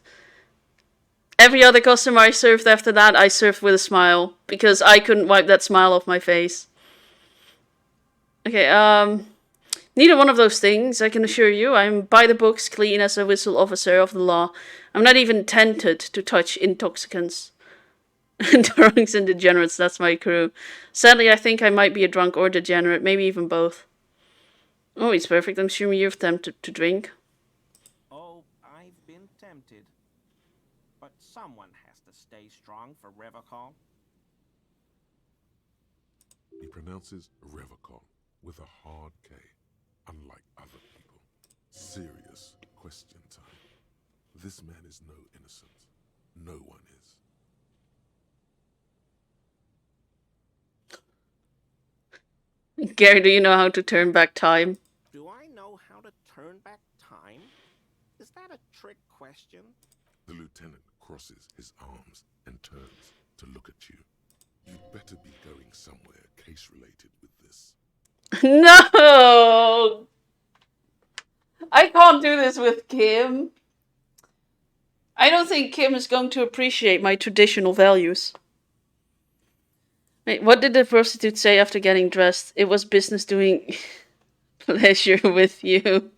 Speaker 1: Every other customer I served after that, I served with a smile. Because I couldn't wipe that smile off my face. Okay, neither one of those things, I can assure you. I'm by the books, clean as a whistle officer of the law. I'm not even tempted to touch intoxicants. Drunks and degenerates, that's my crew. Sadly, I think I might be a drunk or degenerate, maybe even both. Oh, it's perfect. I'm assuming you've tempted to drink.
Speaker 12: Oh, I've been tempted. But someone has to stay strong for Revacol.
Speaker 2: He pronounces Revacol with a hard K, unlike other people. Serious question time. This man is no innocent. No one is.
Speaker 1: Gary, do you know how to turn back time?
Speaker 12: Do I know how to turn back time? Is that a trick question?
Speaker 2: The lieutenant crosses his arms and turns to look at you. You'd better be going somewhere case-related with this.
Speaker 1: No! I can't do this with Kim. I don't think Kim is going to appreciate my traditional values. Wait, what did the prostitute say after getting dressed? It was business doing pleasure with you.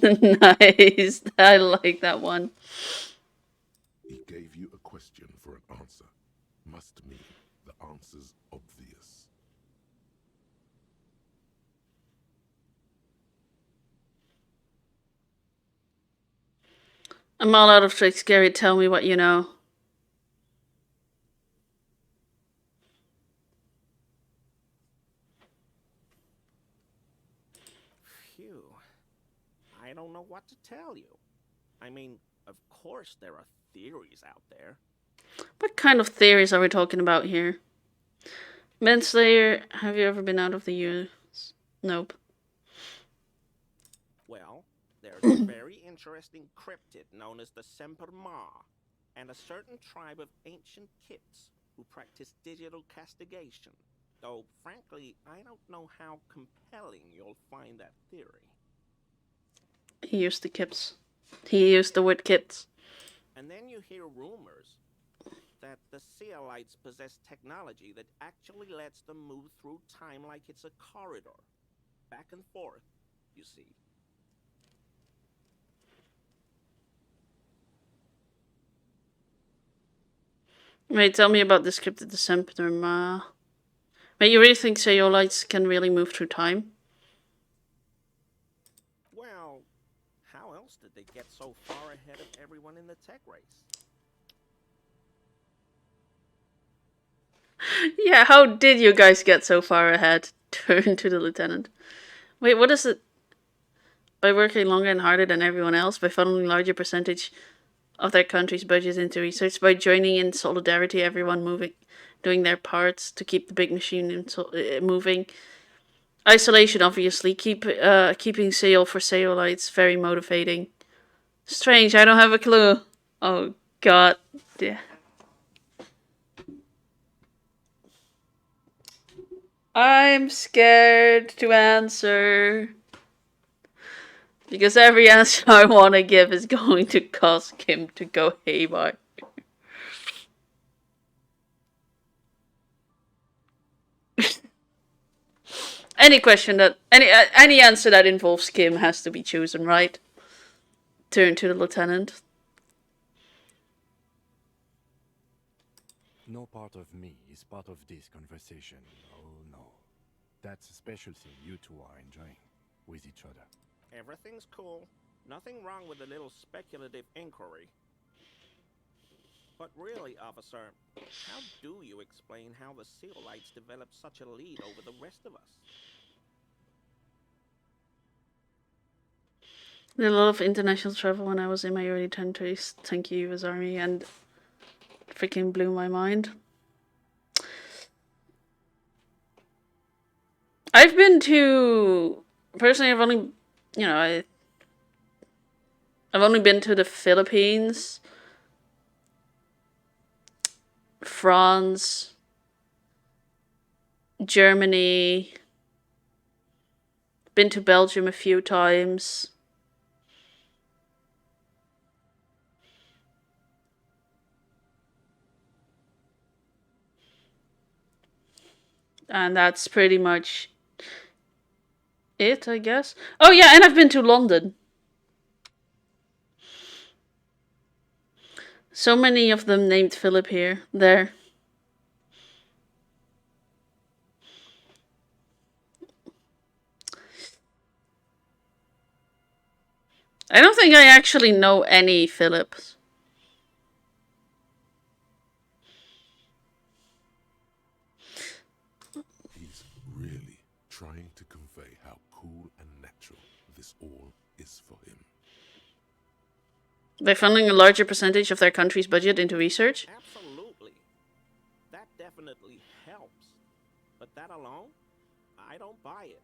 Speaker 1: Nice. I like that one.
Speaker 2: He gave you a question for an answer. Must mean the answer's obvious.
Speaker 1: I'm all out of tricks, Gary. Tell me what you know.
Speaker 12: Phew. I don't know what to tell you. I mean, of course there are theories out there.
Speaker 1: What kind of theories are we talking about here? Manslayer, have you ever been out of the US? Nope.
Speaker 12: Well, there's a very interesting cryptid known as the Semper Ma, and a certain tribe of ancient Kits who practice digital castigation. Though, frankly, I don't know how compelling you'll find that theory.
Speaker 1: He used the kips. He used the word kips.
Speaker 12: And then you hear rumors that the Seolites possess technology that actually lets them move through time like it's a corridor. Back and forth, you see.
Speaker 1: Wait, tell me about this cryptid December Ma. Wait, you really think Seolites can really move through time?
Speaker 12: Well, how else did they get so far ahead of everyone in the tech race?
Speaker 1: Yeah, how did you guys get so far ahead? Turn to the lieutenant. Wait, what is it? By working longer and harder than everyone else, by funneling larger percentage of their country's budget into research, by joining in solidarity, everyone doing their parts to keep the big machine moving. Isolation, obviously, keeping Seol for Seolites very motivating. Strange, I don't have a clue. Oh god. Yeah. I'm scared to answer. Because every answer I want to give is going to cause Kim to go haywire. Any answer that involves Kim has to be chosen, right? Turn to the lieutenant.
Speaker 3: No part of me is part of this conversation. Oh no. That's a special thing you two are enjoying with each other.
Speaker 12: Everything's cool. Nothing wrong with a little speculative inquiry. But really, officer, how do you explain how the Seolites developed such a lead over the rest of us?
Speaker 1: Did a lot of international travel when I was in my early 20s. Thank you, US Army, and freaking blew my mind. I've been to... Personally, I've only... You know, I've only been to the Philippines, France, Germany, been to Belgium a few times. And that's pretty much it, I guess. Oh yeah, and I've been to London. So many of them named Philip there. I don't think I actually know any Philips.
Speaker 2: He's really trying to convey how cool and natural this all is for him.
Speaker 1: By funneling a larger percentage of their country's budget into research?
Speaker 12: Absolutely. That definitely helps. But that alone, I don't buy it.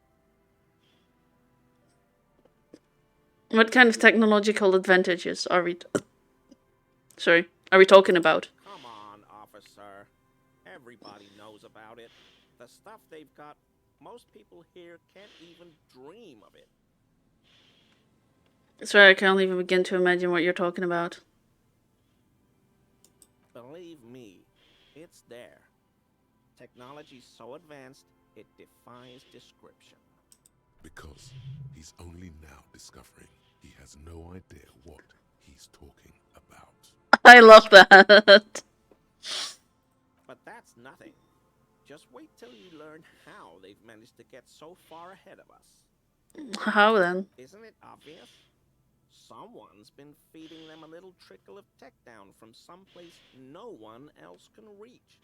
Speaker 1: What kind of technological advantages are we... are we talking about?
Speaker 12: Come on, officer. Everybody knows about it. The stuff they've got, most people here can't even dream of it.
Speaker 1: Sorry, I can't even begin to imagine what you're talking about.
Speaker 12: Believe me, it's there. Technology's so advanced, it defies description.
Speaker 2: Because he's only now discovering he has no idea what he's talking about.
Speaker 1: I love that.
Speaker 12: But that's nothing. Just wait till you learn how they've managed to get so far ahead of us.
Speaker 1: How then?
Speaker 12: Isn't it obvious? Someone's been feeding them a little trickle of tech down from someplace no one else can reach.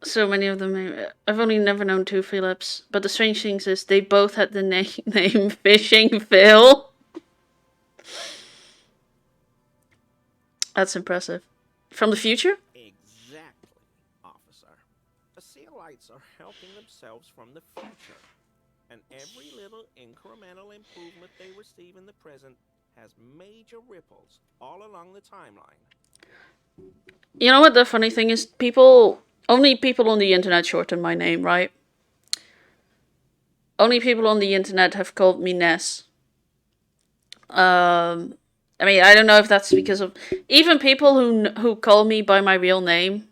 Speaker 1: So many of them. I've only never known two Philips, but the strange thing is they both had the name Fishing Phil. That's impressive. From the future?
Speaker 12: Exactly, officer. The Sealites are helping themselves from the future. And every little incremental improvement they receive in the present has major ripples all along the timeline.
Speaker 1: You know what the funny thing is? Only people on the internet shorten my name, right? Only people on the internet have called me Ness. I mean, I don't know if that's because of... Even people who call me by my real name,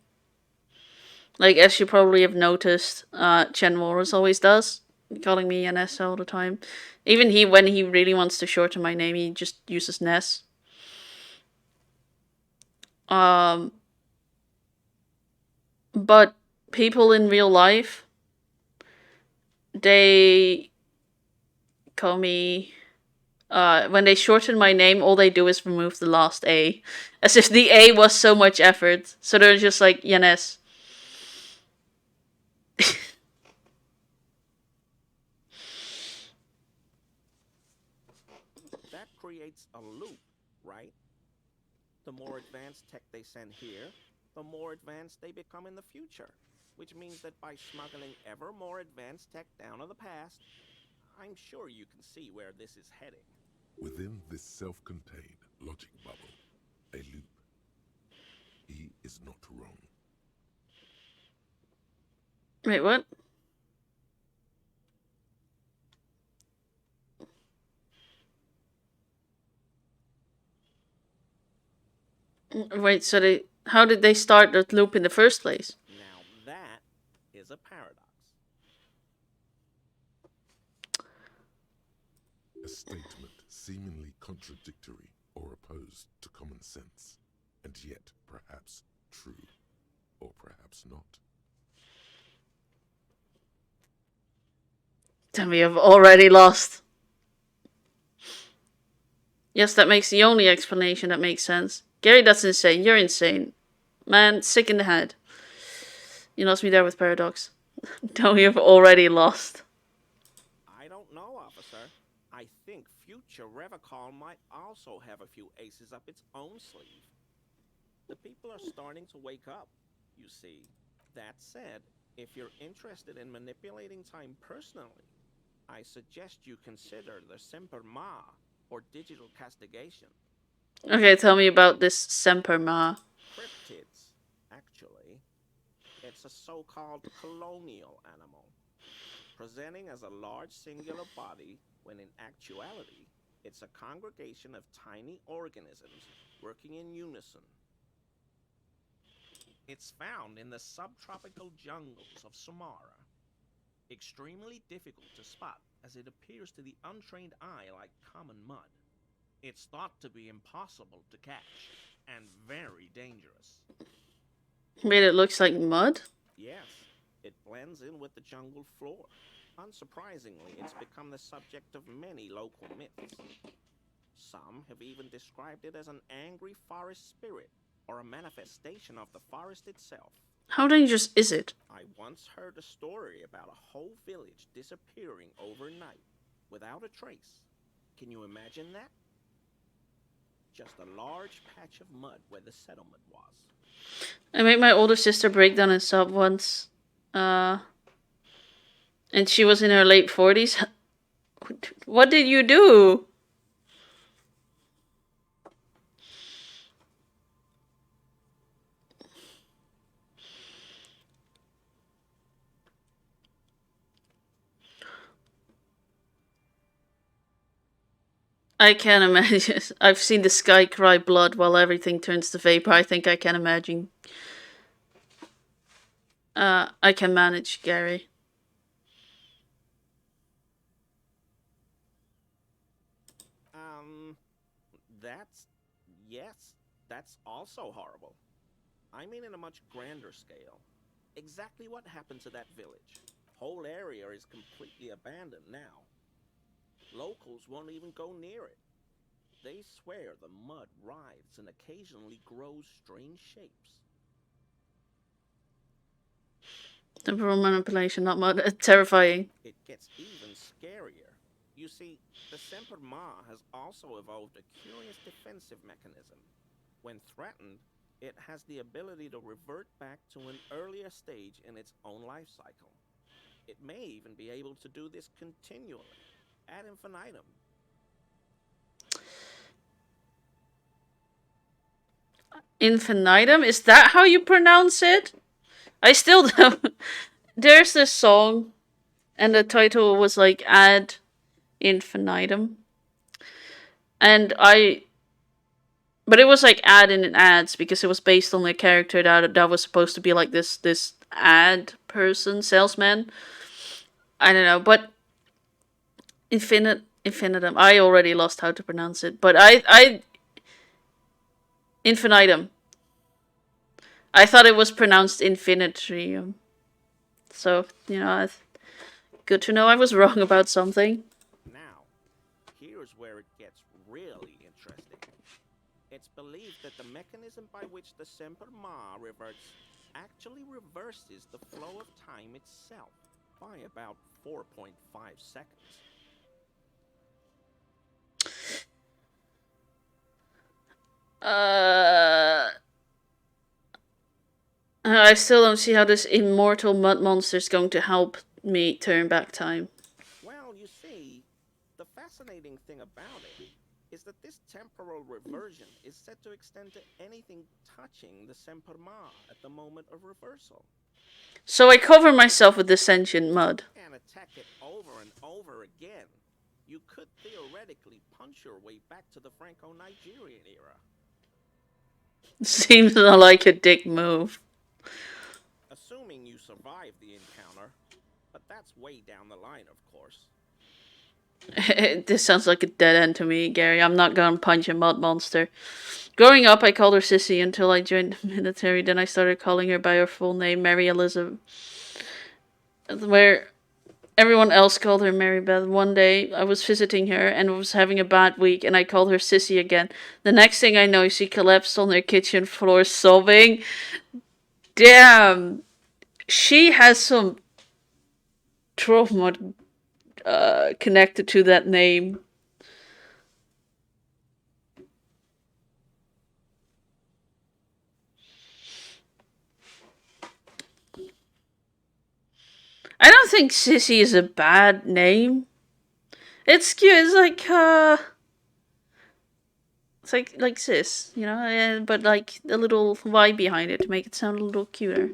Speaker 1: like, as you probably have noticed, Chen Morris always does, calling me Ness all the time. Even when he really wants to shorten my name, he just uses Ness. But people in real life, they call me... when they shorten my name, all they do is remove the last A. As if the A was so much effort. So they're just like, Yanes.
Speaker 12: That creates a loop, right? The more advanced tech they send here, the more advanced they become in the future. Which means that by smuggling ever more advanced tech down to the past, I'm sure you can see where this is heading.
Speaker 2: Within this self-contained logic bubble, a loop. He is not wrong.
Speaker 1: Wait, what? Wait, so how did they start that loop in the first place?
Speaker 12: Now that is a paradox.
Speaker 2: A statement seemingly contradictory or opposed to common sense, and yet perhaps true, or perhaps not.
Speaker 1: Then we have already lost. Yes, that makes the only explanation that makes sense. Gary, that's insane. You're insane. Man, sick in the head. You lost me there with paradox. Then we have already lost.
Speaker 12: I don't know, officer. I think future Revacol might also have a few aces up its own sleeve. The people are starting to wake up, you see. That said, if you're interested in manipulating time personally, I suggest you consider the Semper Ma, or digital castigation.
Speaker 1: Okay, tell me about this Semper Ma.
Speaker 12: Cryptids, actually. It's a so-called colonial animal, presenting as a large singular body when in actuality, it's a congregation of tiny organisms working in unison. It's found in the subtropical jungles of Sumara. Extremely difficult to spot as it appears to the untrained eye like common mud. It's thought to be impossible to catch and very dangerous.
Speaker 1: Wait, it looks like mud?
Speaker 12: Yes, it blends in with the jungle floor. Unsurprisingly, it's become the subject of many local myths. Some have even described it as an angry forest spirit or a manifestation of the forest itself.
Speaker 1: How dangerous is it?
Speaker 12: I once heard a story about a whole village disappearing overnight without a trace. Can you imagine that? Just a large patch of mud where the settlement was.
Speaker 1: I made my older sister break down in sub once. And she was in her late 40s. What did you do? I can't imagine. I've seen the sky cry blood while everything turns to vapor. I think I can imagine. I can manage, Gary.
Speaker 12: That's... yes, that's also horrible. I mean in a much grander scale. Exactly what happened to that village? Whole area is completely abandoned now. Locals won't even go near it. They swear the mud writhes and occasionally grows strange shapes.
Speaker 1: Temporal manipulation, not mud. Terrifying.
Speaker 12: It gets even scarier. You see, the Semper Ma has also evolved a curious defensive mechanism. When threatened, it has the ability to revert back to an earlier stage in its own life cycle. It may even be able to do this continually, ad infinitum.
Speaker 1: Infinitum? Is that how you pronounce it? I still don't. There's this song, and the title was like ad infinitum. And but it was like ad in ads because it was based on a character that was supposed to be like this ad person, salesman. I don't know, but infinitum. I already lost how to pronounce it, but I infinitum. I thought it was pronounced infinitrium. So, good to know I was wrong about something.
Speaker 12: Now, here's where it gets really interesting. It's believed that the mechanism by which the Semper Ma reverts actually reverses the flow of time itself by about 4.5 seconds.
Speaker 1: I still don't see how this immortal mud monster is going to help me turn back time.
Speaker 12: Well, you see, the fascinating thing about it is that this temporal reversion is said to extend to anything touching the Semper Ma at the moment of reversal.
Speaker 1: So I cover myself with this sentient mud.
Speaker 12: And attack it over and over again. You could theoretically punch your way back to the Franco-Nigerian era.
Speaker 1: Seems like a dick move.
Speaker 12: Assuming you survive the encounter, but that's way down the line, of course.
Speaker 1: This sounds like a dead end to me, Gary. I'm not gonna punch a mud monster. Growing up, I called her Sissy until I joined the military. Then I started calling her by her full name, Mary Elizabeth. Where everyone else called her Mary Beth. One day, I was visiting her and was having a bad week, and I called her Sissy again. The next thing I know, she collapsed on her kitchen floor sobbing. Damn. She has some trauma connected to that name. I don't think Sissy is a bad name. It's cute. It's like sis, but like a little Y behind it to make it sound a little cuter.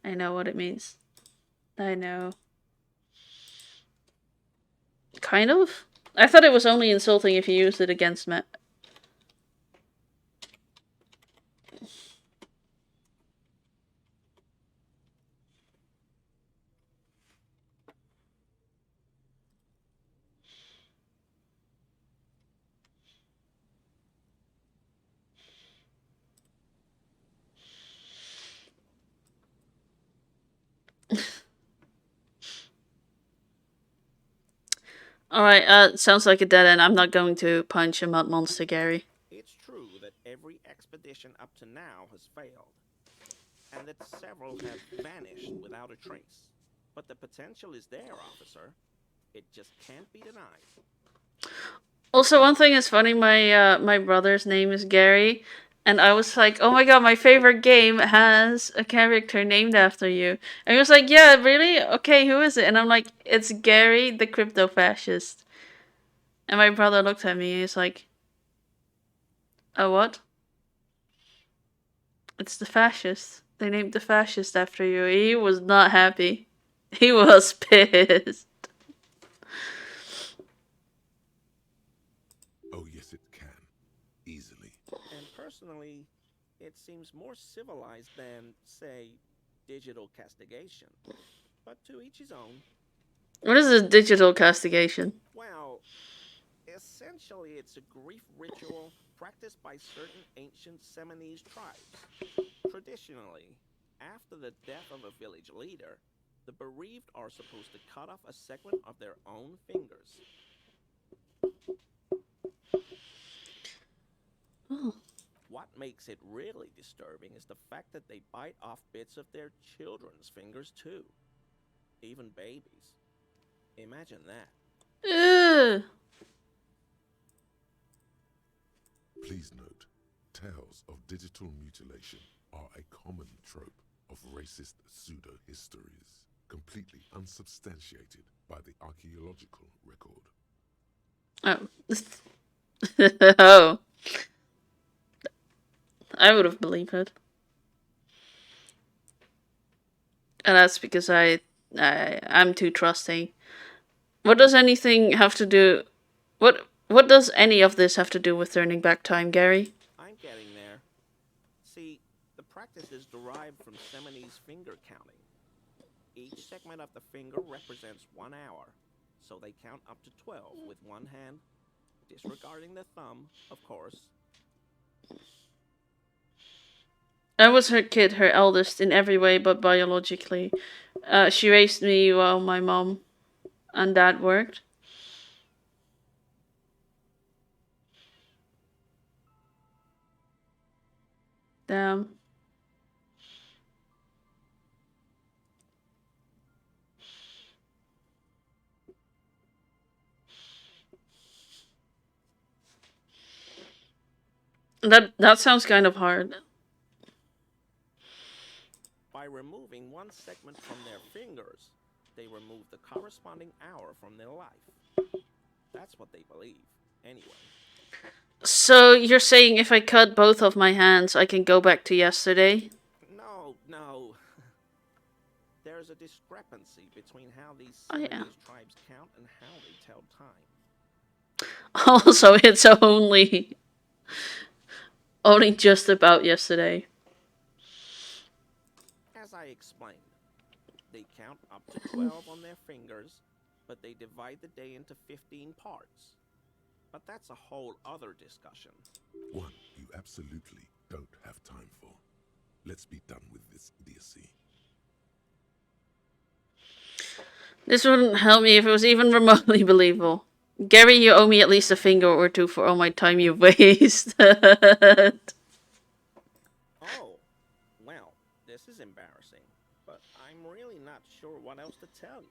Speaker 1: I know what it means. I know. Kind of? I thought it was only insulting if you used it against me. Alright, sounds like a dead end. I'm not going to punch a mud monster, Gary.
Speaker 12: It's true that every expedition up to now has failed, and that several have vanished without a trace. But the potential is there, officer. It just can't be denied.
Speaker 1: Also, one thing is funny, my brother's name is Gary, and I was like, oh my god, my favorite game has a character named after you. And he was like, yeah, really? Okay, who is it? And I'm like, it's Gary, the crypto-fascist. And my brother looked at me and he's like, oh, what? It's the fascist. They named the fascist after you. He was not happy. He was pissed.
Speaker 12: Personally, it seems more civilized than, say, digital castigation. But to each his own.
Speaker 1: What is this digital castigation?
Speaker 12: Well, essentially it's a grief ritual practiced by certain ancient Seminoles tribes. Traditionally, after the death of a village leader, the bereaved are supposed to cut off a segment of their own fingers.
Speaker 1: Oh.
Speaker 12: What makes it really disturbing is the fact that they bite off bits of their children's fingers too. Even babies. Imagine that.
Speaker 1: Ugh.
Speaker 2: Please note, tales of digital mutilation are a common trope of racist pseudo-histories, completely unsubstantiated by the archaeological record.
Speaker 1: Oh. Oh. I would have believed it. And that's because I'm too trusting. What does anything have to do... What does any of this have to do with turning back time, Gary?
Speaker 12: I'm getting there. See, the practice is derived from Seminoles finger counting. Each segment of the finger represents 1 hour, so they count up to 12 with one hand, disregarding the thumb, of course.
Speaker 1: I was her kid, her eldest in every way but biologically. She raised me while my mom and dad worked. Damn. That sounds kind of hard.
Speaker 12: By removing one segment from their fingers, they remove the corresponding hour from their life. That's what they believe, anyway.
Speaker 1: So you're saying if I cut both of my hands, I can go back to yesterday?
Speaker 12: No. There's a discrepancy between how these Seminoles tribes count and how they tell time.
Speaker 1: Also, it's only just about yesterday.
Speaker 12: As I explained, they count up to 12 on their fingers, but they divide the day into 15 parts. But that's a whole other discussion.
Speaker 2: One you absolutely don't have time for. Let's be done with this idiocy.
Speaker 1: This wouldn't help me if it was even remotely believable. Gary, you owe me at least a finger or two for all my time you wasted.
Speaker 12: Oh, well, this is embarrassing, but I'm really not sure what else to tell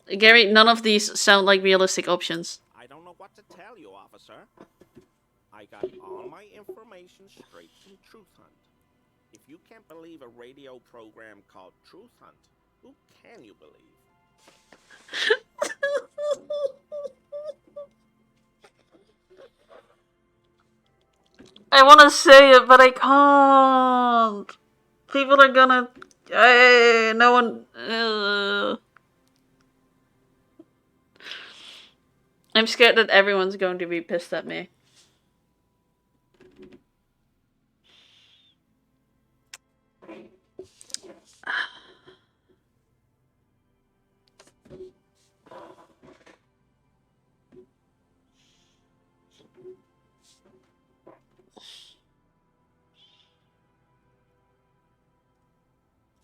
Speaker 12: you.
Speaker 1: Gary, none of these sound like realistic options.
Speaker 12: I don't know what to tell you, officer. I got all my information straight from Truth Hunt. If you can't believe a radio program called Truth Hunt, who can you believe?
Speaker 1: I want to say it, but I can't. People are gonna... no one... I'm scared that everyone's going to be pissed at me.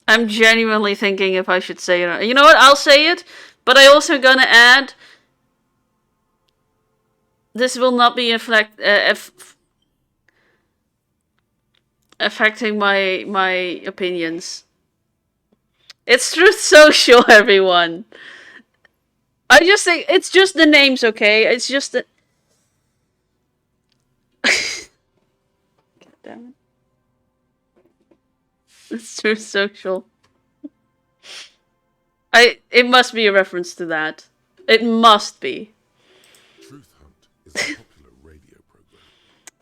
Speaker 1: I'm genuinely thinking if I should say it. You know what? I'll say it, but I also gonna add... This will not be affecting my opinions. It's Truth Social, everyone. I just think it's just the names, okay? It's just the... God damn it. It's Truth Social. It must be a reference to that. It must be.
Speaker 2: Truth Hunt is a popular radio program.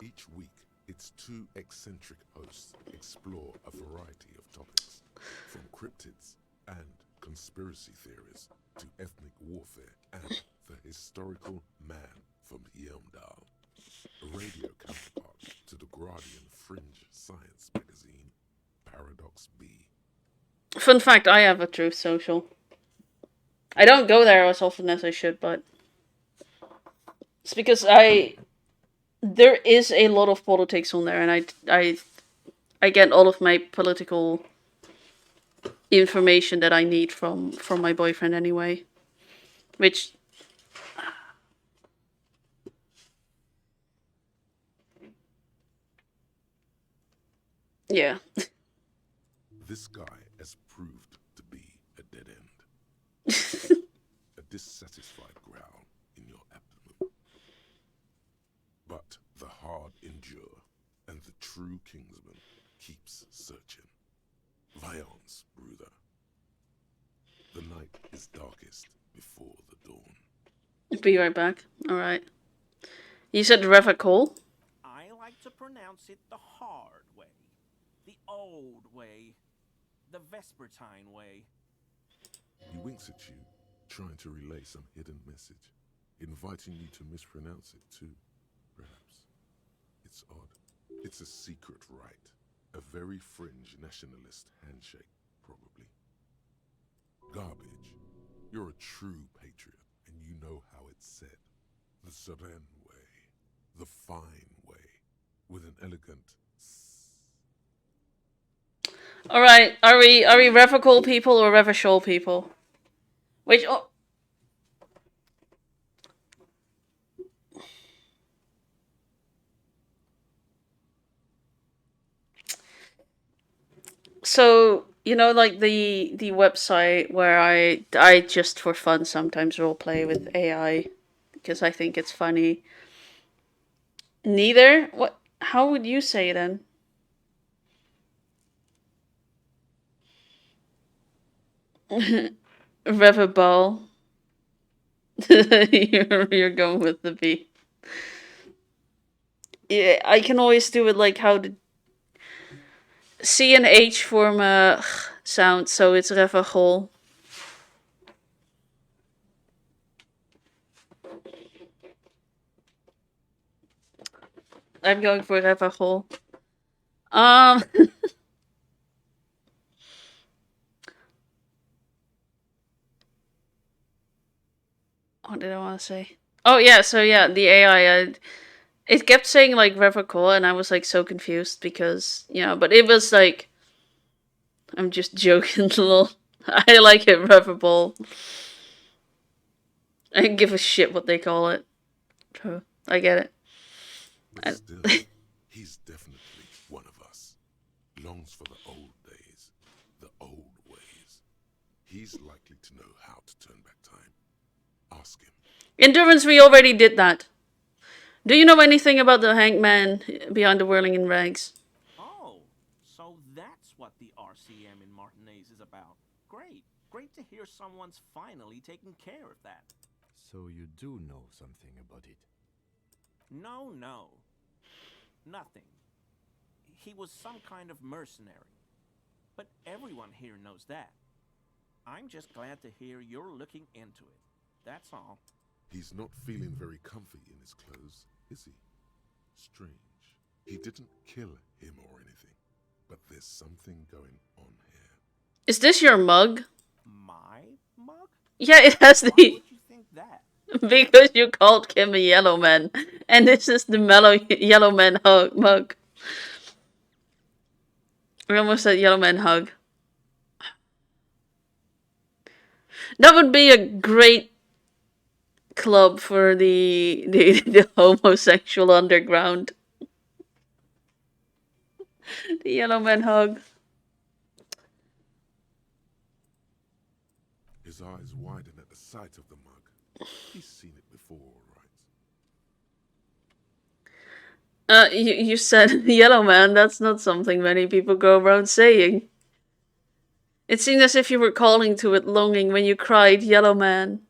Speaker 2: Each week, its two eccentric hosts explore a variety of topics, from cryptids and conspiracy theories to ethnic warfare and the historical man from Yelmdal. a radio counterpart to the Guardian fringe science magazine, Paradox B.
Speaker 1: Fun fact, I have a Truth Social. I don't go there as often as I should, but it's because there is a lot of politics on there, and I get all of my political information that I need from my boyfriend anyway, which yeah.
Speaker 2: This guy has proved to be a dead end. A dissatisfied growl in your abdomen. But the hard endure, and the true kingsman keeps searching. Violence, brother. The night is darkest before the dawn.
Speaker 1: Be right back. Alright. You said Revacol?
Speaker 12: I like to pronounce it the hard way. The old way. The Vespertine way.
Speaker 2: He winks at you, trying to relay some hidden message, inviting you to mispronounce it too, perhaps. It's odd. It's a secret rite. A very fringe nationalist handshake, probably. Garbage. You're a true patriot, and you know how it's said. The Seren way. The fine way. With an elegant s.
Speaker 1: Alright, are we Revacol people or Revachol people? Which So, you know, like the website where I just for fun sometimes roleplay with AI because I think it's funny. Neither? What? How would you say then? Revaball. You're going with the B. Yeah, I can always do it like how the C and H form a sound, so it's Revachol. I'm going for Revachol. What did I want to say? Oh yeah, so yeah, the AI. It kept saying like Revachol, and I was like so confused because but it was like, I'm just joking, lol. I like it, Revaball. I don't give a shit what they call it. I get it.
Speaker 2: But still, he's definitely one of us. Longs for the old days, the old ways. He's likely to know how to turn back time. Ask him.
Speaker 1: Endurance, we already did that. Do you know anything about the hangman behind the whirling in rags?
Speaker 12: Oh, so that's what the RCM in Martinez is about. Great. Great to hear someone's finally taking care of that.
Speaker 3: So you do know something about it?
Speaker 12: No. Nothing. He was some kind of mercenary. But everyone here knows that. I'm just glad to hear you're looking into it. That's all.
Speaker 2: He's not feeling very comfy in his clothes, is he? Strange. He didn't kill him or anything, but there's something going on here.
Speaker 1: Is this your mug?
Speaker 12: My mug?
Speaker 1: Yeah, it has the...
Speaker 12: Why would you think that?
Speaker 1: Because you called Kim a yellow man, and this is the yellow man mug. We almost said yellow man hug. That would be a great club for the homosexual underground. The yellow man hug.
Speaker 2: His eyes widen at the sight of the mug. He's seen it before, right?
Speaker 1: You said yellow man. That's not something many people go around saying. It seemed as if you were calling to it longing when you cried yellow man.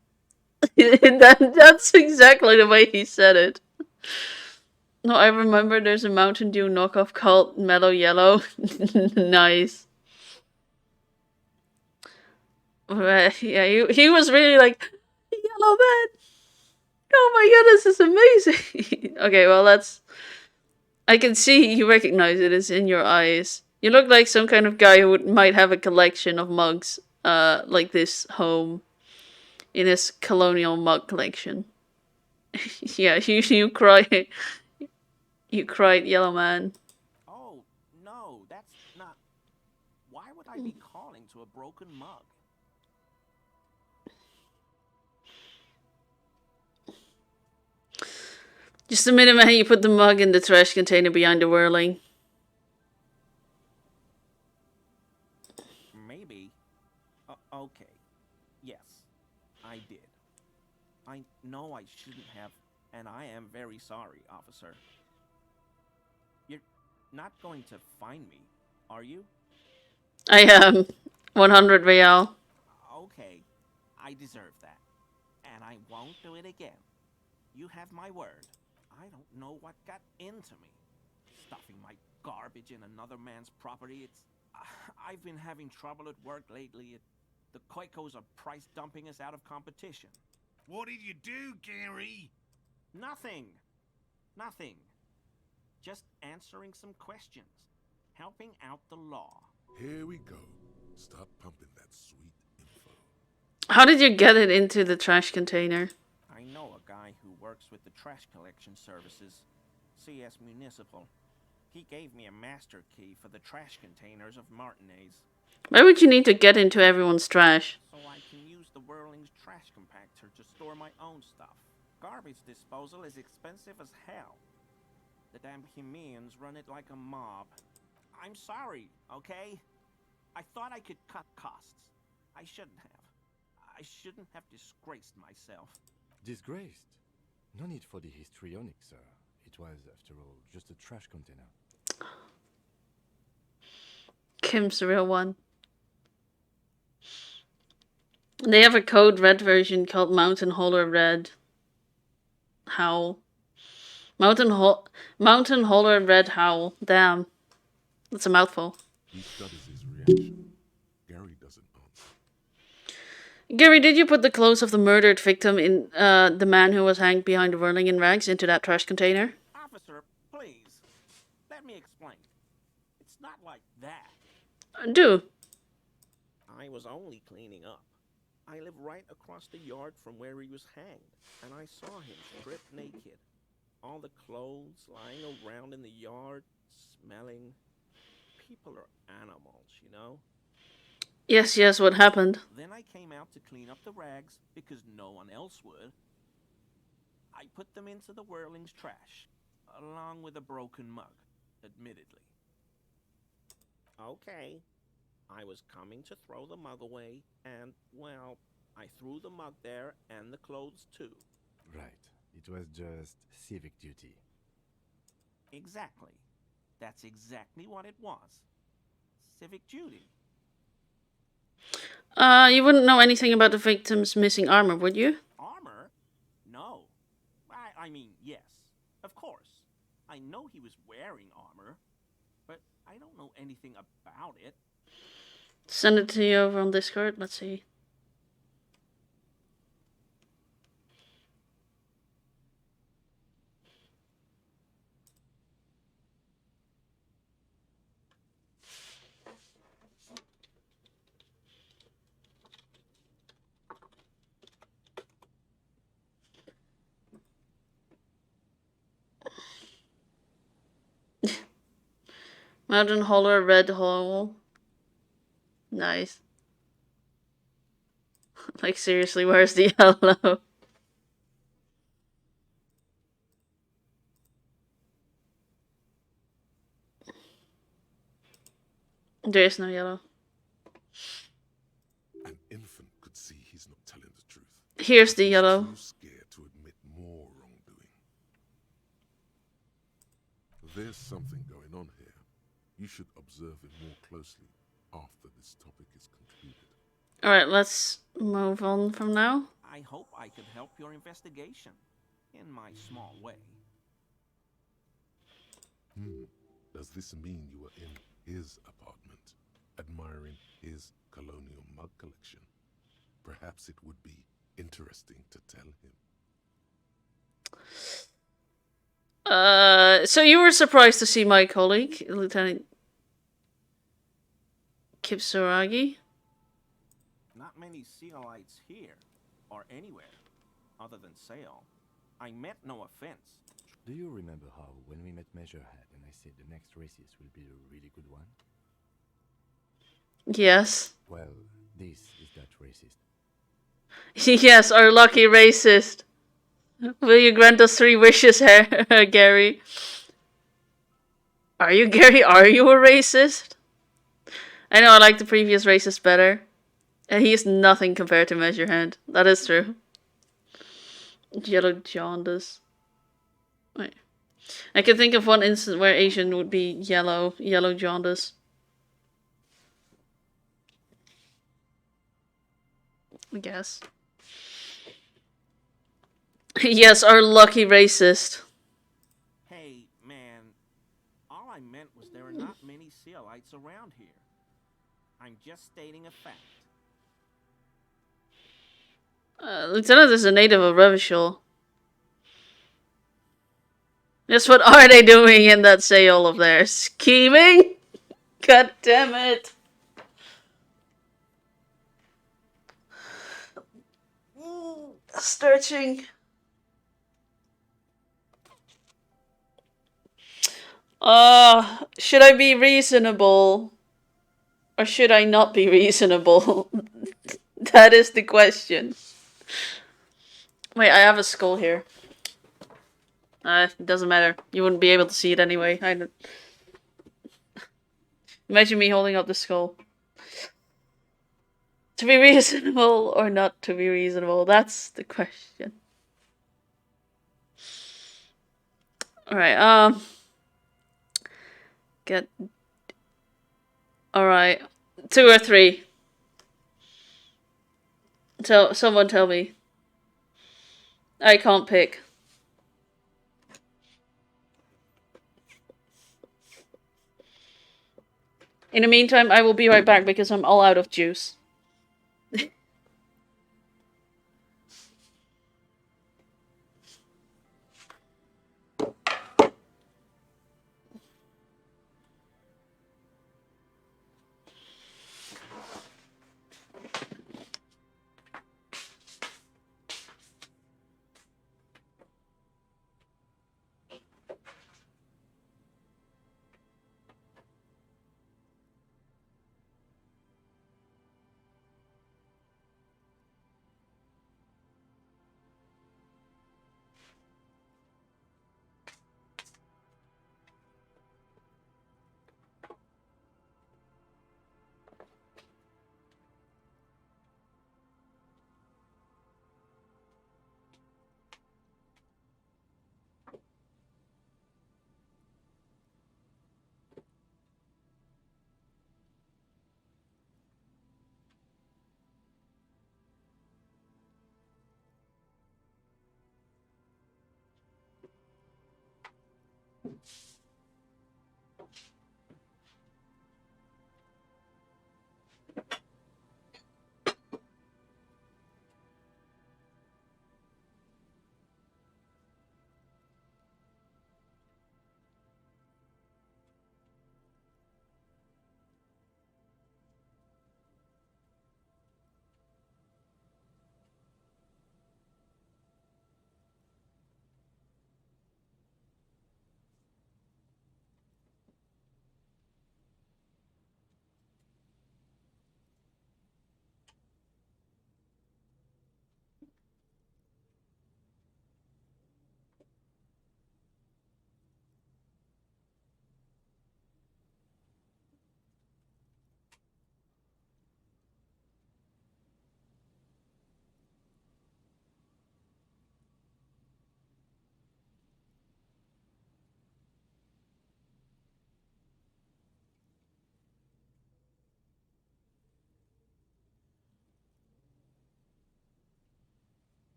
Speaker 1: That's exactly the way he said it. No, I remember there's a Mountain Dew knockoff called Mellow Yellow. Nice. Yeah, he was really like, yellow man. Oh my god, this is amazing. Okay, well, that's... I can see you recognize it. It's in your eyes. You look like some kind of guy who might have a collection of mugs, like this home, in his colonial mug collection. Yeah, you cry. You cried, yellow man.
Speaker 12: Oh, no, that's not... Why would I be calling to a broken mug?
Speaker 1: Just a minute, man. You put the mug in the trash container behind the whirling.
Speaker 12: Maybe. Okay. Yes, I did. I know I shouldn't have, and I am very sorry, officer. You're not going to find me, are you?
Speaker 1: I am 100 real.
Speaker 12: Okay, I deserve that. And I won't do it again. You have my word. I don't know what got into me. Stuffing my garbage in another man's property, it's... I've been having trouble at work lately. The Koikos are price dumping us out of competition.
Speaker 13: What did you do, Gary?
Speaker 12: Nothing. Nothing. Just answering some questions. Helping out the law.
Speaker 2: Here we go. Start pumping that sweet info.
Speaker 1: How did you get it into the trash container?
Speaker 12: I know a guy who works with the trash collection services, CS Municipal. He gave me a master key for the trash containers of Martinez.
Speaker 1: Why would you need to get into everyone's trash?
Speaker 12: So I can use the Whirling's trash compactor to store my own stuff. Garbage disposal is expensive as hell. The damn Hemians run it like a mob. I'm sorry, okay? I thought I could cut costs. I shouldn't have. I shouldn't have disgraced myself.
Speaker 3: Disgraced? No need for the histrionic, sir. It was, after all, just a trash container.
Speaker 1: Kim's the real one. They have a code red version called Mountain Hauler Red. Howl. Mountain Hauler Red Howl. Damn. That's a mouthful.
Speaker 2: He studies his reaction. Gary doesn't answer.
Speaker 1: Gary, did you put the clothes of the murdered victim in the man who was hanged behind the whirling in rags into that trash container?
Speaker 12: Officer, please. Let me explain. It's not like that.
Speaker 1: Do.
Speaker 12: I was only cleaning up. I live right across the yard from where he was hanged, and I saw him stripped naked. All the clothes lying around in the yard, smelling. People are animals, you know?
Speaker 1: Yes, what happened?
Speaker 12: Then I came out to clean up the rags because no one else would. I put them into the Whirling's trash, along with a broken mug, admittedly. Okay. I was coming to throw the mug away, and, well, I threw the mug there and the clothes too.
Speaker 3: Right. It was just civic duty.
Speaker 12: Exactly. That's exactly what it was. Civic duty.
Speaker 1: You wouldn't know anything about the victim's missing armor, would you?
Speaker 12: Armor? No. I mean, yes. Of course. I know he was wearing armor, but I don't know anything about it.
Speaker 1: Send it to you over on Discord. Let's see. Mountain Hauler Red Hole. Nice. Like, seriously, where's the yellow? There is no yellow.
Speaker 2: An infant could see he's not telling the truth.
Speaker 1: Here's the
Speaker 2: He's
Speaker 1: yellow.
Speaker 2: too scared to admit more wrongdoing. There's something going on here. You should observe it more closely after this topic is concluded.
Speaker 1: Alright, let's move on from now.
Speaker 12: I hope I could help your investigation, in my small way.
Speaker 2: Does this mean you were in his apartment, admiring his colonial mug collection? Perhaps it would be interesting to tell him.
Speaker 1: So you were surprised to see my colleague, Lieutenant Kipsuragi?
Speaker 12: Not many Sealites here, or anywhere, other than Sail. I meant no offense.
Speaker 3: Do you remember how, when we met Measurehead and I said the next races will be a really good one?
Speaker 1: Yes.
Speaker 3: Well, this is that racist.
Speaker 1: Yes, our lucky racist. Will you grant us 3 wishes, Gary? Are you, Gary? Are you a racist? I know I like the previous racist better. And he is nothing compared to Measurehead. That is true. Yellow jaundice. Wait. I can think of one instance where Asian would be yellow jaundice. I guess. Yes, our lucky racist.
Speaker 12: Hey, man, all I meant was there are not many Sealites around here. I'm just stating a fact.
Speaker 1: Lieutenant is a native of Revachol. Yes, what are they doing in that sail of theirs? Scheming? God damn it. Stretching. Should I be reasonable? Or should I not be reasonable? That is the question. Wait, I have a skull here. It doesn't matter. You wouldn't be able to see it anyway. Imagine me holding up the skull. To be reasonable or not to be reasonable? That's the question. Alright, get... Alright. 2 or 3. Someone tell me. I can't pick. In the meantime, I will be right back because I'm all out of juice.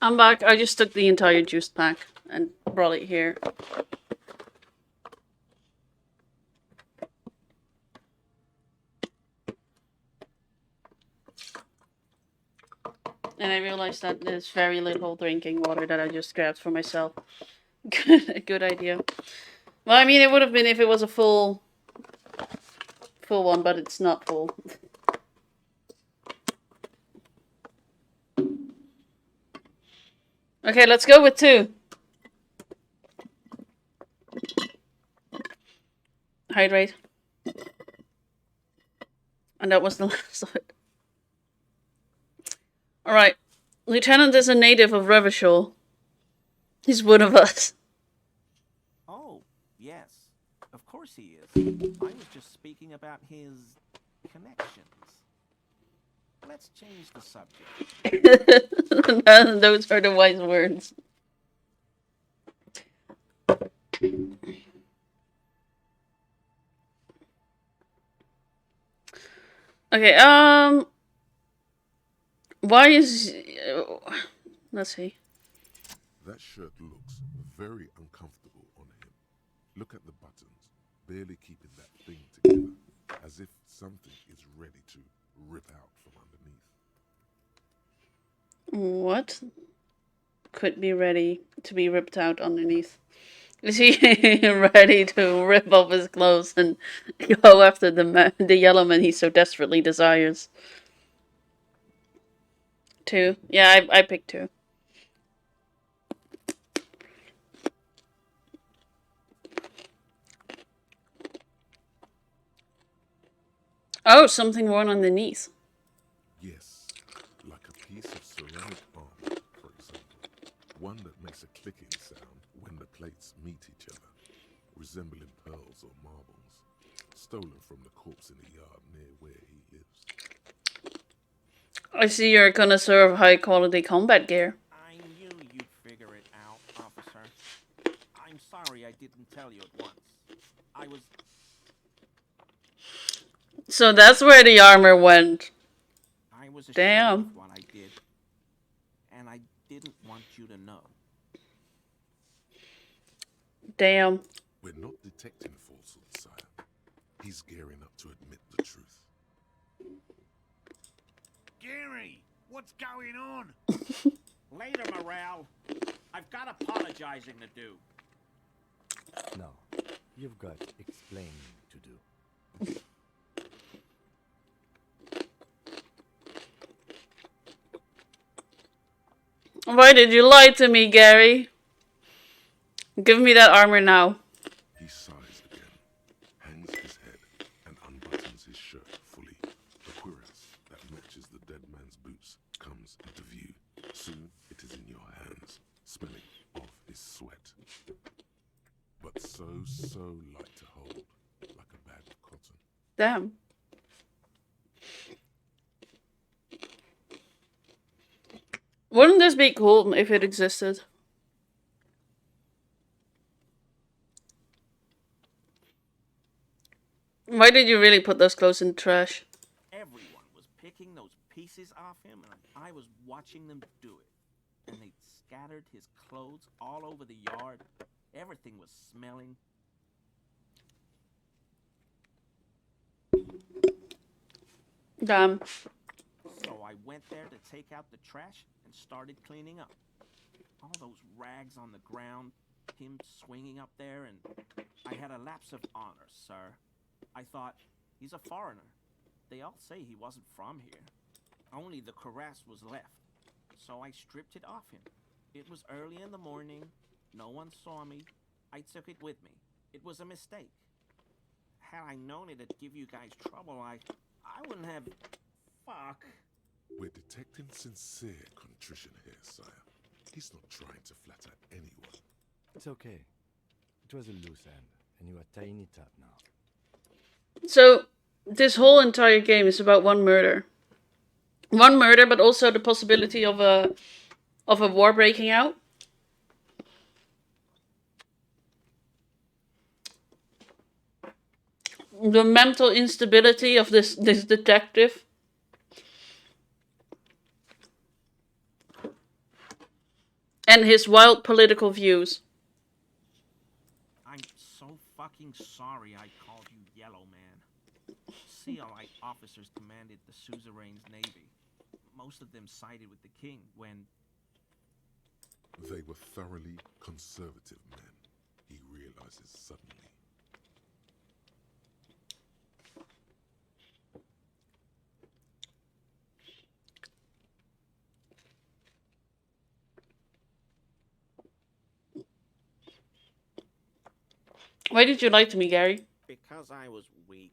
Speaker 1: I'm back. I just took the entire juice pack and brought it here. And I realized that there's very little drinking water that I just grabbed for myself. Good idea. Well, I mean, it would have been if it was a full one, but it's not full. Okay, let's go with 2. Hydrate. And that was the last of it. Alright. Lieutenant is a native of Revachol. He's one of us.
Speaker 12: Oh, yes. Of course he is. I was just speaking about his connections. Let's change the subject.
Speaker 1: Those are the wise words. Okay, why is... let's see.
Speaker 2: That shirt looks very uncomfortable on him. Look at the buttons, barely keeping that thing together, as if something is ready to rip out from underneath.
Speaker 1: What could be ready to be ripped out underneath? Is he ready to rip off his clothes and go after the yellow man he so desperately desires? 2. Yeah, I picked 2. Oh, something worn underneath.
Speaker 2: Yes, like a piece of ceramic armor, for example. One that makes a clicking sound when the plates meet each other, resembling pearls or marbles, stolen from the corpse in the yard near where he lives.
Speaker 1: I see you're a connoisseur of high-quality combat gear.
Speaker 12: I knew you'd figure it out, officer. I'm sorry I didn't tell you at once. I was...
Speaker 1: So that's where the armor went.
Speaker 12: I was ashamed
Speaker 1: Damn.
Speaker 12: of what I did. And I didn't want you to know.
Speaker 1: Damn.
Speaker 2: We're not detecting falsehood, sire. He's gearing up to admit the truth.
Speaker 13: Gary, what's going on?
Speaker 12: Later, Morale. I've got apologizing to do.
Speaker 3: No, you've got explaining to do.
Speaker 1: Why did you lie to me, Gary? Give me that armor now.
Speaker 2: He sighs again, hangs his head, and unbuttons his shirt fully. The cuirass that matches the dead man's boots comes into view. Soon it is in your hands, smelling of his sweat. But so light to hold, like a bag of cotton.
Speaker 1: Damn. Wouldn't this be cool if it existed? Why did you really put those clothes in the trash?
Speaker 12: Everyone was picking those pieces off him, and I was watching them do it. And they scattered his clothes all over the yard. Everything was smelling.
Speaker 1: Damn.
Speaker 12: So I went there to take out the trash and started cleaning up. All those rags on the ground, him swinging up there, and I had a lapse of honor, sir. I thought, he's a foreigner. They all say he wasn't from here. Only the cuirass was left. So I stripped it off him. It was early in the morning. No one saw me. I took it with me. It was a mistake. Had I known it'd give you guys trouble, I wouldn't have... Fuck.
Speaker 2: We're detecting sincere contrition here, sire. He's not trying to flatter anyone.
Speaker 3: It's okay. It was a loose end, and you are tying it up now.
Speaker 1: So, this whole entire game is about one murder. One murder, but also the possibility of a war breaking out. The mental instability of this detective. and his wild political views.
Speaker 12: I'm so fucking sorry I called you Yellow Man. CLI officers commanded the suzerain's navy. Most of them sided with the king when...
Speaker 2: They were thoroughly conservative men, he realizes suddenly.
Speaker 1: Why did you lie to me, Gary?
Speaker 12: Because I was weak.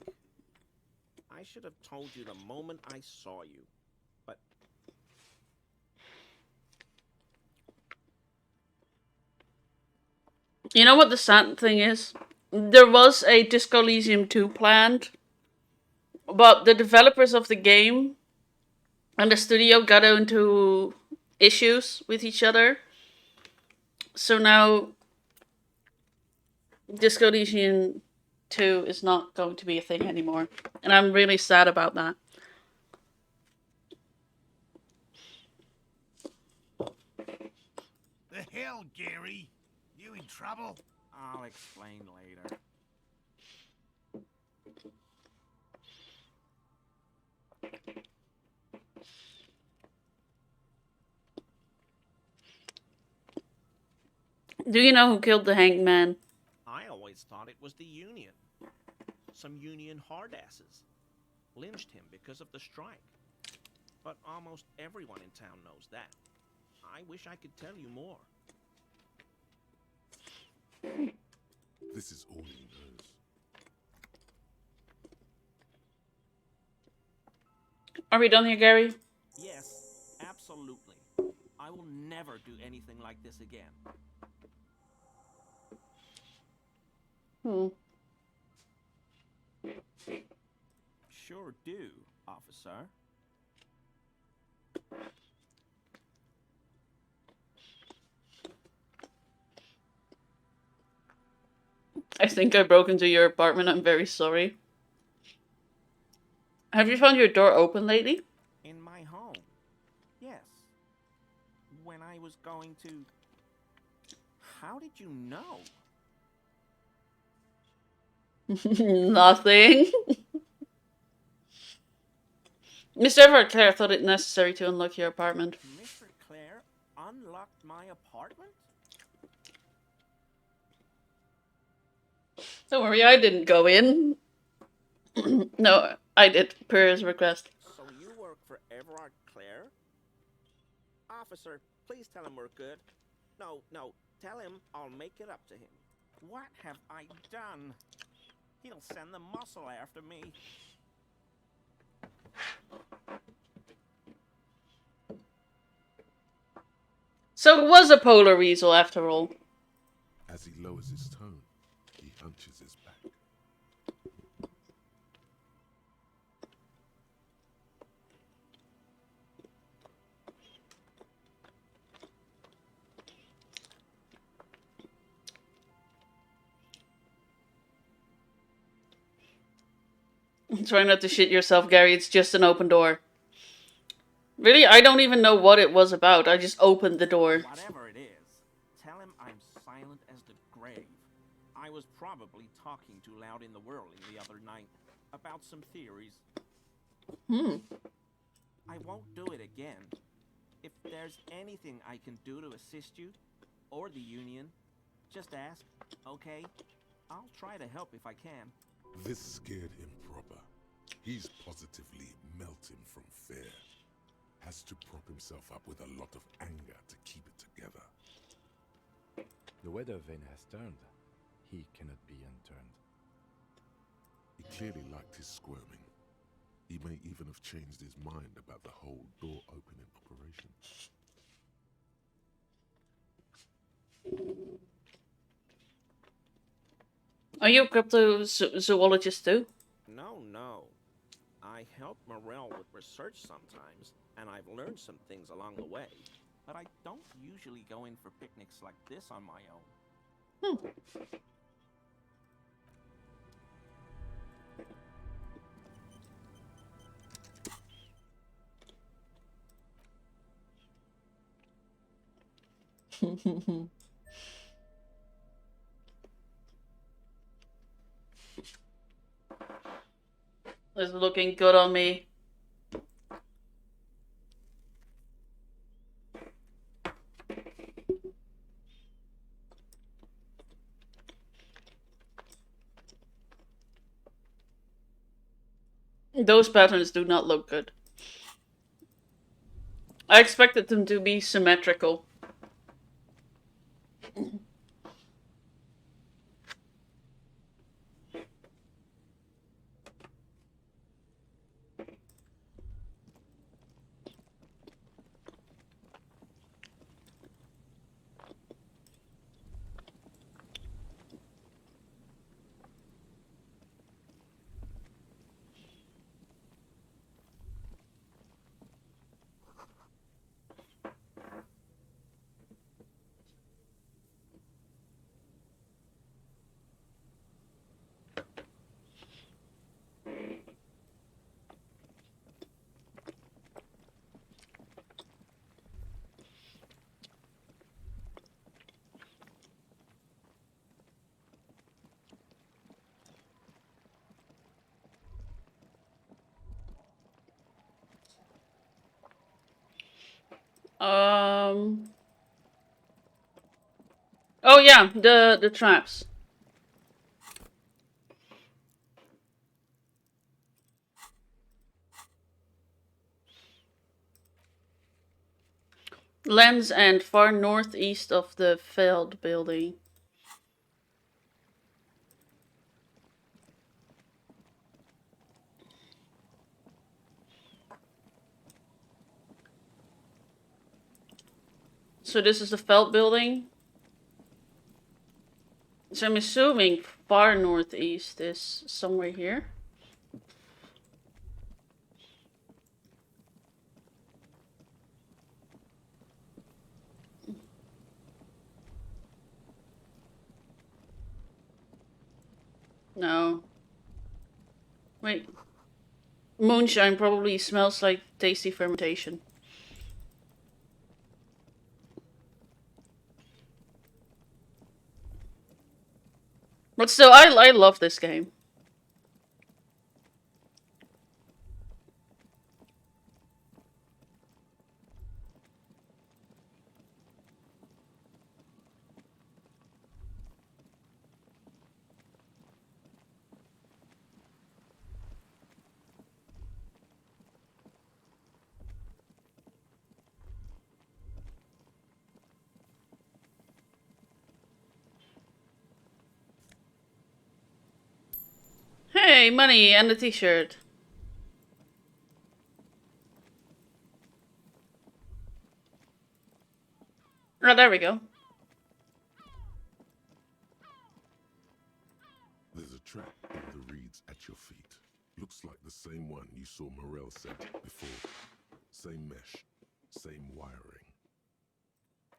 Speaker 12: I should have told you the moment I saw you. But...
Speaker 1: You know what the sad thing is? There was a DiscoElysium 2 planned, but the developers of the game and the studio got into issues with each other. So now DiscoElysium 2 is not going to be a thing anymore. And I'm really sad about that.
Speaker 13: The hell, Gary? You in trouble?
Speaker 12: I'll explain later.
Speaker 1: Do you know who killed the hanged man?
Speaker 12: I always thought it was the Union. Some Union hardasses lynched him because of the strike. But almost everyone in town knows that. I wish I could tell you more.
Speaker 2: This is all he knows.
Speaker 1: Are we done here, Gary?
Speaker 12: Yes, absolutely. I will never do anything like this again. Sure do, officer.
Speaker 1: I think I broke into your apartment. I'm very sorry. Have you found your door open lately?
Speaker 12: In my home. Yes. When I was going to... How did you know?
Speaker 1: Nothing. Mr. Everclair thought it necessary to unlock your apartment.
Speaker 12: Mr. Clare unlocked my apartment?
Speaker 1: Don't worry, I didn't go in. No, I did, per his request.
Speaker 12: So you work for Everard Clare? Officer, please tell him we're good. No, tell him I'll make it up to him. What have I done? He'll send the muscle after me.
Speaker 1: So it was a polar weasel after all.
Speaker 2: As he lowers his tone, he hunches his back.
Speaker 1: Try not to shit yourself, Gary. It's just an open door. Really, I don't even know what it was about. I just opened the door.
Speaker 12: Whatever it is, tell him I'm silent as the grave. I was probably talking too loud in the whirling the other night about some theories. I won't do it again. If there's anything I can do to assist you, or the Union, just ask, okay? I'll try to help if I can.
Speaker 2: This scared him proper. He's positively melting from fear. Has to prop himself up with a lot of anger to keep it together.
Speaker 3: The weather vane has turned. He cannot be unturned.
Speaker 2: He clearly liked his squirming. He may even have changed his mind about the whole door opening operation.
Speaker 1: Are you a cryptozoologist too?
Speaker 12: No. I help Morel with research sometimes, and I've learned some things along the way. But I don't usually go in for picnics like this on my own.
Speaker 1: It's looking good on me. Those patterns do not look good. I expected them to be symmetrical. Oh yeah, the traps. Lens and far northeast of the Feld building. So this is the Feld building. So I'm assuming far northeast is somewhere here. No. Wait. Moonshine probably smells like tasty fermentation. But still, I love this game. Hey, money and a t-shirt. Oh, there we go.
Speaker 2: There's a trap in the reeds at your feet. Looks like the same one you saw Morel set before. Same mesh, same wiring.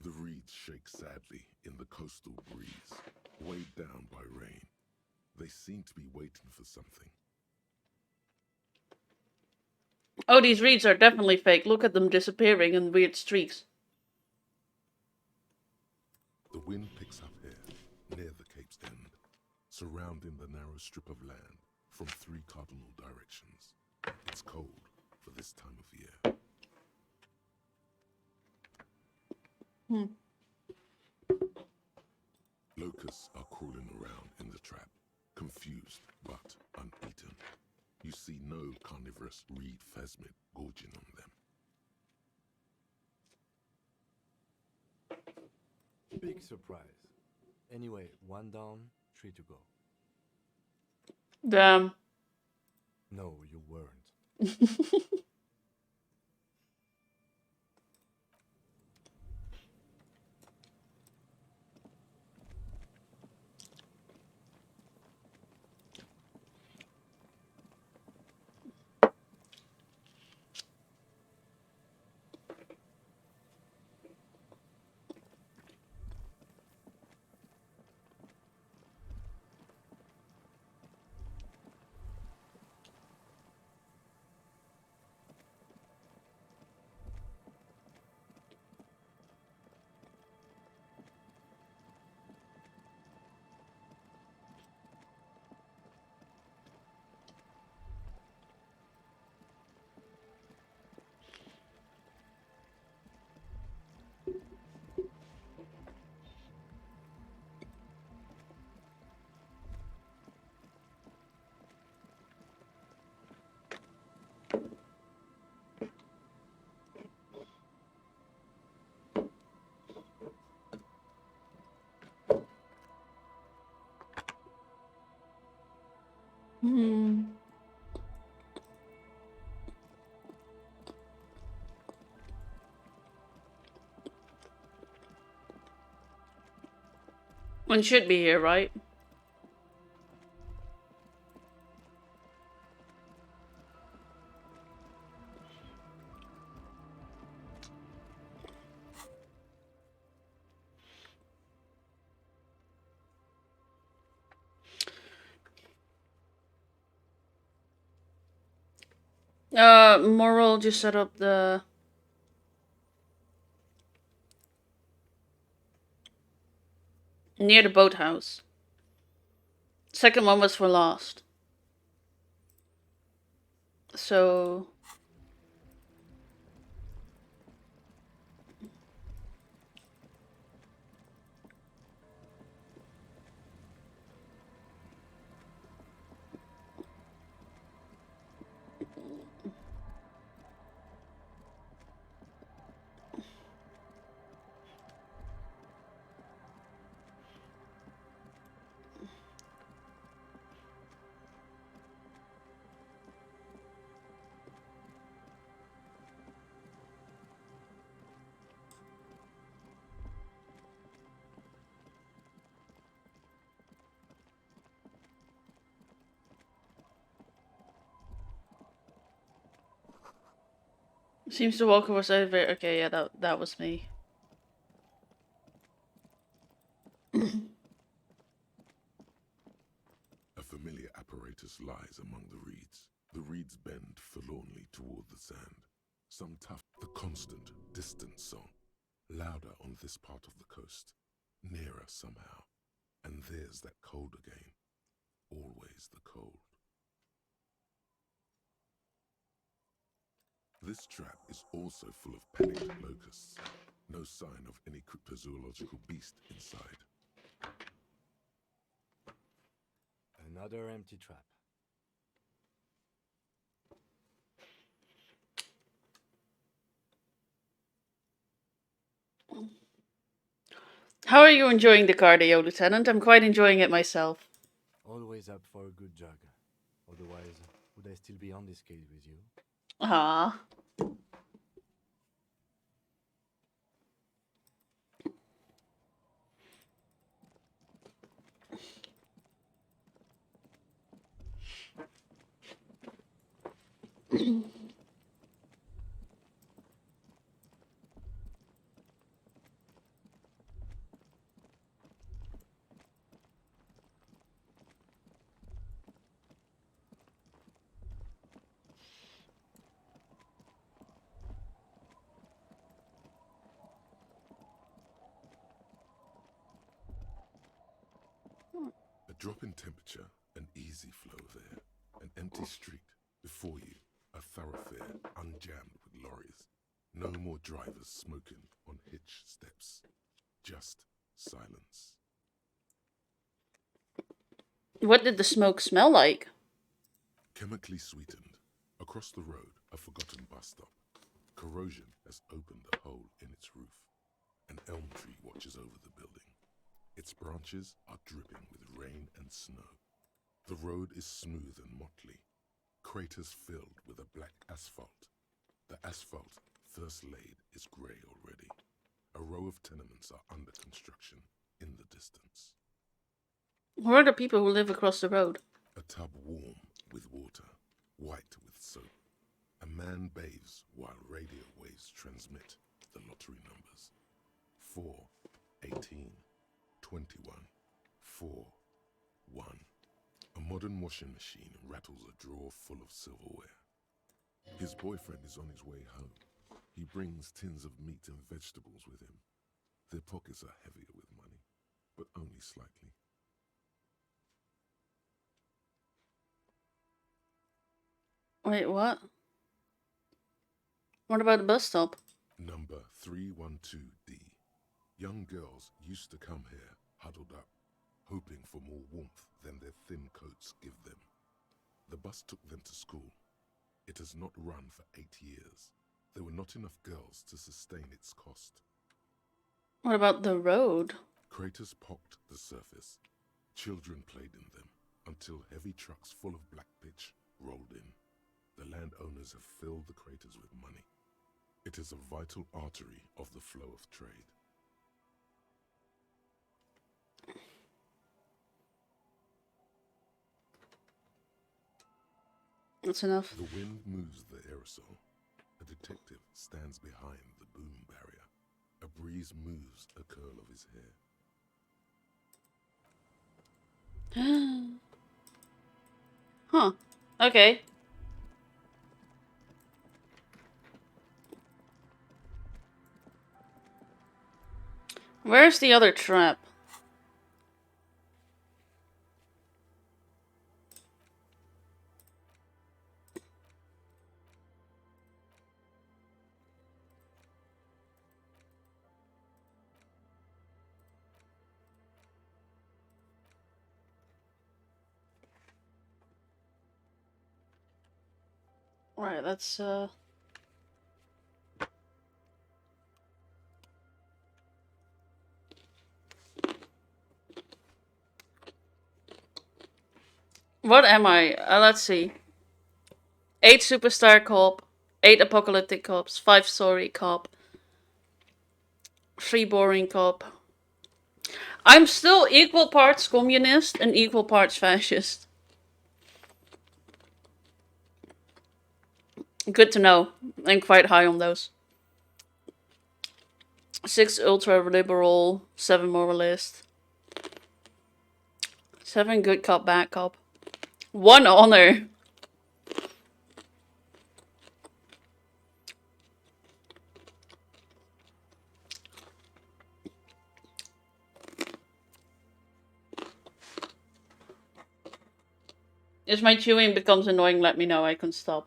Speaker 2: The reeds shake sadly in the coastal breeze, weighed down by rain. They seem to be waiting for something.
Speaker 1: Oh, these reeds are definitely fake. Look at them disappearing in weird streaks.
Speaker 2: The wind picks up here, near the Cape's end, surrounding the narrow strip of land from 3 cardinal directions. It's cold for this time of year. Locusts are crawling around in the trap, confused but uneaten. You see no carnivorous reed phasmid gorging on them.
Speaker 3: Big surprise. Anyway, 1 down, 3 to go.
Speaker 1: Damn.
Speaker 3: No, you weren't.
Speaker 1: Hmm. One should be here, right? Moral just set up the... near the boathouse. Second one was for Lost. So... Seems to walk over side of it. Okay, yeah, that was me.
Speaker 2: A familiar apparatus lies among the reeds. The reeds bend forlornly toward the sand. Some tough, the constant, distant song, louder on this part of the coast, nearer somehow. And there's that cold again. Always the cold. This trap is also full of panicked locusts. No sign of any cryptozoological beast inside.
Speaker 3: Another empty trap.
Speaker 1: How are you enjoying the cardio, Lieutenant? I'm quite enjoying it myself.
Speaker 3: Always up for a good jog. Otherwise, would I still be on this case with you?
Speaker 1: Ah.
Speaker 2: A drop in temperature, an easy flow there. An empty street. Before you, a thoroughfare unjammed with lorries. No more drivers smoking on hitch steps. Just silence.
Speaker 1: What did the smoke smell like?
Speaker 2: Chemically sweetened. Across the road, a forgotten bus stop. Corrosion has opened a hole in its roof. An elm tree watches over the building. Its branches are dripping with rain and snow. The road is smooth and motley. Craters filled with a black asphalt. The asphalt, first laid, is grey already. A row of tenements are under construction in the distance.
Speaker 1: Who are the people who live across the road?
Speaker 2: A tub warm with water, white with soap. A man bathes while radio waves transmit the lottery numbers. 4, 18, 21, 4, 1. A modern washing machine rattles a drawer full of silverware. His boyfriend is on his way home. He brings tins of meat and vegetables with him. Their pockets are heavier with money, but only slightly.
Speaker 1: Wait, what? What about the bus stop?
Speaker 2: Number 312D. Young girls used to come here, huddled up, hoping for more warmth than their thin coats give them. The bus took them to school. It has not run for 8 years. There were not enough girls to sustain its cost.
Speaker 1: What about the road?
Speaker 2: Craters pocked the surface. Children played in them until heavy trucks full of black pitch rolled in. The landowners have filled the craters with money. It is a vital artery of the flow of trade.
Speaker 1: That's enough.
Speaker 2: The wind moves the aerosol. A detective stands behind the boom barrier. A breeze moves a curl of his hair.
Speaker 1: Huh. Okay. Where's the other trap? Right, let's what am I? Let's see. 8 superstar cop, 8 apocalyptic cops, 5 sorry cop, 3 boring cop. I'm still equal parts communist and equal parts fascist. Good to know. I'm quite high on those. 6 ultra liberal, 7 moralist, 7 good cop, bad cop, 1 honor. If my chewing becomes annoying, let me know. I can stop.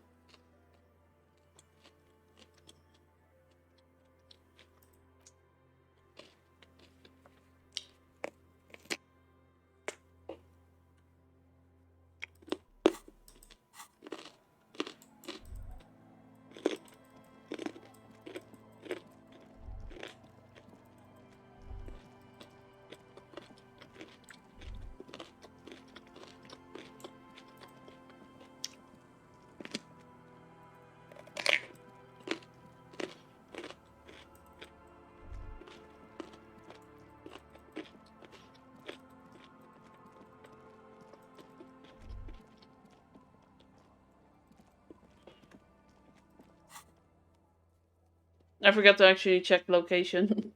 Speaker 1: I forgot to actually check location.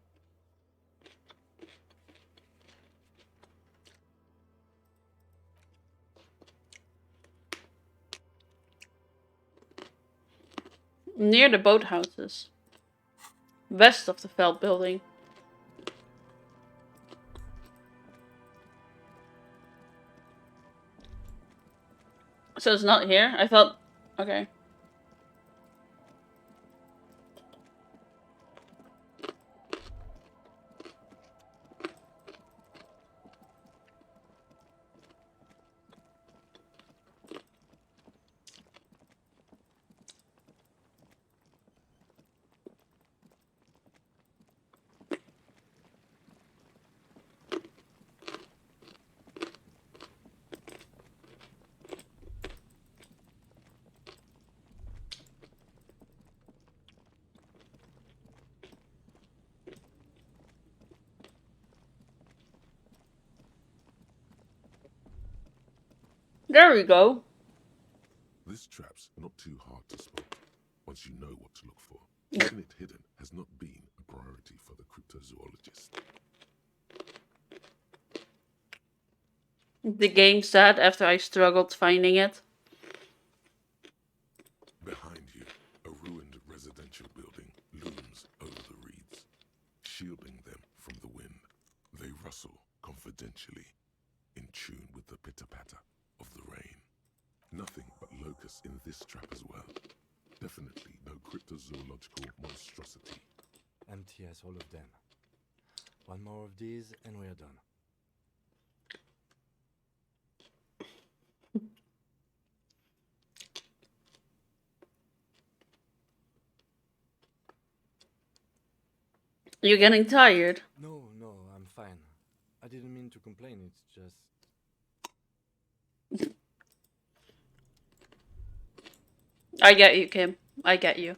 Speaker 1: Near the boathouses. West of the Felt building. So it's not here? I thought... Okay. There we go.
Speaker 2: This trap's not too hard to spot once you know what to look for. Keeping it hidden has not been a priority for the cryptozoologist.
Speaker 1: The game said after I struggled finding it.
Speaker 2: Behind you, a ruined residential building looms over the reeds, shielding them from the wind. They rustle confidentially, in tune with the pitter-patter of the rain. Nothing but locusts in this trap as well. Definitely no cryptozoological monstrosity.
Speaker 3: Empty as all of them. One more of these and we're done.
Speaker 1: You're getting tired?
Speaker 3: No, I'm fine. I didn't mean to complain, it's just...
Speaker 1: I get you, Kim. I get you.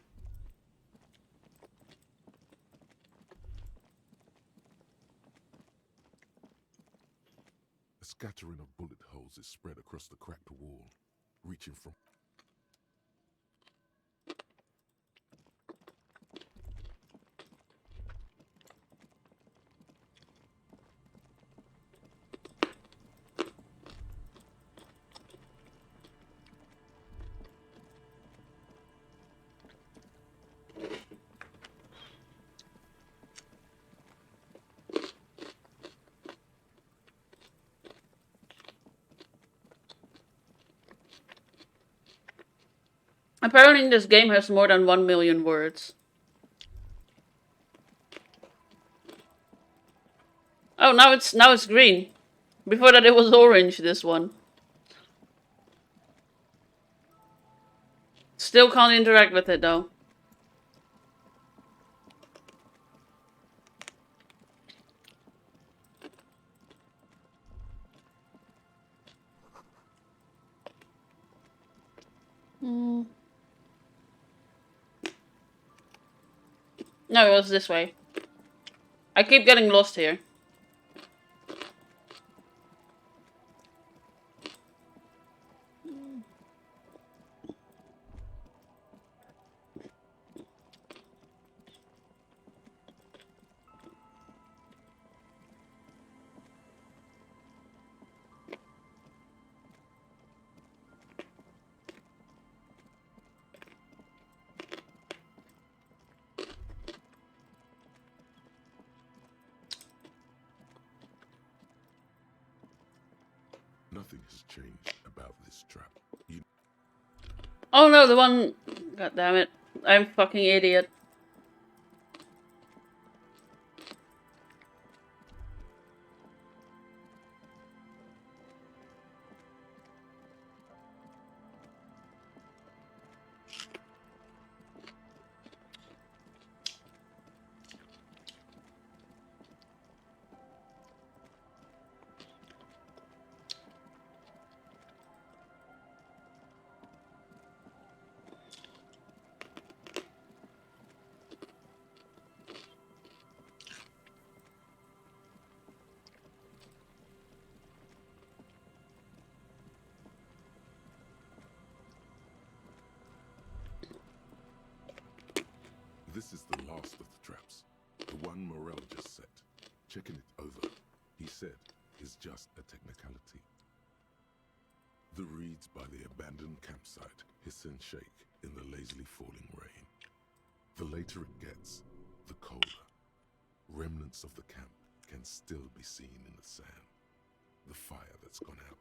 Speaker 2: A scattering of bullet holes is spread across the cracked wall, reaching from...
Speaker 1: Apparently this game has more than 1 million words. Oh, now it's green. Before that it was orange, this one. Still can't interact with it though. No, it was this way. I keep getting lost here.
Speaker 2: Nothing has changed about this trap.
Speaker 1: Oh no, the one... God damn it. I'm a fucking idiot.
Speaker 2: This is the last of the traps. The one Morel just set. Checking it over, he said, is just a technicality. The reeds by the abandoned campsite hiss and shake in the lazily falling rain. The later it gets, the colder. Remnants of the camp can still be seen in the sand. The fire that's gone out.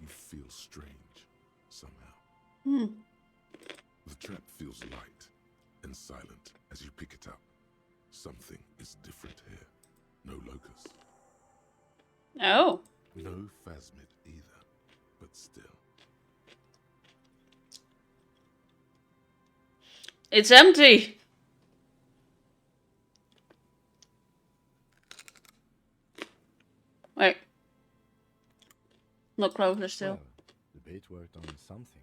Speaker 2: You feel strange, somehow. The trap feels light and silent as you pick it up. Something is different here. No locust.
Speaker 1: Oh.
Speaker 2: No phasmid either, but still.
Speaker 1: It's empty! Wait. Not closer still.
Speaker 3: Well, the bait worked on something.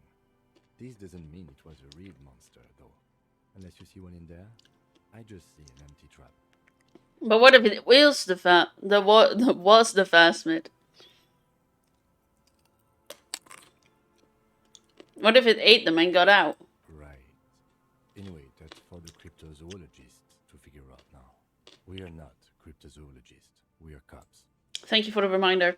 Speaker 3: This doesn't mean it was a real monster, though. Unless you see one in there, I just see an empty trap.
Speaker 1: But what if it was the phasmid? What if it ate them and got out?
Speaker 3: Right. Anyway, that's for the cryptozoologists to figure out now. We are not cryptozoologists. We are cops.
Speaker 1: Thank you for the reminder.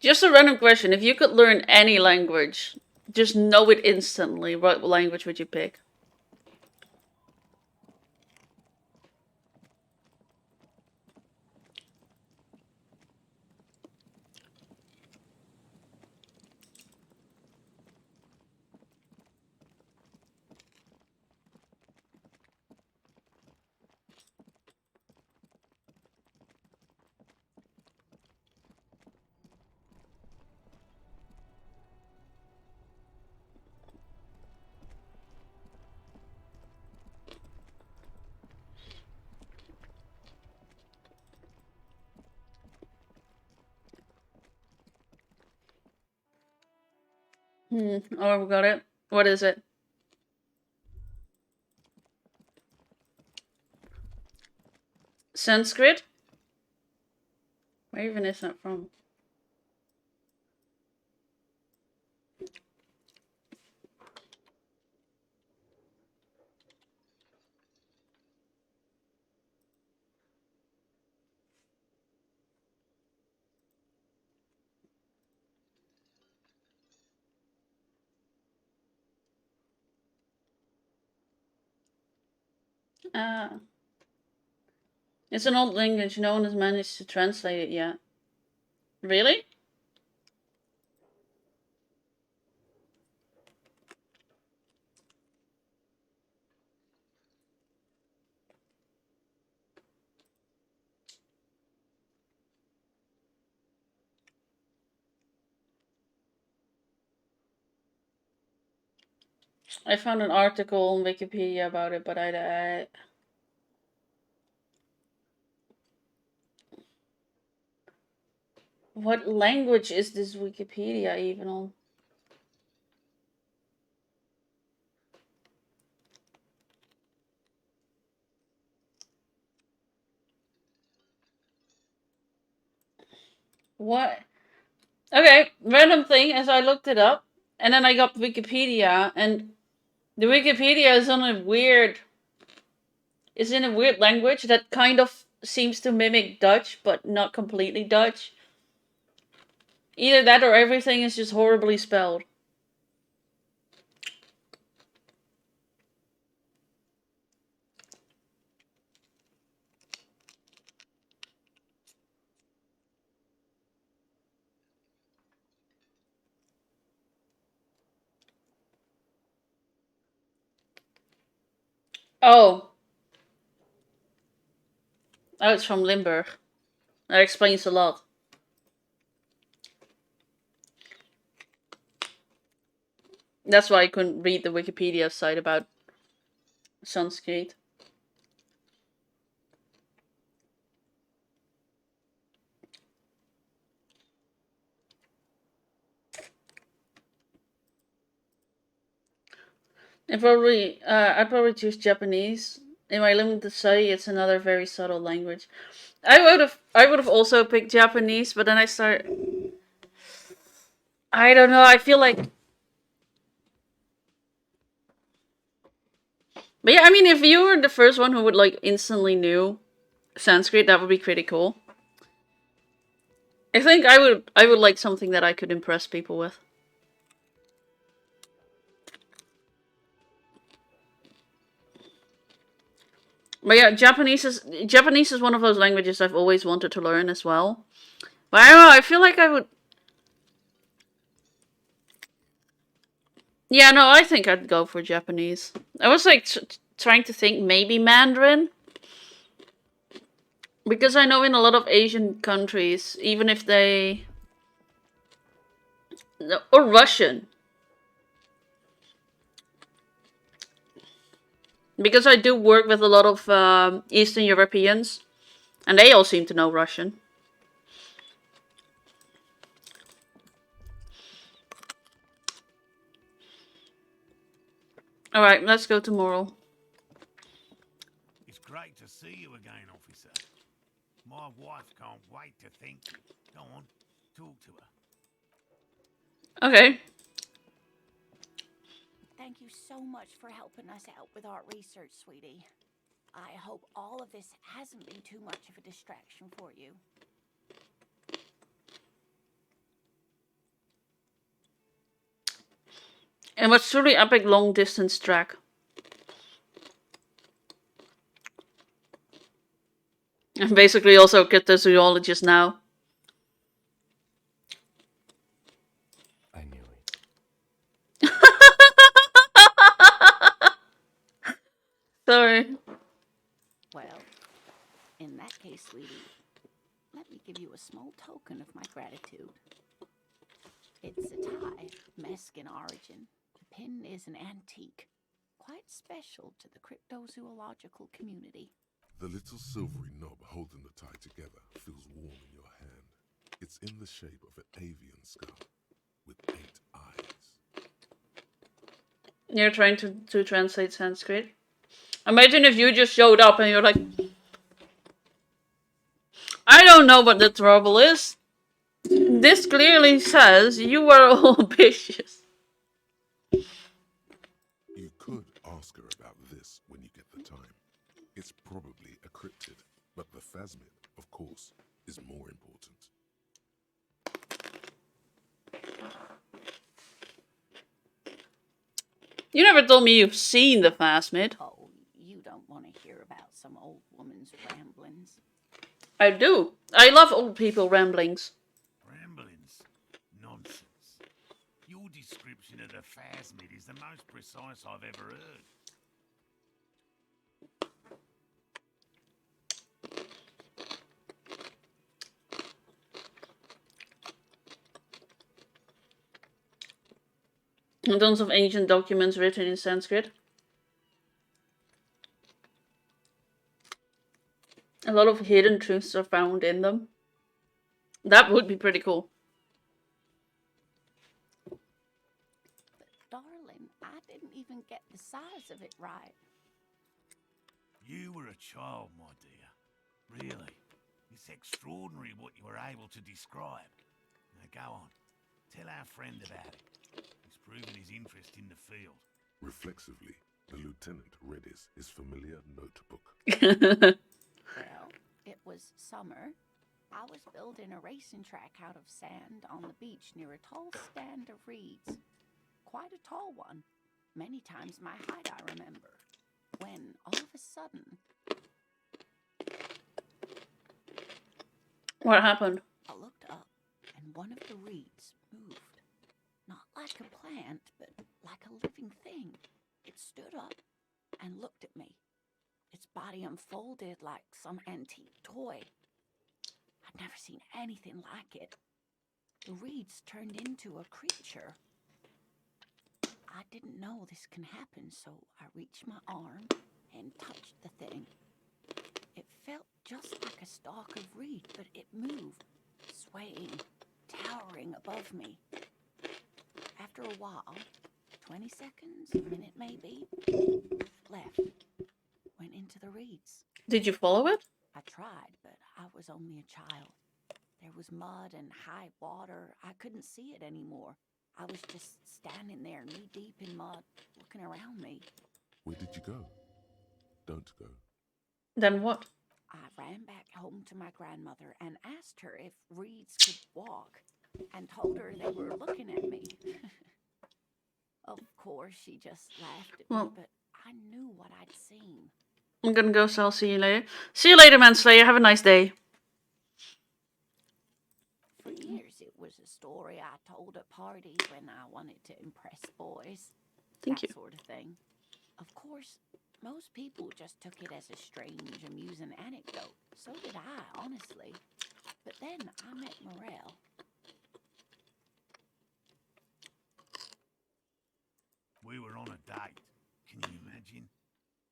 Speaker 1: Just a random question. If you could learn any language, just know it instantly, what language would you pick? Oh, we got it. What is it? Sanskrit? Where even is that from? It's an old language. No one has managed to translate it yet. Really? I found an article on Wikipedia about it, but what language is this Wikipedia even on? What? Okay, random thing as I looked it up, and then I got Wikipedia, and the Wikipedia is on a weird. It's in a weird language that kind of seems to mimic Dutch, but not completely Dutch. Either that or everything is just horribly spelled. Oh. Oh, it's from Limburg. That explains a lot. That's why I couldn't read the Wikipedia site about Sanskrit. I'd probably choose Japanese. In my limited study, it's another very subtle language. I would have also picked Japanese, but then I don't know. I feel like, but yeah, I mean, if you were the first one who would like instantly knew Sanskrit, that would be pretty cool. I think I would like something that I could impress people with. But yeah, Japanese is one of those languages I've always wanted to learn as well. But I don't know. I feel like I would. Yeah, no, I think I'd go for Japanese. I was like trying to think maybe Mandarin. Because I know in a lot of Asian countries, even if they. Or Russian. Because I do work with a lot of Eastern Europeans. And they all seem to know Russian. Alright, let's go to moral.
Speaker 13: It's great to see you again, officer. My wife can't wait to thank you. Go on, talk to her.
Speaker 1: Okay.
Speaker 10: Thank you so much for helping us out with our research, sweetie. I hope all of this hasn't been too much of a distraction for you.
Speaker 1: And what's truly epic long distance track. I'm basically also a cryptozoologist now.
Speaker 3: I knew it.
Speaker 1: Sorry.
Speaker 10: Well, in that case, sweetie, let me give you a small token of my gratitude. It's a tie, Mesk in origin. The pin is an antique, quite special to the cryptozoological community.
Speaker 2: The little silvery knob holding the tie together feels warm in your hand. It's in the shape of an avian skull with 8 eyes.
Speaker 1: You're trying to translate Sanskrit. Imagine if you just showed up and you're like, I don't know what the trouble is. This clearly says you are ambitious.
Speaker 2: You could ask her about this when you get the time. It's probably a cryptid, but the phasmid, of course, is more important.
Speaker 1: You never told me you've seen the phasmid.
Speaker 10: Oh, you don't want to hear about some old woman's ramblings.
Speaker 1: I do. I love old people ramblings.
Speaker 13: Ramblings? Nonsense. Your description of the phasmid is the most precise I've ever heard.
Speaker 1: Tons of ancient documents written in Sanskrit. A lot of hidden truths are found in them. That would be pretty cool.
Speaker 10: But darling, I didn't even get the size of it right.
Speaker 13: You were a child, my dear. Really. It's extraordinary what you were able to describe. Now go on. Tell our friend about it. He's proven his interest in the field.
Speaker 2: Reflexively, the lieutenant read his familiar notebook.
Speaker 10: Well, it was summer. I was building a racing track out of sand on the beach near a tall stand of reeds. Quite a tall one. Many times my height, I remember. When, all of a sudden...
Speaker 1: What happened?
Speaker 10: I looked up, and one of the reeds moved. Not like a plant, but like a living thing. It stood up and looked at me. Its body unfolded like some antique toy. I'd never seen anything like it. The reeds turned into a creature. I didn't know this can happen, so I reached my arm and touched the thing. It felt just like a stalk of reed, but it moved, swaying, towering above me. After a while, 20 seconds, a minute maybe, left, went into the reeds.
Speaker 1: Did you follow it?
Speaker 10: I tried, but I was only a child. There was mud and high water. I couldn't see it anymore. I was just standing there knee-deep in mud, looking around me.
Speaker 2: Where did you go? Don't go.
Speaker 1: Then what?
Speaker 10: I ran back home to my grandmother and asked her if reeds could walk, and told her they were looking at me. Of course, she just laughed at me, but I knew what I'd seen.
Speaker 1: I'm gonna go, so I'll see you later. See you later, Manslayer. Have a nice day.
Speaker 10: For years, it was a story I told at parties when I wanted to impress boys.
Speaker 1: Thank you.
Speaker 10: That sort of thing. Of course, most people just took it as a strange, amusing anecdote. So did I, honestly. But then I met Morel.
Speaker 13: We were on a date. Can you imagine?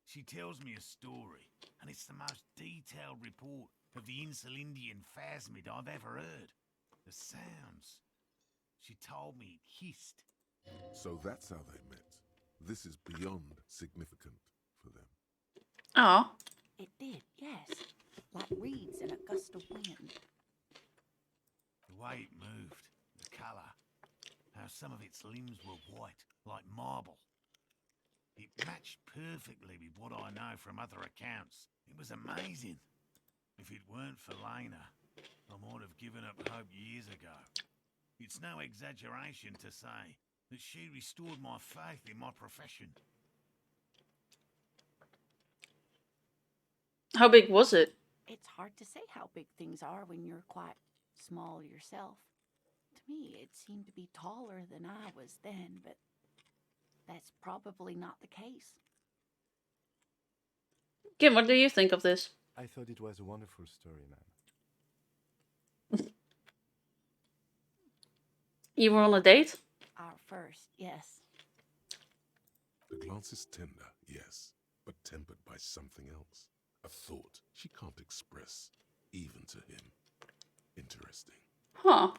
Speaker 13: She tells me a story, and it's the most detailed report of the Insulindian phasmid I've ever heard. The sounds. She told me it hissed.
Speaker 2: So that's how they met. This is beyond significant for them.
Speaker 1: Oh.
Speaker 10: It did, yes. Like reeds in a gust of wind.
Speaker 13: The way it moved, the colour, how some of its limbs were white, like marble. It matched perfectly with what I know from other accounts. It was amazing. If it weren't for Lena, I might have given up hope years ago. It's no exaggeration to say that she restored my faith in my profession.
Speaker 1: How big was it?
Speaker 10: It's hard to say how big things are when you're quite small yourself. To me, it seemed to be taller than I was then, but that's probably not the case.
Speaker 1: Kim, what do you think of this?
Speaker 3: I thought it was a wonderful story, man.
Speaker 1: You were on a date?
Speaker 10: Our first, yes.
Speaker 2: The glance is tender, yes, but tempered by something else. A thought she can't express, even to him. Interesting.
Speaker 1: Huh.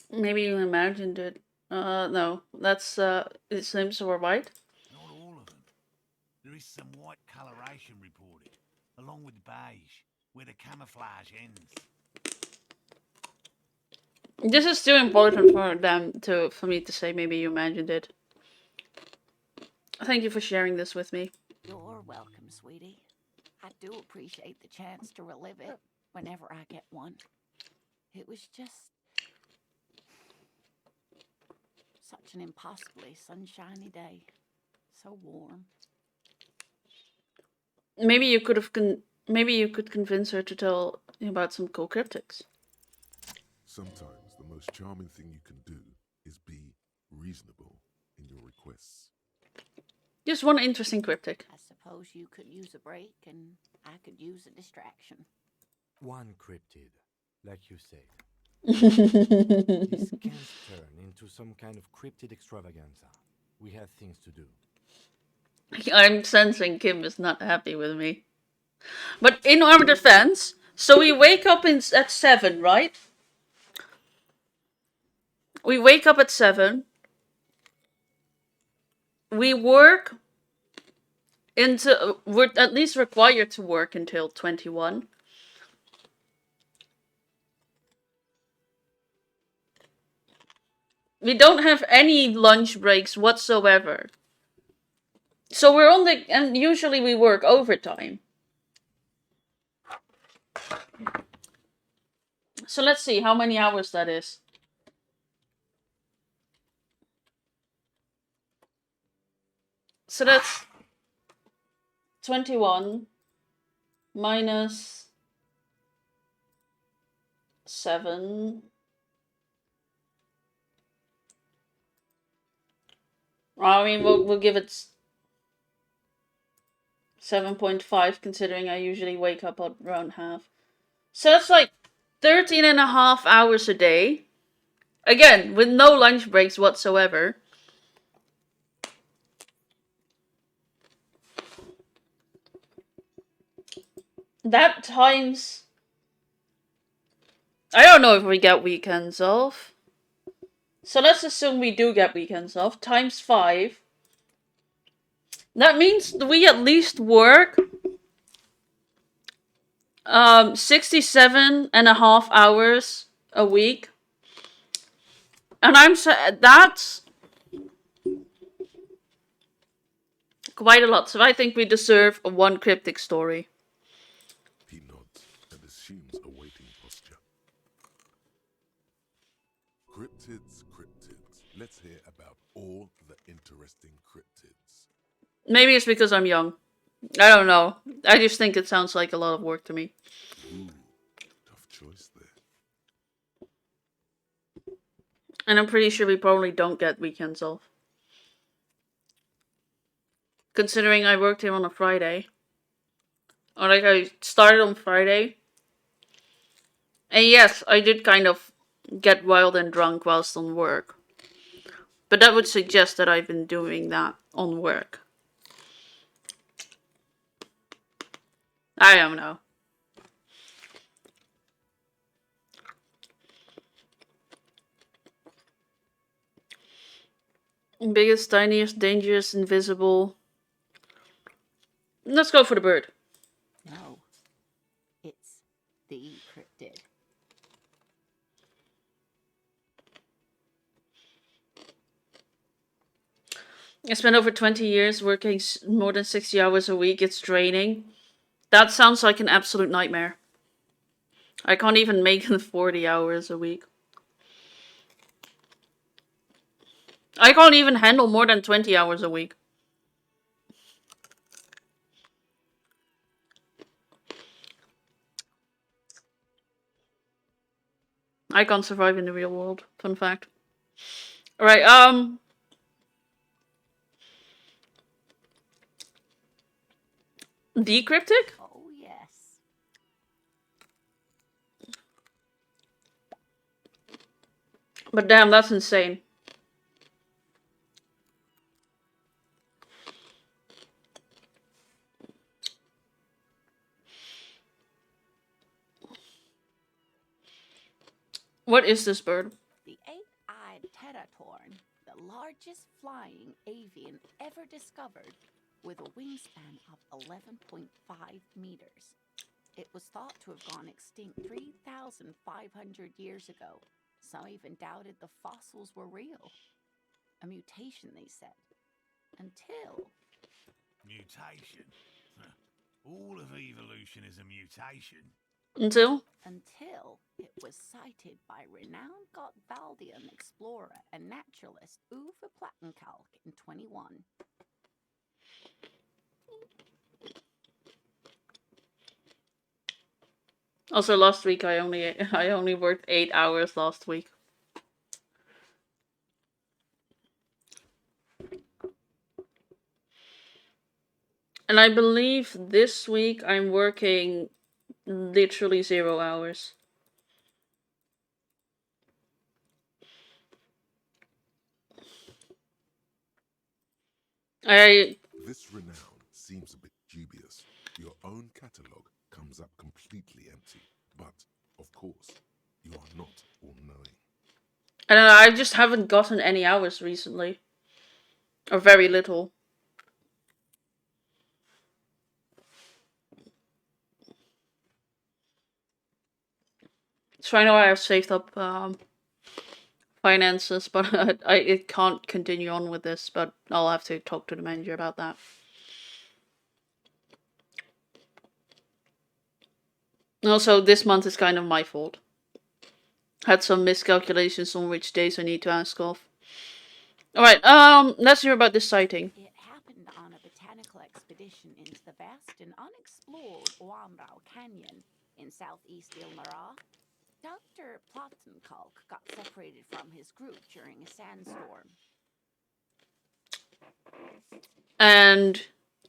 Speaker 1: Maybe you imagined it No. That's, his names were white.
Speaker 13: Not all of them. There is some white coloration reported, along with beige, where the camouflage ends.
Speaker 1: This is too important for me to say maybe you imagined it. Thank you for sharing this with me.
Speaker 10: You're welcome, sweetie. I do appreciate the chance to relive it whenever I get one. It was just such an impossibly sunshiny day. So warm.
Speaker 1: Maybe you could have maybe you could convince her to tell you about some cool cryptics.
Speaker 2: Sometimes the most charming thing you can do is be reasonable in your requests.
Speaker 1: Just one interesting cryptic.
Speaker 10: I suppose you could use a break and I could use a distraction.
Speaker 3: One cryptid, like you said. This can't turn into some kind of cryptid extravaganza. We have things to do.
Speaker 1: I'm sensing Kim is not happy with me. But in our defense, so we wake up at 7, right? We wake up at 7. We work we're at least required to work until 21. We don't have any lunch breaks whatsoever. So we're on the, and usually we work overtime. So let's see how many hours that is. So that's 21 minus 7. I mean, we'll give it 7.5, considering I usually wake up at around half. So that's like 13.5 hours a day. Again, with no lunch breaks whatsoever. That times... I don't know if we get weekends off. So let's assume we do get weekends off. Times 5. That means we at least work 67.5 hours a week. And that's quite a lot. So I think we deserve a one cryptic story.
Speaker 2: He nods and assumes a waiting posture. Cryptids. Let's hear about all the interesting cryptids.
Speaker 1: Maybe it's because I'm young. I don't know. I just think it sounds like a lot of work to me.
Speaker 2: Ooh, tough choice there.
Speaker 1: And I'm pretty sure we probably don't get weekends off. Considering I worked here on a Friday. Or like I started on Friday. And yes, I did kind of get wild and drunk whilst on work. But that would suggest that I've been doing that on work. I don't know. Biggest, tiniest, dangerous, invisible. Let's go for the bird.
Speaker 10: No. It's the cryptid.
Speaker 1: I spent over 20 years working more than 60 hours a week. It's draining. That sounds like an absolute nightmare. I can't even make 40 hours a week. I can't even handle more than 20 hours a week. I can't survive in the real world. Fun fact. Alright, Decryptic?
Speaker 10: Oh, yes.
Speaker 1: But damn, that's insane. What is this bird?
Speaker 10: The eight-eyed tetatorn. flying avian ever discovered, with a wingspan of 11.5 meters. It was thought to have gone extinct 3,500 years ago. Some even doubted the fossils were real. A mutation, they said. Until...
Speaker 13: Mutation? All of evolution is a mutation.
Speaker 1: Until
Speaker 10: it was cited by renowned Gotvaldian explorer and naturalist Uwe Plattenkalk in 21.
Speaker 1: Also, last week I only worked 8 hours last week. And I believe this week I'm working literally 0 hours.
Speaker 2: This renown seems a bit dubious. Your own catalogue comes up completely empty. But, of course, you are not all-knowing.
Speaker 1: I don't know, I just haven't gotten any hours recently. Or very little. So I know I have saved up finances, but it can't continue on with this, but I'll have to talk to the manager about that. Also, this month is kind of my fault. Had some miscalculations on which days I need to ask off. Alright, let's hear about this sighting.
Speaker 10: It happened on a botanical expedition into the vast and unexplored Oamrau Canyon in southeast Ilmara. Dr. Plattenkalk got separated from his group during a sandstorm.
Speaker 1: And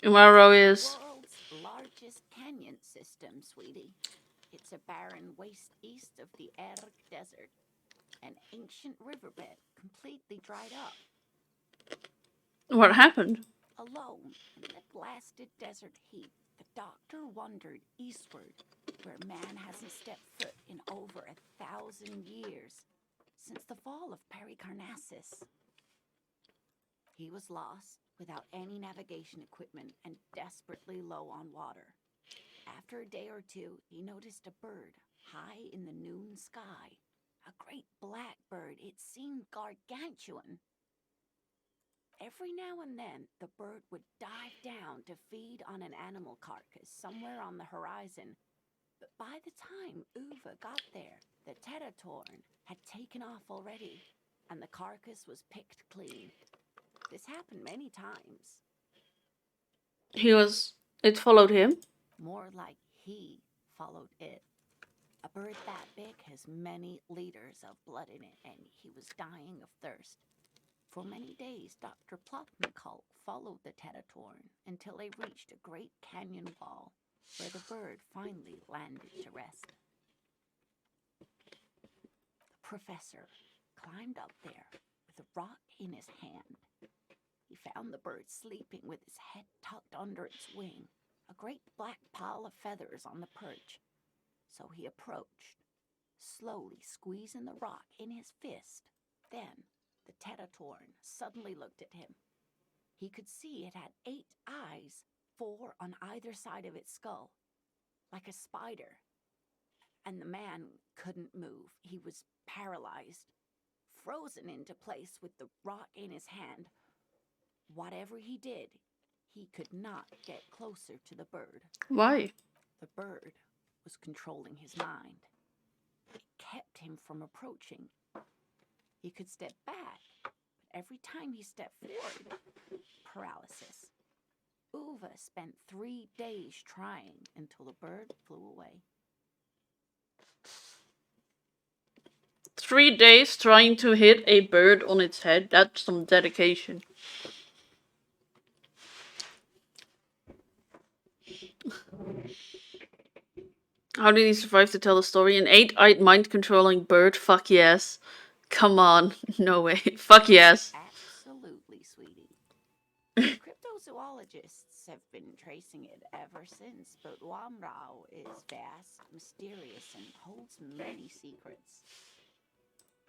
Speaker 1: Umaro is...
Speaker 10: The world's largest canyon system, sweetie. It's a barren waste east of the Erg Desert. An ancient riverbed completely dried up.
Speaker 1: What happened?
Speaker 10: Alone in the blasted desert heat, the doctor wandered eastward, where man hasn't stepped foot in over 1,000 years, since the fall of Pericarnassus. He was lost, without any navigation equipment, and desperately low on water. After a day or two, he noticed a bird high in the noon sky. A great black bird. It seemed gargantuan. Every now and then, the bird would dive down to feed on an animal carcass somewhere on the horizon. But by the time Uwe got there, the Teratorn had taken off already, and the carcass was picked clean. This happened many times.
Speaker 1: It followed him?
Speaker 10: More like he followed it. A bird that big has many liters of blood in it, and he was dying of thirst. For many days, Dr. Plattenkalk followed the Teratorn until they reached a great canyon wall, where the bird finally landed to rest. The professor climbed up there with a rock in his hand. He found the bird sleeping with his head tucked under its wing, a great black pile of feathers on the perch. So he approached, slowly squeezing the rock in his fist. Then the Teratorn suddenly looked at him. He could see it had 8 eyes, 4 on either side of its skull, like a spider. And the man couldn't move. He was paralyzed, frozen into place with the rock in his hand. Whatever he did, he could not get closer to the bird.
Speaker 1: Why?
Speaker 10: The bird was controlling his mind. It kept him from approaching. He could step back, but every time he stepped forward, paralysis. Uwe spent 3 days trying until the bird flew away.
Speaker 1: 3 days trying to hit a bird on its head? That's some dedication. How did he survive to tell the story? An 8-eyed mind-controlling bird? Fuck yes. Come on. No way. Fuck yes.
Speaker 10: Absolutely, sweetie. Cryptozoologists have been tracing it ever since, but Wamrau is vast, mysterious, and holds many secrets.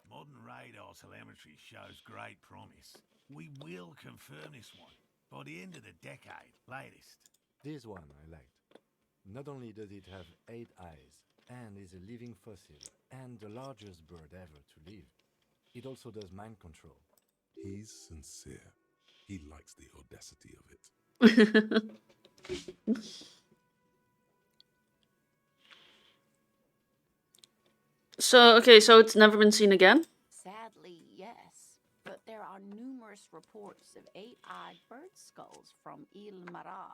Speaker 13: Modern radar telemetry shows great promise. We will confirm this one by the end of the decade, latest.
Speaker 3: This one I liked. Not only does it have 8 eyes, and is a living fossil, and the largest bird ever to live, it also does mind control.
Speaker 2: He's sincere. He likes the audacity of it.
Speaker 1: So, okay, so it's never been seen again?
Speaker 10: Sadly, yes. But there are numerous reports of 8-eyed bird skulls from Il Mara.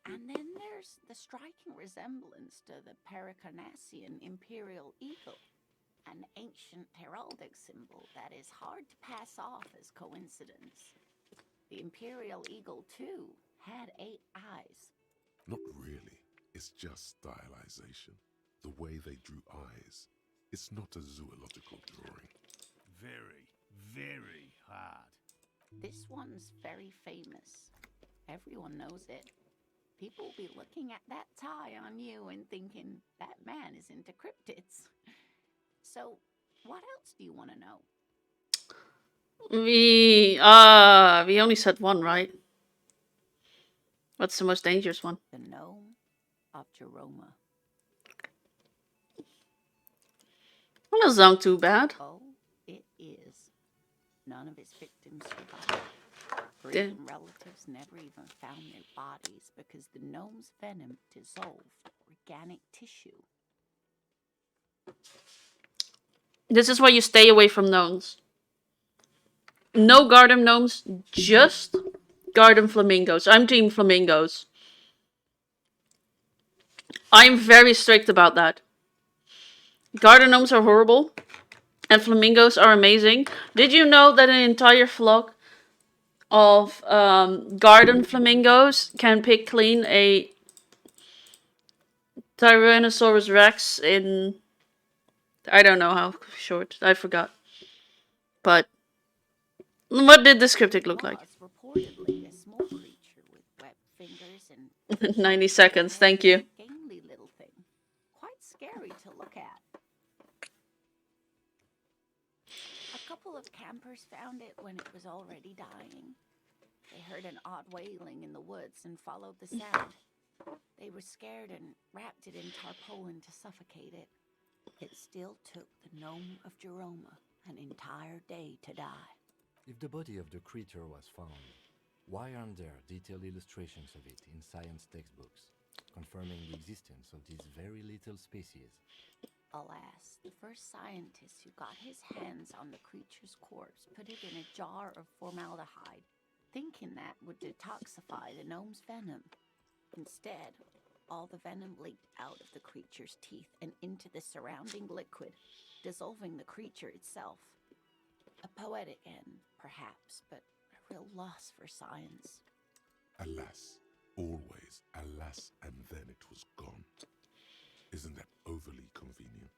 Speaker 10: And then there's the striking resemblance to the Pericarnassian imperial eagle, an ancient heraldic symbol that is hard to pass off as coincidence. The imperial eagle, too, had 8 eyes.
Speaker 2: Not really. It's just stylization. The way they drew eyes. It's not a zoological drawing.
Speaker 13: Very, very hard.
Speaker 10: This one's very famous. Everyone knows it. People will be looking at that tie on you and thinking, that man is into cryptids. So, what else do you want to know?
Speaker 1: We only said one, right? What's the most dangerous one?
Speaker 10: The gnome of Jeroma.
Speaker 1: Well, doesn't sound too bad.
Speaker 10: Oh, it is. None of its victims survived. Grieving relatives never even found their bodies because the gnome's venom dissolved organic tissue.
Speaker 1: This is why you stay away from gnomes. No garden gnomes, just garden flamingos. I'm team flamingos. I'm very strict about that. Garden gnomes are horrible, and flamingos are amazing. Did you know that an entire flock of garden flamingos can pick clean a Tyrannosaurus Rex in... I don't know how short. I forgot. But what did this cryptic look like?
Speaker 10: Reportedly a small creature with webbed fingers and
Speaker 1: 90 seconds, thank you.
Speaker 10: Gamely little thing. Quite scary to look at. A couple of campers found it when it was already dying. They heard an odd wailing in the woods and followed the sound. They were scared and wrapped it in tarpaulin to suffocate it. It still took the gnome of Jeroma an entire day to die.
Speaker 3: If the body of the creature was found, why aren't there detailed illustrations of it in science textbooks, confirming the existence of this very little species?
Speaker 10: Alas, the first scientist who got his hands on the creature's corpse put it in a jar of formaldehyde, thinking that would detoxify the gnome's venom. Instead, all the venom leaked out of the creature's teeth and into the surrounding liquid, dissolving the creature itself. A poetic end, perhaps, but a real loss for science.
Speaker 2: Alas, always alas, and then it was gone. Isn't that overly convenient?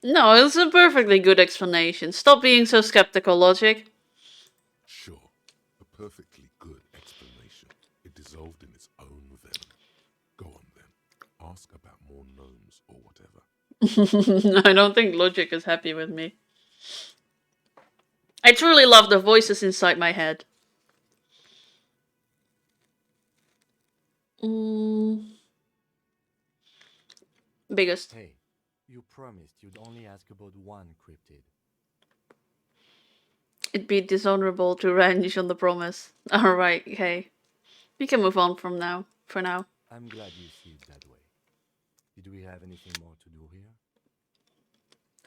Speaker 1: No, it's a perfectly good explanation. Stop being so skeptical, Logic.
Speaker 2: Sure, a perfectly good explanation. It dissolved in its own venom. Go on then. Ask about more gnomes or whatever.
Speaker 1: I don't think Logic is happy with me. I truly love the voices inside my head. Biggest.
Speaker 3: Hey, you promised you'd only ask about one cryptid.
Speaker 1: It'd be dishonorable to range on the promise. Alright, okay. We can move on from now. For now.
Speaker 3: I'm glad you see it that way. Did we have anything more to do here?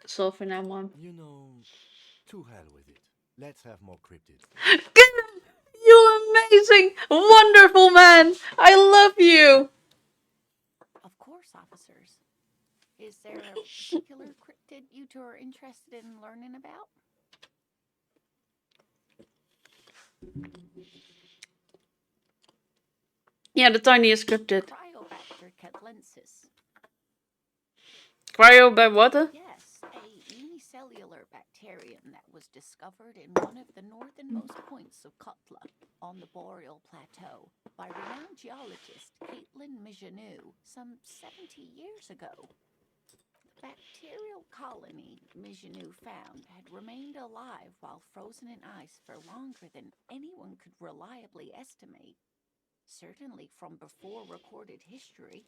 Speaker 1: So for now, Mom.
Speaker 3: You know, to hell with it. Let's have more cryptids.
Speaker 1: You amazing, wonderful man! I love you!
Speaker 10: Of course, officers. Is there a particular cryptid you two are interested in learning about?
Speaker 1: Yeah, the tiniest cryptid.
Speaker 10: Cryobacter catlensis.
Speaker 1: Cryobacter?
Speaker 10: Yes, a unicellular bacterium that was discovered in one of the northernmost points of Kotla on the Boreal Plateau by renowned geologist Caitlin Mijanou some 70 years ago. Bacterial colony Mijanu found had remained alive while frozen in ice for longer than anyone could reliably estimate, certainly from before recorded history.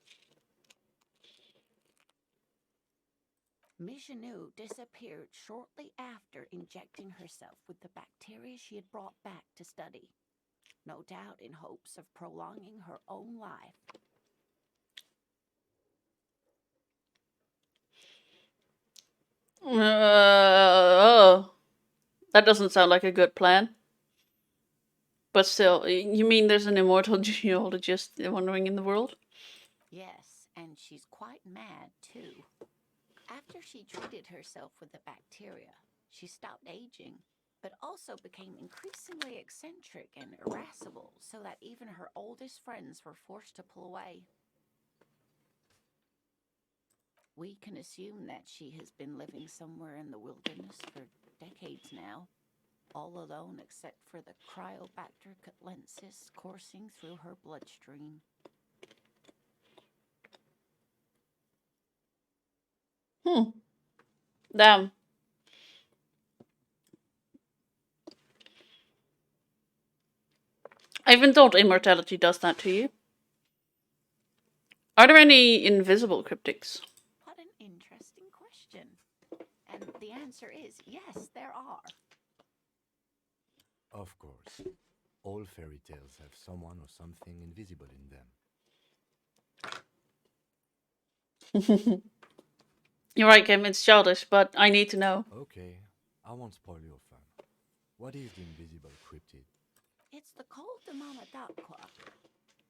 Speaker 10: Mijanu disappeared shortly after injecting herself with the bacteria she had brought back to study, no doubt in hopes of prolonging her own life.
Speaker 1: Oh, that doesn't sound like a good plan. But still, you mean there's an immortal geologist wandering in the world?
Speaker 10: Yes, and she's quite mad, too. After she treated herself with the bacteria, she stopped aging, but also became increasingly eccentric and irascible, so that even her oldest friends were forced to pull away. We can assume that she has been living somewhere in the wilderness for decades now, all alone except for the Cryobacter catlensis coursing through her bloodstream.
Speaker 1: Damn. I've been told immortality does that to you. Are there any invisible cryptics?
Speaker 10: What an interesting question. And the answer is yes, there are.
Speaker 3: Of course. All fairy tales have someone or something invisible in them.
Speaker 1: You're right, Kim, it's childish, but I need to know.
Speaker 3: Okay, I won't spoil your fun. What is the invisible cryptid?
Speaker 10: It's the Col de Mamadaqua.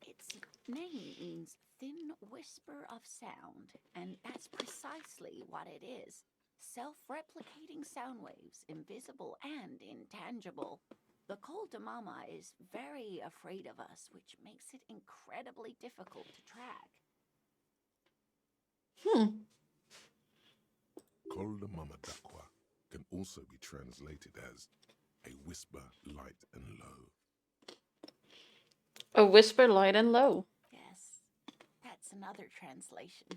Speaker 10: Its name means thin whisper of sound, and that's precisely what it is. Self-replicating sound waves, invisible and intangible. The Col de Mama is very afraid of us, which makes it incredibly difficult to track.
Speaker 2: Col de Mamadaqua can also be translated as a whisper light and low.
Speaker 1: A whisper light and low.
Speaker 10: Yes, that's another translation.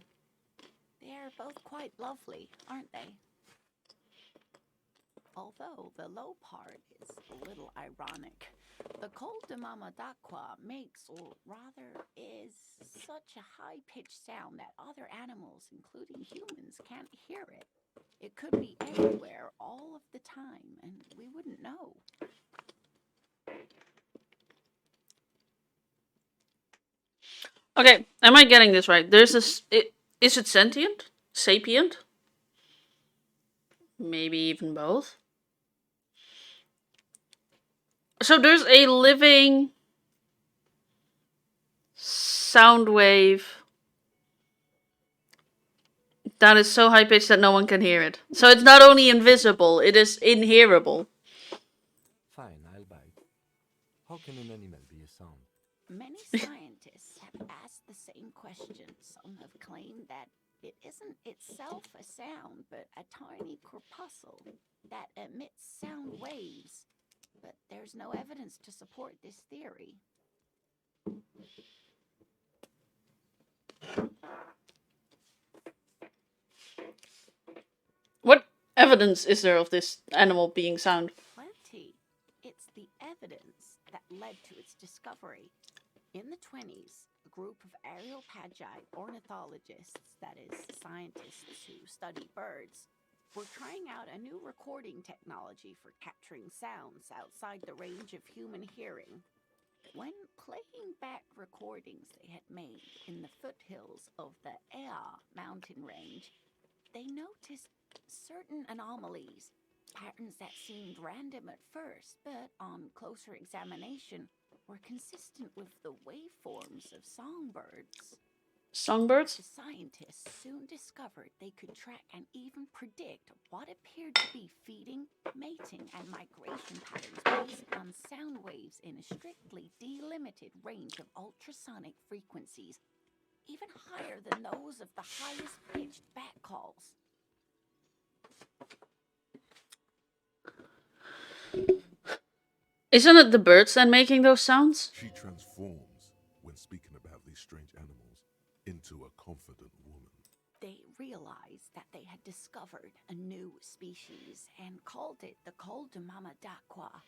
Speaker 10: They're both quite lovely, aren't they? Although the low part is a little ironic. The Col de Mamadaqua makes, or rather is, such a high-pitched sound that other animals, including humans, can't hear it. It could be everywhere all of the time, and we wouldn't know.
Speaker 1: Okay, am I getting this right? There's this. Is it sentient? Sapient? Maybe even both? So there's a living sound wave that is so high pitched that no one can hear it. So it's not only invisible, it is inhearable.
Speaker 3: Fine, I'll bite. How can an animal be a sound?
Speaker 10: Many scientists have asked the same question. Some have claimed that it isn't itself a sound, but a tiny corpuscle that emits sound waves. But there's no evidence to support this theory.
Speaker 1: What evidence is there of this animal being sound?
Speaker 10: Plenty. It's the evidence that led to its discovery. In the 20s, a group of areopagi ornithologists, that is, scientists who study birds, were trying out a new recording technology for capturing sounds outside the range of human hearing. When playing back recordings they had made in the foothills of the Ea mountain range, they noticed certain anomalies, patterns that seemed random at first, but on closer examination were consistent with the waveforms of songbirds.
Speaker 1: Songbirds?
Speaker 10: The scientists soon discovered they could track and even predict what appeared to be feeding, mating, and migration patterns based on sound waves in a strictly delimited range of ultrasonic frequencies, even higher than those of the highest pitched bat calls.
Speaker 1: Isn't it the birds then making those sounds?
Speaker 2: She transforms, when speaking about these strange animals, into a confident woman.
Speaker 10: They realized that they had discovered a new species and called it the Coldamamadaqua,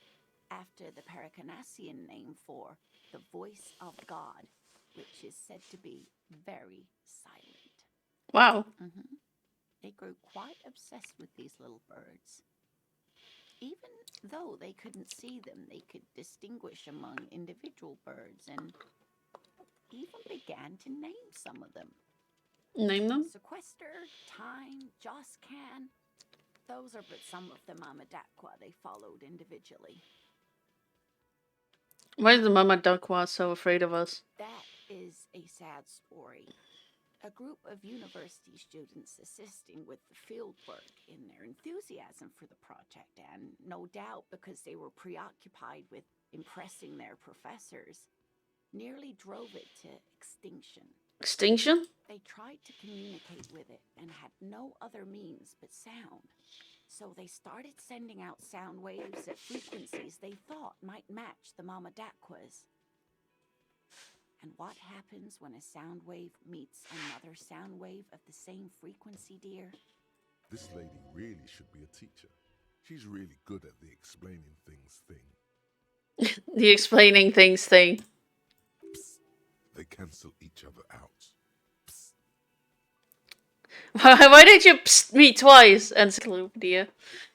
Speaker 10: after the Paracanassian name for the voice of God, which is said to be very silent.
Speaker 1: Wow.
Speaker 10: They grew quite obsessed with these little birds. Even though they couldn't see them, they could distinguish among individual birds and even began to name some of them.
Speaker 1: Name them?
Speaker 10: Sequester, Time, Joscan. Those are but some of the Mamadaqua they followed individually.
Speaker 1: Why is the Mama Duckwa so afraid of us?
Speaker 10: That is a sad story. A group of university students assisting with the field work in their enthusiasm for the project, and no doubt because they were preoccupied with impressing their professors, nearly drove it to extinction.
Speaker 1: Extinction?
Speaker 10: They tried to communicate with it and had no other means but sound. So they started sending out sound waves at frequencies they thought might match the Mamadaqwas. And what happens when a sound wave meets another sound wave of the same frequency, dear?
Speaker 2: This lady really should be a teacher. She's really good at the explaining things thing.
Speaker 1: The explaining things thing.
Speaker 2: Psst. They cancel each other out. Psst.
Speaker 1: Why did you psst me twice, Encyclopedia?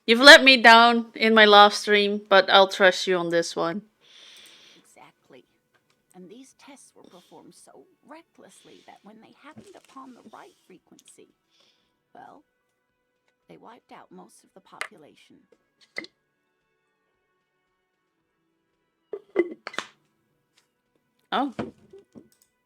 Speaker 1: You've let me down in my last stream, but I'll trust you on this one.
Speaker 10: Exactly. And these tests were performed so recklessly that when they happened upon the right frequency, well, they wiped out most of the population.
Speaker 1: Oh.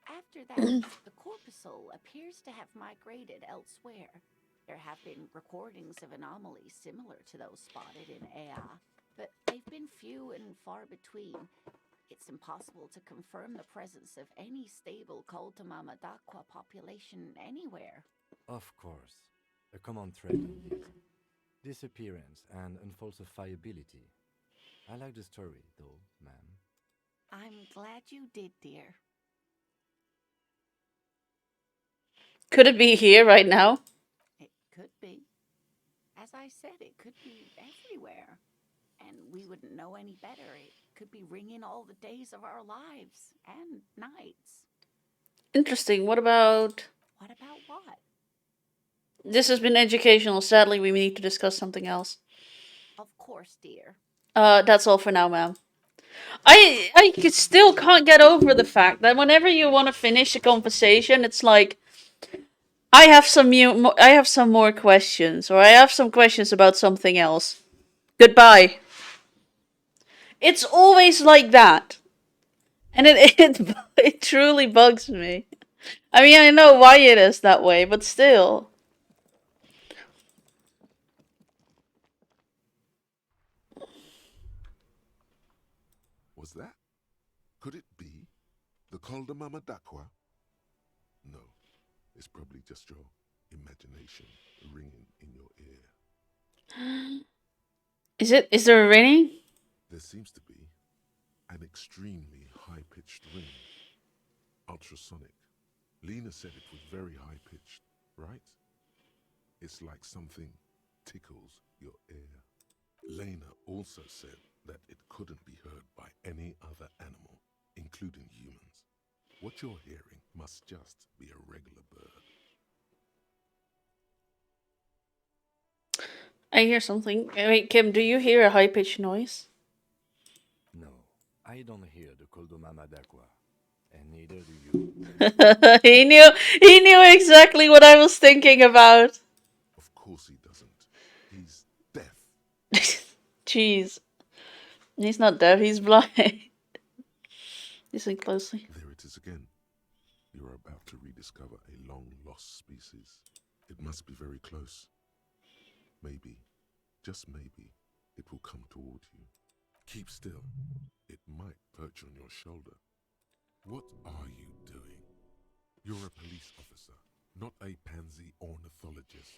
Speaker 10: After that, the corpuscle appears to have migrated elsewhere. There have been recordings of anomalies similar to those spotted in Ea, but they've been few and far between. It's impossible to confirm the presence of any stable Coldamamadaqua population anywhere.
Speaker 3: Of course. A common thread on this. Disappearance and unfalsifiability. I like the story, though, ma'am.
Speaker 10: I'm glad you did, dear.
Speaker 1: Could it be here right now?
Speaker 10: It could be. As I said, it could be everywhere. And we wouldn't know any better. It could be ringing all the days of our lives and nights.
Speaker 1: Interesting. What about...
Speaker 10: What about what?
Speaker 1: This has been educational. Sadly, we need to discuss something else.
Speaker 10: Of course, dear.
Speaker 1: That's all for now, ma'am. I still can't get over the fact that whenever you want to finish a conversation, it's like, I have some more questions, or I have some questions about something else. Goodbye. It's always like that. And it truly bugs me. I mean, I know why it is that way, but still.
Speaker 2: Was that? Could it be the Coldamamadaqua? No, it's probably just your imagination ringing in your ear.
Speaker 1: Is there a ringing?
Speaker 2: There seems to be an extremely high-pitched ring. Ultrasonic. Lena said it was very high-pitched, right? It's like something tickles your ear. Lena also said that it couldn't be heard by any other animal, including humans. What you're hearing must just be a regular bird.
Speaker 1: I hear something. Wait, Kim, do you hear a high-pitched noise?
Speaker 3: No, I don't hear the Coldamamadaqua, and neither do you.
Speaker 1: He knew exactly what I was thinking about.
Speaker 2: Of course he doesn't. He's deaf.
Speaker 1: Jeez. He's not deaf, he's blind. Listen closely.
Speaker 2: There it is again. You're about to rediscover a long-lost species. It must be very close. Maybe, just maybe, it will come toward you. Keep still. It might perch on your shoulder. What are you doing? You're a police officer, not a pansy ornithologist.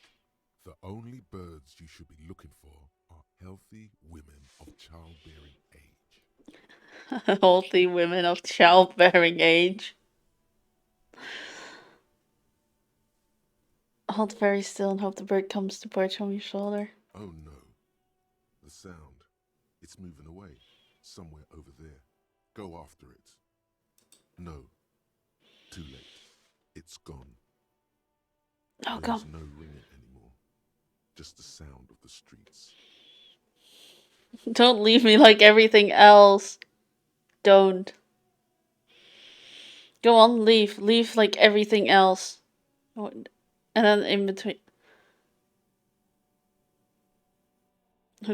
Speaker 2: The only birds you should be looking for are healthy women of childbearing age.
Speaker 1: Healthy women of childbearing age. Hold very still and hope the bird comes to perch on your shoulder.
Speaker 2: Oh no. The sound. It's moving away. Somewhere over there. Go after it. No. Too late. It's gone.
Speaker 1: Oh,
Speaker 2: There's
Speaker 1: come.
Speaker 2: no ringing anymore. Just the sound of the streets.
Speaker 1: Don't leave me like everything else. Don't. Go on, leave. Leave like everything else. And then in between.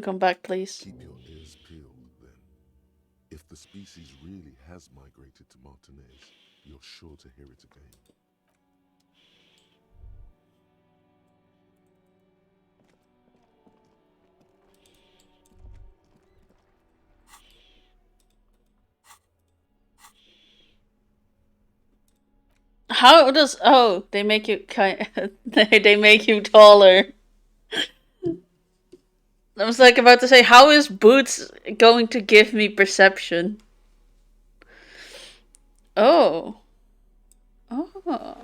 Speaker 1: Come back, please.
Speaker 2: Keep your ears peeled, then. If the species really has migrated to Martinez, you're sure to hear it again.
Speaker 1: How does... Oh, they make you they make you taller. I was like about to say, how is Boots going to give me perception? Oh. Oh.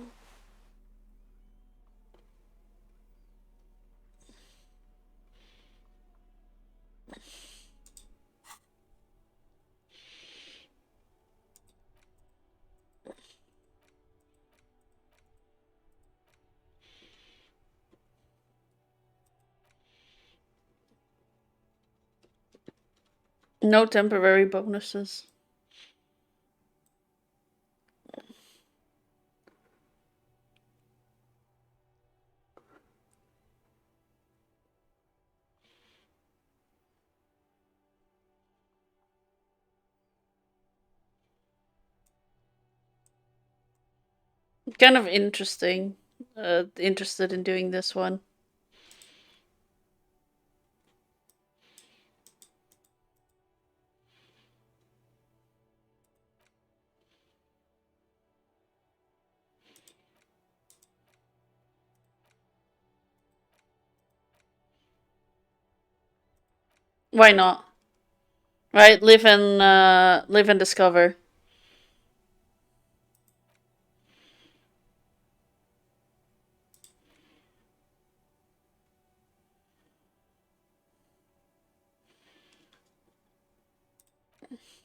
Speaker 1: No temporary bonuses. Kind of interesting. Interested in doing this one. Why not? Right, live and discover.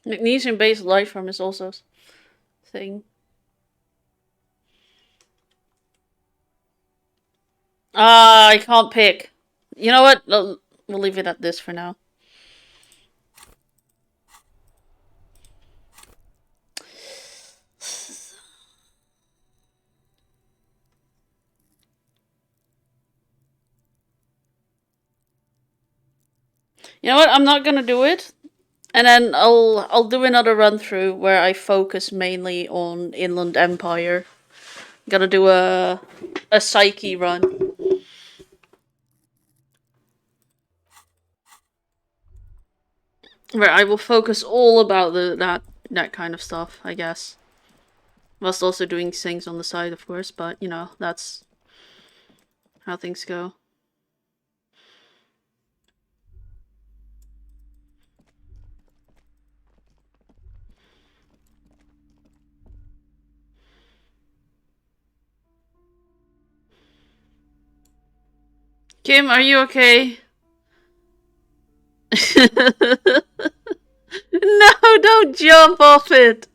Speaker 1: Magnesium-based life form is also a thing. Ah, I can't pick. You know what? We'll leave it at this for now. You know what? I'm not gonna do it. And then I'll do another run through where I focus mainly on Inland Empire. Gonna do a psyche run. Where I will focus all about that kind of stuff, I guess. Whilst also doing things on the side, of course, but you know, that's how things go. Kim, are you okay? No, don't jump off it!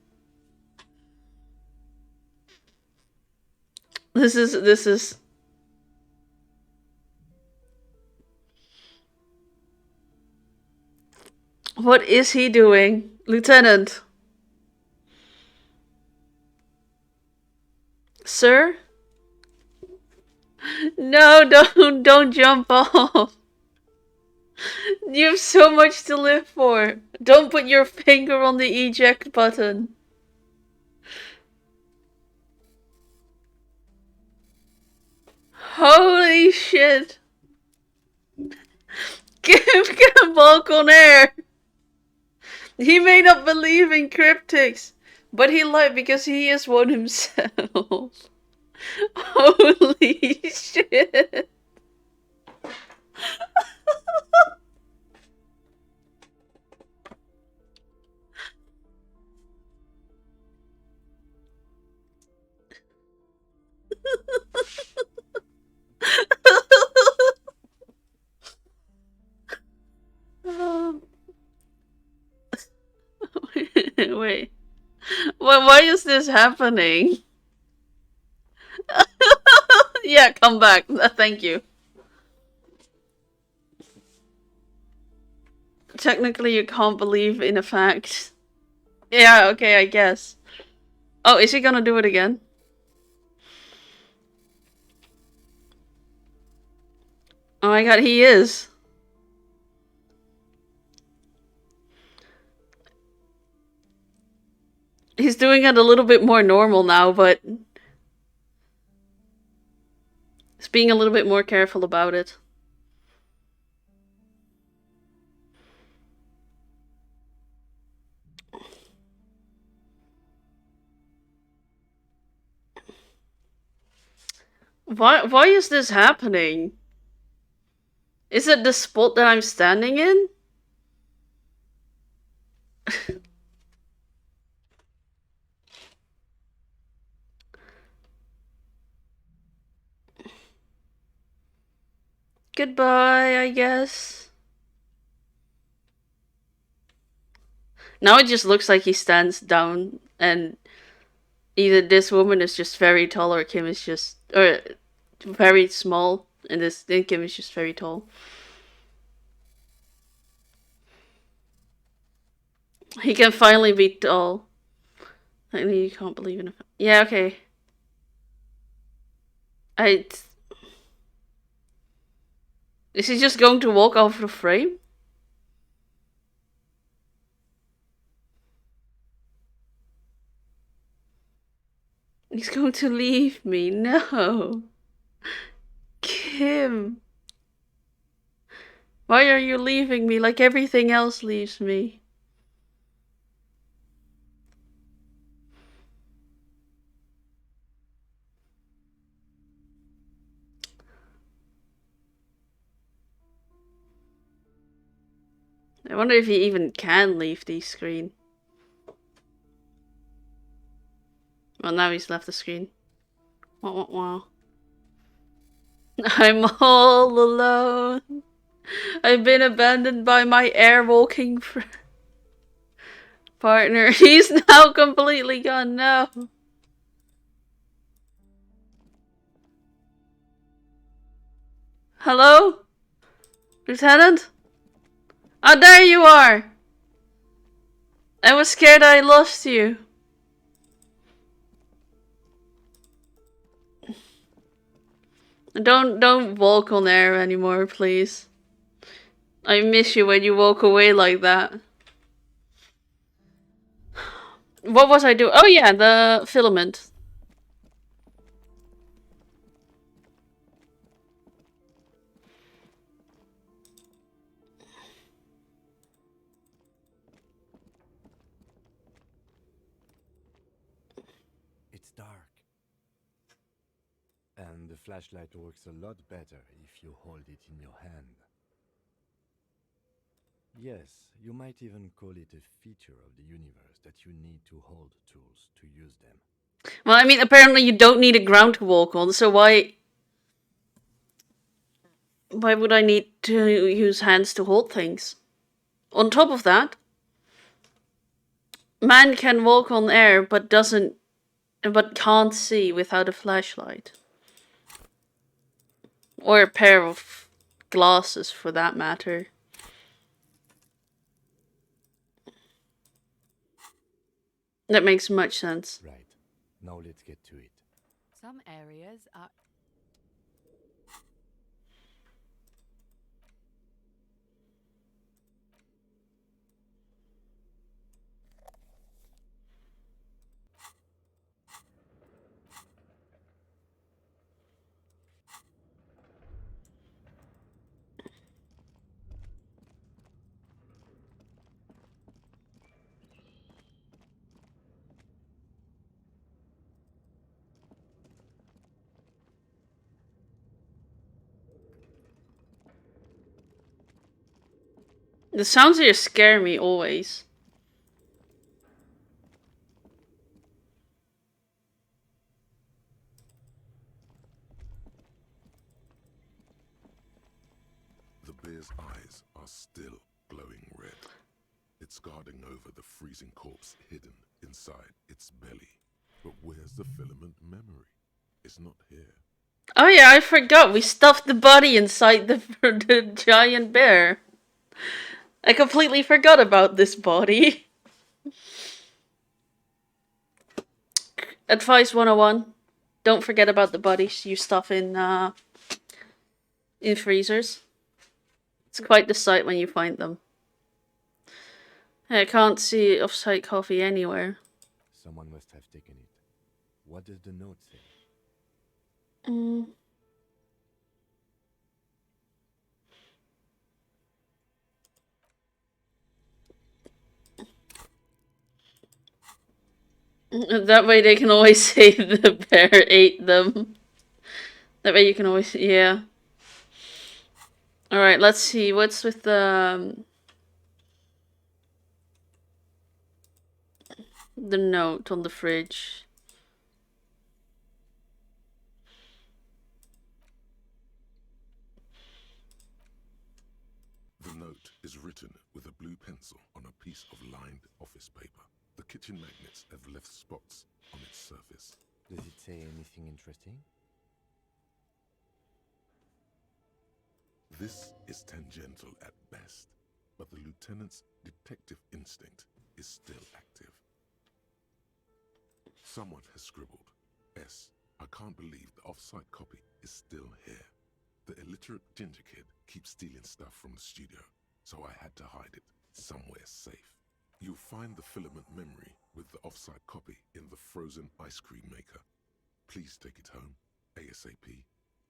Speaker 1: This is... What is he doing? Lieutenant? Sir? No, don't jump off. You have so much to live for. Don't put your finger on the eject button. Holy shit. Give him Balkan air. He may not believe in cryptics, but he lied because he is one himself. Holy shit. Wait. Why is this happening? Yeah, come back. Thank you. Technically, you can't believe in a fact. Yeah, okay, I guess. Oh, is he gonna do it again? Oh my god, he is. He's doing it a little bit more normal now, but he's being a little bit more careful about it. Why is this happening? Is it the spot that I'm standing in? Goodbye, I guess. Now it just looks like he stands down and either this woman is just very tall or Kim is just or very small and then Kim is just very tall. He can finally be tall. I mean, you can't believe in it. Yeah, okay. Is he just going to walk off the frame? He's going to leave me. No. Kim. Why are you leaving me like everything else leaves me? I wonder if he even can leave the screen. Well, now he's left the screen. Wow. I'm all alone. I've been abandoned by my airwalking partner. He's now completely gone. No. Hello? Lieutenant? Oh, there you are! I was scared I lost you. Don't walk on air anymore, please. I miss you when you walk away like that. What was I doing? Oh yeah, the filament.
Speaker 3: It's dark. And the flashlight works a lot better if you hold it in your hand. Yes, you might even call it a feature of the universe that you need to hold tools to use them.
Speaker 1: Well, I mean, apparently you don't need a ground to walk on, so why would I need to use hands to hold things? On top of that, man can walk on air but can't see without a flashlight. Or a pair of glasses for that matter. That makes much sense.
Speaker 3: Right. Now let's get to it.
Speaker 6: Some areas are...
Speaker 1: The sounds here scare me always.
Speaker 2: The bear's eyes are still glowing red. Its It's guarding over the freezing corpse hidden inside its belly. But where's the filament memory? It's not here.
Speaker 1: Oh yeah, I forgot. We stuffed the body inside the giant bear. I completely forgot about this body. Advice 101. Don't forget about the bodies you stuff in freezers. It's quite the sight when you find them. I can't see off-site coffee anywhere.
Speaker 3: Someone must have taken it. What does the note say?
Speaker 1: That way they can always say the bear ate them. That way you can always, yeah. Alright, let's see. What's with the note on the fridge?
Speaker 2: The note is written with a blue pencil on a piece of lined office paper. The kitchen magnets have left spots on its surface.
Speaker 3: Does it say anything interesting?
Speaker 2: This is tangential at best, but the lieutenant's detective instinct is still active. Someone has scribbled, S. I can't believe the off-site copy is still here. The illiterate ginger kid keeps stealing stuff from the studio, so I had to hide it somewhere safe. You'll find the filament memory with the off-site copy in the frozen ice cream maker. Please take it home, ASAP.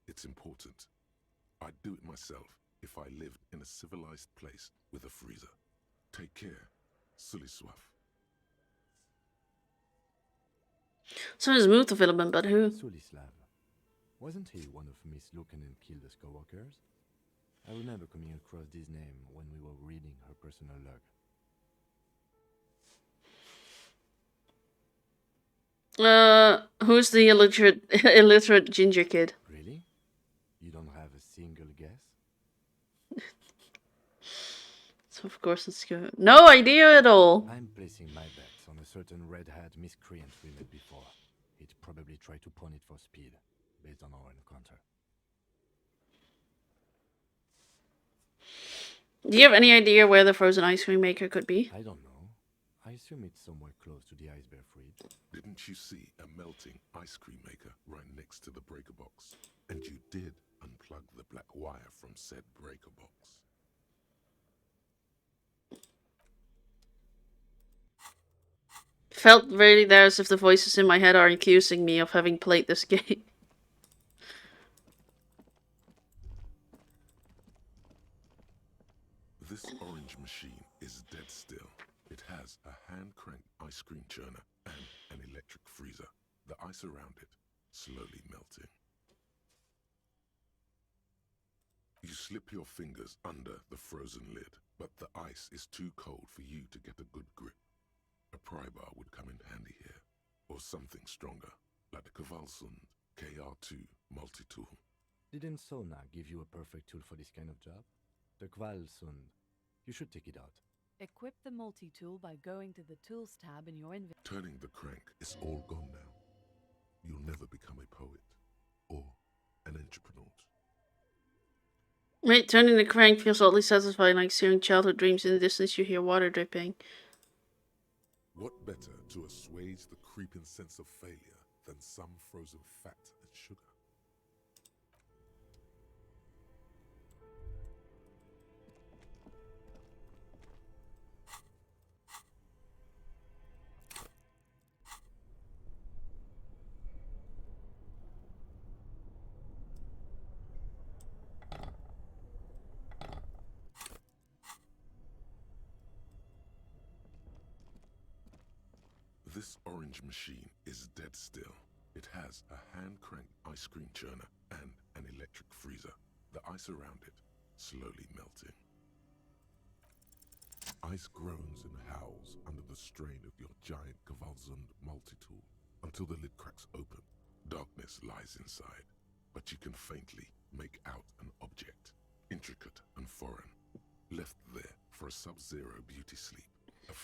Speaker 2: It's important. I'd do it myself if I lived in a civilized place with a freezer. Take care, Sully Swaff.
Speaker 1: So there's moved the filament, but who?
Speaker 3: Sulislav. Wasn't he one of Miss Lucan and Kilda's co-workers? I remember coming across this name when we were reading her personal log.
Speaker 1: Who's the illiterate ginger kid?
Speaker 3: Really? You don't have a single guess?
Speaker 1: So of course it's good. No idea at all.
Speaker 3: I'm placing my bets on a certain red-hat miscreant we met before. He'd probably try to pawn it for speed, based on our encounter.
Speaker 1: Do you have any idea where the frozen ice cream maker could be?
Speaker 3: I don't know. I assume it's somewhere close to the ice bear fridge.
Speaker 2: Didn't you see a melting ice cream maker right next to the breaker box? And you did unplug the black wire from said breaker box.
Speaker 1: Felt really there as if the voices in my head are accusing me of having played this game.
Speaker 2: This orange machine is dead still. It has a hand-cranked ice cream churner and an electric freezer. The ice around it slowly melting. You slip your fingers under the frozen lid, but the ice is too cold for you to get a good grip. A pry bar would come in handy here, or something stronger, like the Kvalsund KR2 multi-tool.
Speaker 3: Didn't Sona give you a perfect tool for this kind of job? The Kvalsund. You should take it out.
Speaker 14: Equip the multi-tool by going to the Tools tab in your inventory.
Speaker 2: Turning the crank is all gone now. You'll never become a poet or an entrepreneur.
Speaker 1: Wait, turning the crank feels oddly satisfying, like seeing childhood dreams in the distance. You hear water dripping.
Speaker 2: What better to assuage the creeping sense of failure than some frozen fat and sugar? This orange machine is dead still. It has a hand-cranked ice cream churner and an electric freezer. The ice around it slowly melting. Ice groans and howls under the strain of your giant Kvalsund multi-tool until the lid cracks open. Darkness lies inside, but you can faintly make out an object, intricate and foreign, left there for a sub-zero beauty sleep.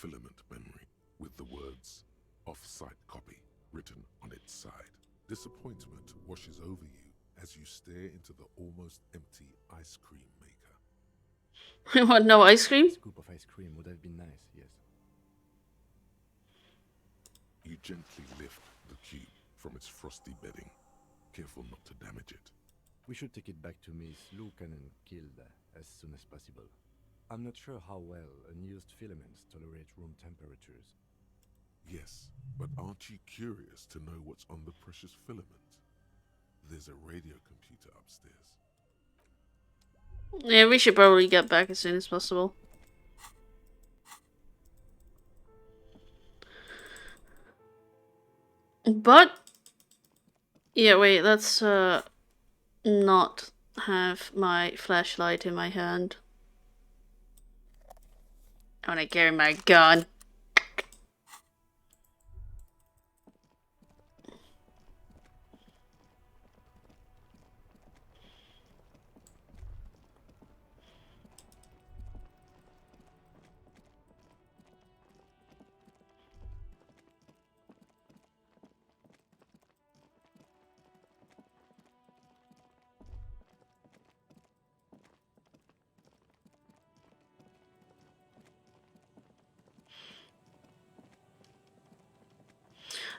Speaker 2: filament memory with the words off-site copy written on its side. Disappointment washes over you as you stare into the almost empty ice cream maker.
Speaker 1: What, no ice cream?
Speaker 3: A scoop of ice cream would have been nice, yes.
Speaker 2: You gently lift the cube from its frosty bedding, careful not to damage it.
Speaker 3: We should take it back to Miss Lucan and Kilda as soon as possible. I'm not sure how well unused filaments tolerate room temperatures.
Speaker 2: Yes, but aren't you curious to know what's on the precious filament? There's a radio computer upstairs.
Speaker 1: Yeah, we should probably get back as soon as possible. But yeah, wait, let's not have my flashlight in my hand. I wanna carry my gun.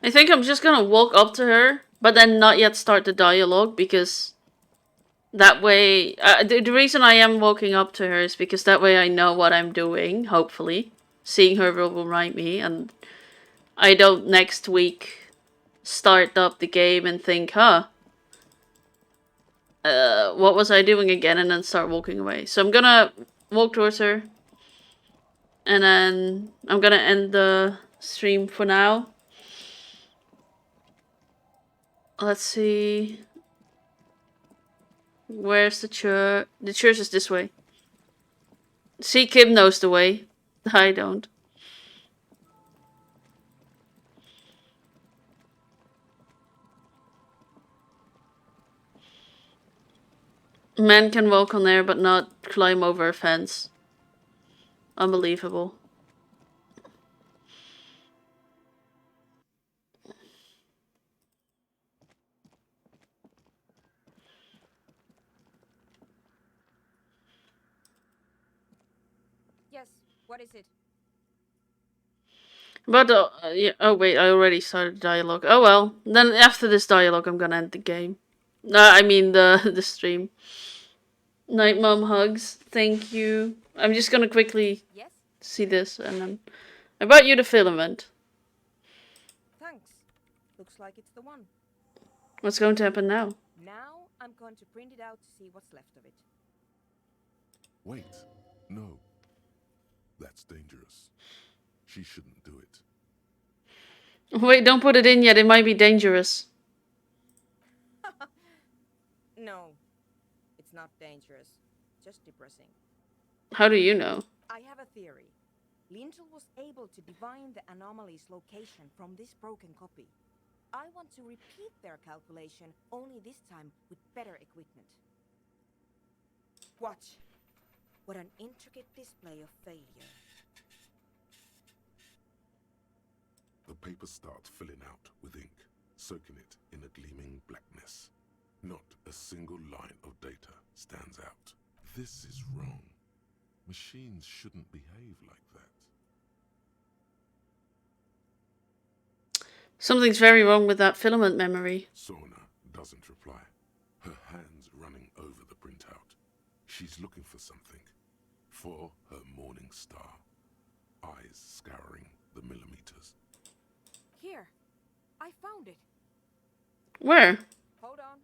Speaker 1: I think I'm just gonna walk up to her, but then not yet start the dialogue, because that way, the reason I am walking up to her is because that way I know what I'm doing, hopefully. Seeing her will remind me, and I don't next week start up the game and think, huh, what was I doing again, and then start walking away. So I'm gonna walk towards her, and then I'm gonna end the stream for now. Let's see. Where's the church? The church is this way. See, Kim knows the way. I don't. Men can walk on there, but not climb over a fence. Unbelievable.
Speaker 11: Yes, what is it?
Speaker 1: But, yeah, oh wait, I already started dialogue. Oh well, then after this dialogue I'm gonna end the game. I mean the stream. Night Mom hugs, thank you. I'm just gonna quickly see this, and then I brought you the filament.
Speaker 11: Thanks. Looks like it's the one.
Speaker 1: What's going to happen now?
Speaker 11: Now I'm going to print it out to see what's left of it.
Speaker 2: Wait, no. That's dangerous. She shouldn't do it.
Speaker 1: Wait, don't put it in yet, it might be dangerous.
Speaker 11: No, it's not dangerous. Just depressing.
Speaker 1: How do you know?
Speaker 11: I have a theory. Lintel was able to divine the anomaly's location from this broken copy. I want to repeat their calculation, only this time with better equipment. Watch. What an intricate display of failure.
Speaker 2: The paper starts filling out with ink, soaking it in a gleaming blackness. Not a single line of data stands out. This is wrong. Machines shouldn't behave like that.
Speaker 1: Something's very wrong with that filament memory.
Speaker 2: Sorna doesn't reply, her hands running over the printout. She's looking for something. For her morning star. Eyes scouring the millimeters.
Speaker 11: Here. I found it.
Speaker 1: Where?
Speaker 11: Hold on.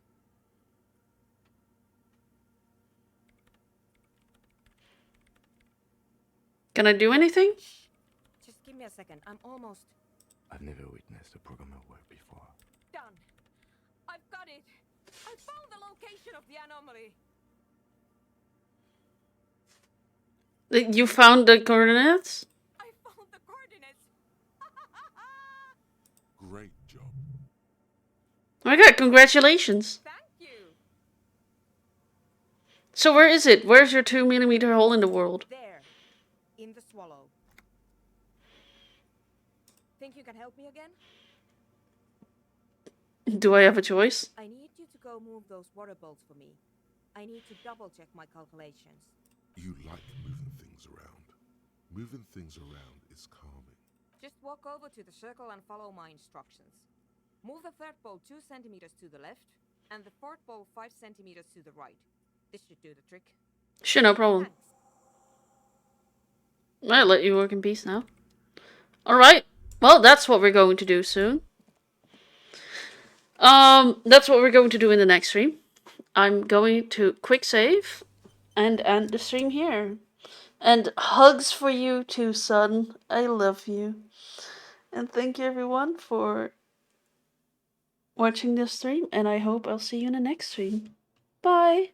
Speaker 1: Can I do anything?
Speaker 11: Just give me a second. I'm almost
Speaker 3: I've never witnessed a programmer work before.
Speaker 11: done. I've got it. I found the location of the anomaly.
Speaker 1: You found the coordinates?
Speaker 11: I found the coordinates.
Speaker 2: Great job.
Speaker 1: Oh my god, congratulations.
Speaker 11: Thank you.
Speaker 1: So where is it? Where's your 2mm hole in the world?
Speaker 11: There. In the swallow. Think you can help me again?
Speaker 1: Do I have a choice?
Speaker 11: I need you to go move those water bolts for me. I need to double check my calculations.
Speaker 2: You like moving things around. Moving things around is calming.
Speaker 11: Just walk over to the circle and follow my instructions. Move the third bolt 2 centimeters to the left, and the fourth bolt 5 centimeters to the right. This should do the trick.
Speaker 1: Sure, no problem.
Speaker 11: Thanks.
Speaker 1: I'll let you work in peace now. Alright. Well, that's what we're going to do soon. That's what we're going to do in the next stream. I'm going to quick save and end the stream here. And hugs for you too, son. I love you. And thank you everyone for watching this stream, and I hope I'll see you in the next stream. Bye!